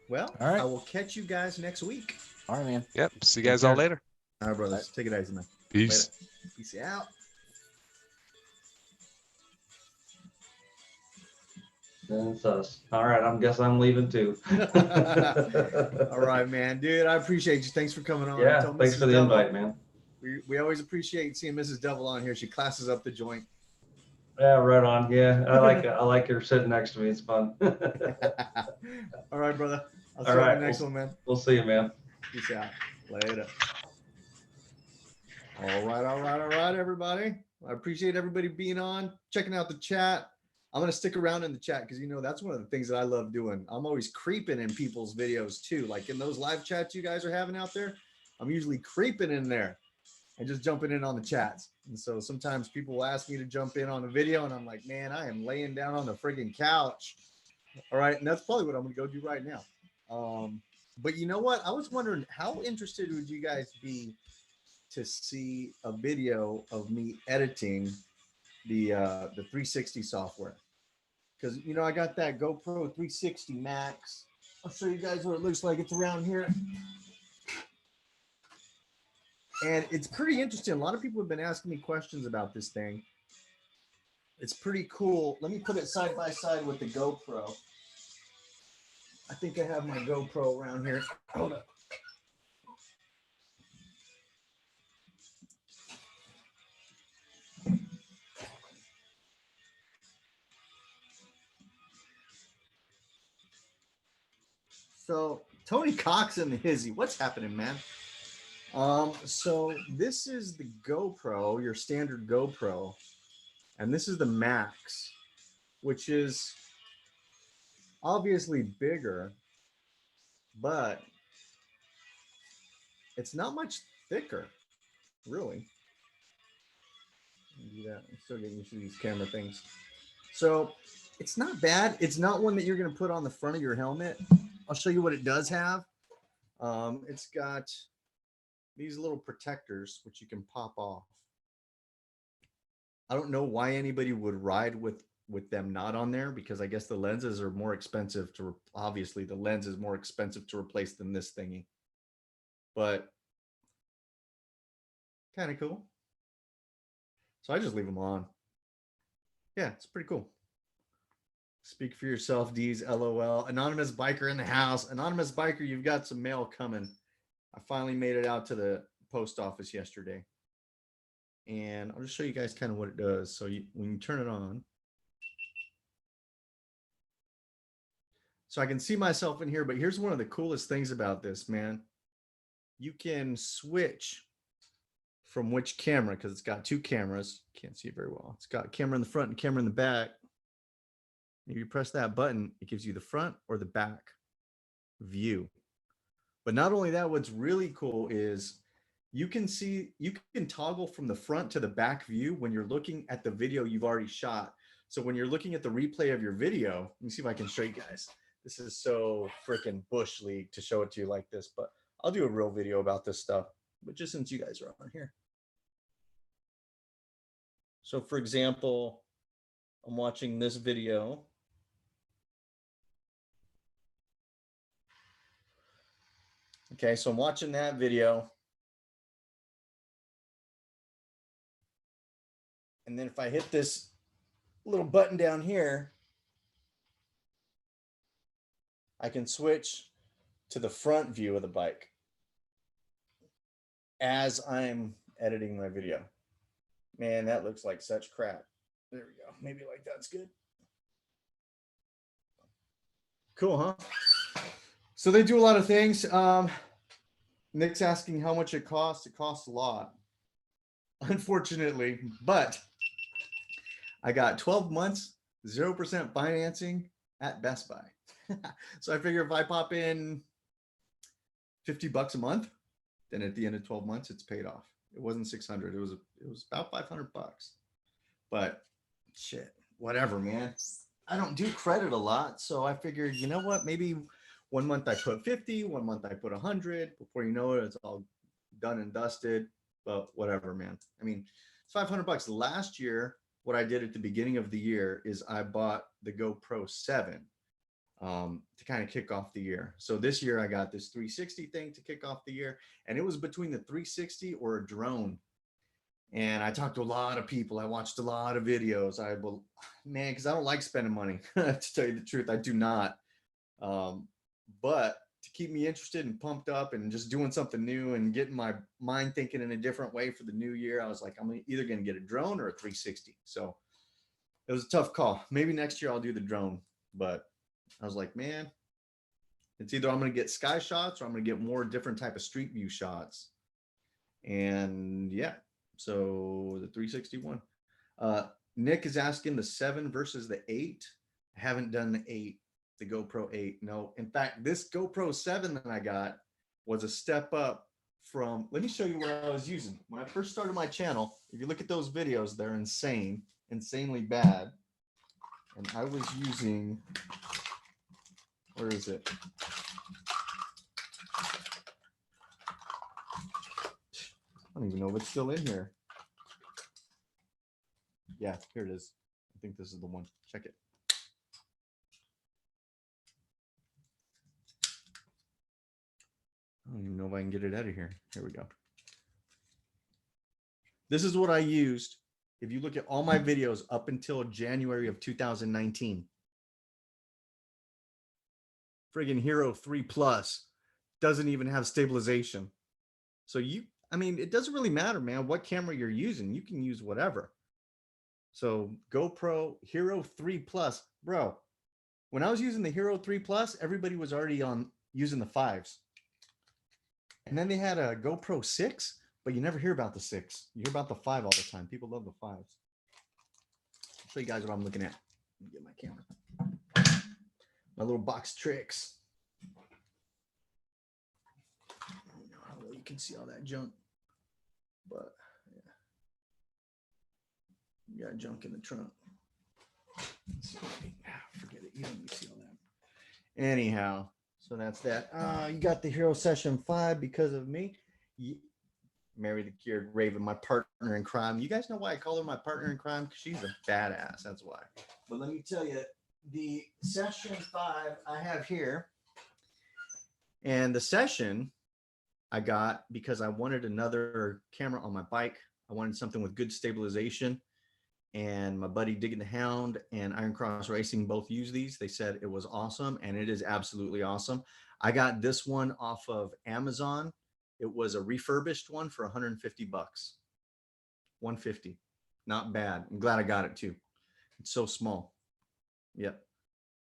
Well, All right. I will catch you guys next week. All right, man. Yep. See you guys all later. All right, brothers. Take it easy, man. Peace. Later. Peace out. That's us. All right, I guess I'm leaving too. All right, man. Dude, I appreciate you. Thanks for coming on. Yeah, Tell thanks Mrs. for the Devil- invite, man. We always appreciate seeing Mrs. Devil on here. She classes up the joint. Yeah, right on. Yeah, I like her sitting next to me. It's fun. All right, brother. I'll see All you right, on the next one, man. We'll see you, man. Peace out. Later. All right, everybody. I appreciate everybody being on, checking out the chat. I'm going to stick around in the chat because, that's one of the things that I love doing. I'm always creeping in people's videos too. Like in those live chats you guys are having out there, I'm usually creeping in there and just jumping in on the chats. And so sometimes people will ask me to jump in on a video and I'm like, man, I am laying down on the friggin' couch. All right. And that's probably what I'm going to go do right now. But you know what? I was wondering, how interested would you guys be to see a video of me editing the 360 software? Because I got that GoPro 360 Max. I'll show you guys what it looks like. It's around here. And it's pretty interesting. A lot of people have been asking me questions about this thing. It's pretty cool. Let me put it side by side with the GoPro. I think I have my GoPro around here. Hold up. So Tony Cox and the Hizzy, what's happening, man? So this is the GoPro, your standard GoPro, and this is the Max, which is obviously bigger, but it's not much thicker, really. Do that. I'm still getting used to these camera things. So it's not bad. It's not one that you're going to put on the front of your helmet. I'll show you what it does have. It's got these little protectors, which you can pop off. I don't know why anybody would ride with them not on there, because I guess the lenses are more expensive to, obviously the lens is more expensive to replace than this thingy, but kind of cool. So I just leave them on. Yeah, it's pretty cool. Speak for yourself, D's, LOL. Anonymous biker in the house. Anonymous biker, you've got some mail coming. I finally made it out to the post office yesterday. And I'll just show you guys kind of what it does. So when you turn it on, so I can see myself in here, but here's one of the coolest things about this, man. You can switch from which camera, because it's got two cameras. Can't see it very well. It's got a camera in the front and camera in the back. If you press that button, it gives you the front or the back view. But not only that, what's really cool is you can toggle from the front to the back view when you're looking at the video you've already shot. So when you're looking at the replay of your video, let me see if I can show you guys. This is so freaking bush league to show it to you like this, but I'll do a real video about this stuff. But just since you guys are on here. So for example, I'm watching this video. Okay, so I'm watching that video. And then if I hit this little button down here, I can switch to the front view of the bike as I'm editing my video. Man, that looks like such crap. There we go. Maybe like that's good. Cool, huh? So they do a lot of things. Nick's asking how much it costs. It costs a lot, unfortunately, but I got 12 months, 0% financing at Best Buy. So I figure if I pop in $50 a month, then at the end of 12 months, it's paid off. It wasn't 600. It was about $500. But shit, whatever, man. I don't do credit a lot. So I figured, you know what? Maybe one month I put 50, one month I put 100. Before you know it, it's all done and dusted. But whatever, man. I mean, it's $500. Last year, what I did at the beginning of the year is I bought the GoPro 7 to kind of kick off the year. So this year I got this 360 thing to kick off the year, and it was between the 360 or a drone. And I talked to a lot of people. I watched a lot of videos. Man, because I don't like spending money. To tell you the truth, I do not. But to keep me interested and pumped up and just doing something new and getting my mind thinking in a different way for the new year, I was like, I'm either going to get a drone or a 360. So it was a tough call. Maybe next year I'll do the drone. But I was like, man, it's either I'm going to get sky shots or I'm going to get more different type of street view shots. And yeah, so the 361. Nick is asking the 7 versus the 8. I haven't done the 8, the GoPro 8. No, in fact, this GoPro 7 that I got was a step up from, let me show you what I was using. When I first started my channel, if you look at those videos, they're insanely bad. And I was using, where is it? I don't even know if it's still in here. Yeah, here it is. I think this is the one. Check it. I don't even know if I can get it out of here. Here we go. This is what I used. If you look at all my videos up until January of 2019. Friggin' Hero 3 Plus doesn't even have stabilization. So I mean, it doesn't really matter, man, what camera you're using. You can use whatever. So GoPro Hero 3 Plus, bro, when I was using the Hero 3 Plus, everybody was already on using the 5s. And then they had a GoPro 6, but you never hear about the 6. You hear about the 5 all the time. People love the 5s. I'll show you guys what I'm looking at. Let me get my camera. My little box tricks. I don't know how well you can see all that junk, but yeah. You got junk in the trunk. Forget it. You don't need to see all that. Anyhow, So that's that. You got the Hero Session 5 because of me. Mary the Cured Raven, my partner in crime. You guys know why I call her my partner in crime? Because she's a badass. That's why. But let me tell you, the Session 5 I have here, and the Session I got because I wanted another camera on my bike. I wanted something with good stabilization. And my buddy Digging the Hound and Iron Cross Racing both use these. They said it was awesome, and it is absolutely awesome. I got this one off of Amazon. It was a refurbished one for 150 bucks. 150. Not bad. I'm glad I got it too. It's so small. Yep.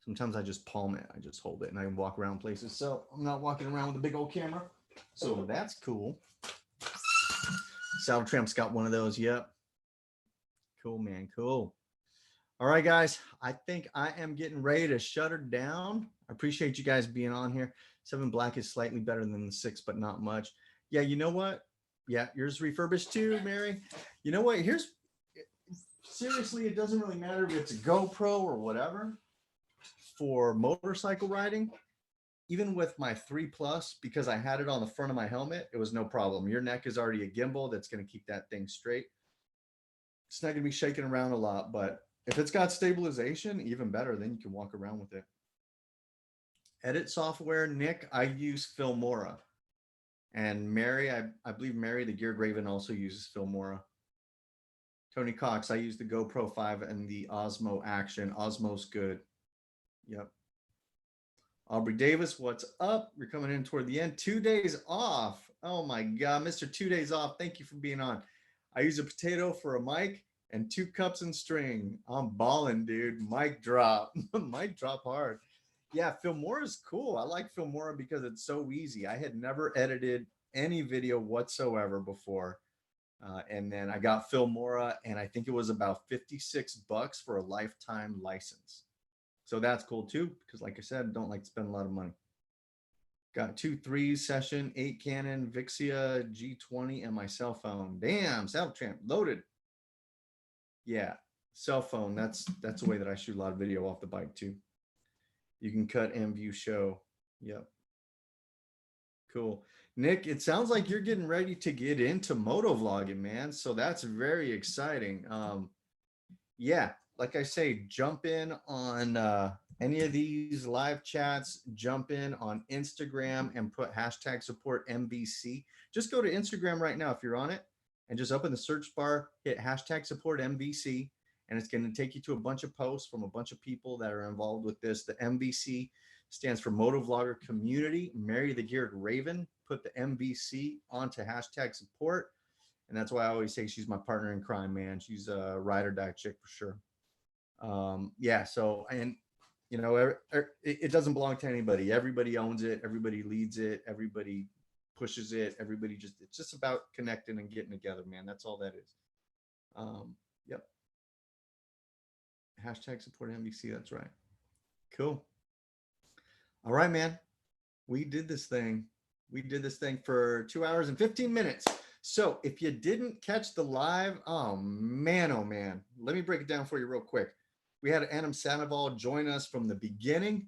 Sometimes I just palm it. I just hold it and I can walk around places. So I'm not walking around with a big old camera. So that's cool. Saddle Tramp's got one of those. Yep. Cool, man. Cool. All right, guys. I think I am getting ready to shut her down. I appreciate you guys being on here. 7 Black is slightly better than the 6, but not much. Yeah, you know what? Yeah, yours refurbished too, Mary. You know what? Seriously, it doesn't really matter if it's a GoPro or whatever for motorcycle riding. Even with my 3 Plus, because I had it on the front of my helmet, it was no problem. Your neck is already a gimbal that's going to keep that thing straight. It's not going to be shaking around a lot, but if it's got stabilization, even better, then you can walk around with it. Edit software, Nick, I use Filmora. And Mary, I believe Mary the Geared Raven also uses Filmora. Tony Cox, I use the GoPro 5 and the Osmo Action. Osmo's good. Yep. Aubrey Davis, what's up? You're coming in toward the end. 2 days off. Oh my God, Mr. 2 days off. Thank you for being on. I use a potato for a mic and 2 cups and string. I'm balling, dude. Mic drop. Mic drop hard. Yeah, Filmora is cool. I like Filmora because it's so easy. I had never edited any video whatsoever before. And then I got Filmora, and I think it was about 56 bucks for a lifetime license. So that's cool too, because like I said, don't like to spend a lot of money. Got 2 3 Session, 8 Canon, Vixia G20, and my cell phone. Damn, Saddle Tramp loaded. Yeah, cell phone. That's the way that I shoot a lot of video off the bike too. You can cut and view show. Yep. Cool. Nick, it sounds like you're getting ready to get into moto vlogging, man. So that's very exciting. Yeah, like I say, jump in on any of these live chats, jump in on Instagram and put hashtag support MVC. Just go to Instagram right now if you're on it and just open the search bar, hit hashtag support MVC, and it's going to take you to a bunch of posts from a bunch of people that are involved with this. The MVC stands for Moto Vlogger Community. Mary the Geared Raven put the MVC onto hashtag support. And that's why I always say she's my partner in crime, man. She's a ride or die chick for sure. Yeah. So, and you know, it doesn't belong to anybody. Everybody owns it. Everybody leads it. Everybody pushes it. Everybody it's just about connecting and getting together, man. That's all that is. Yep. Hashtag support MVC. That's right. Cool. All right, man. We did this thing. We did this thing for 2 hours and 15 minutes. So if you didn't catch the live, oh man, let me break it down for you real quick. We had Adam Sandoval join us from the beginning.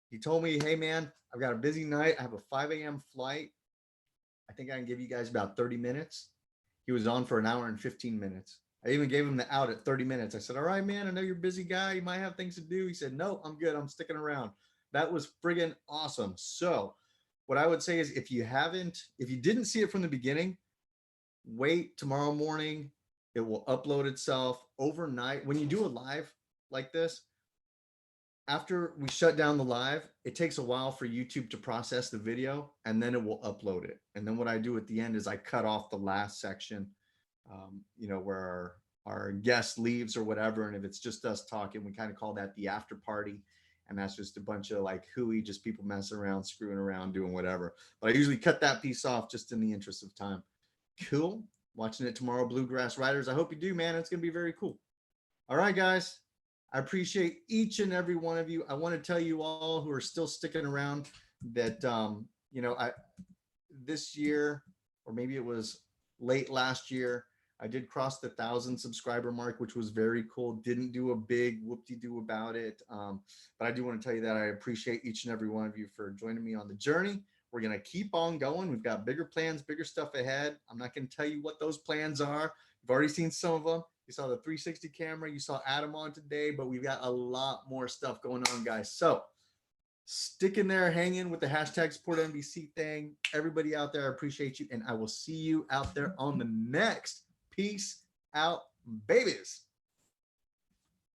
He told me, hey man, I've got a busy night. I have a 5 a.m. flight. I think I can give you guys about 30 minutes. He was on for an hour and 15 minutes. I even gave him the out at 30 minutes. I said, all right, man, I know you're a busy guy. You might have things to do. He said, no, I'm good. I'm sticking around. That was friggin' awesome. So what I would say is if you didn't see it from the beginning, wait tomorrow morning. It will upload itself overnight. When you do a live like this, after we shut down the live, it takes a while for YouTube to process the video, and then it will upload it. And then what I do at the end is I cut off the last section, where our guest leaves or whatever. And if it's just us talking, we kind of call that the after party. And that's just a bunch of like hooey, just people messing around, screwing around, doing whatever. But I usually cut that piece off just in the interest of time. Cool. Watching it tomorrow, Bluegrass Riders. I hope you do, man. It's going to be very cool. All right, guys. I appreciate each and every one of you. I want to tell you all who are still sticking around that, this year, or maybe it was late last year, I did cross the 1,000 subscriber mark, which was very cool. Didn't do a big whoop-de-doo about it. But I do want to tell you that I appreciate each and every one of you for joining me on the journey. We're going to keep on going. We've got bigger plans, bigger stuff ahead. I'm not going to tell you what those plans are. You've already seen some of them. You saw the 360 camera. You saw Adam on today, but we've got a lot more stuff going on, guys. So stick in there, hang in with the hashtag support NBC thing. Everybody out there, I appreciate you. And I will see you out there on the next. Peace out, babies.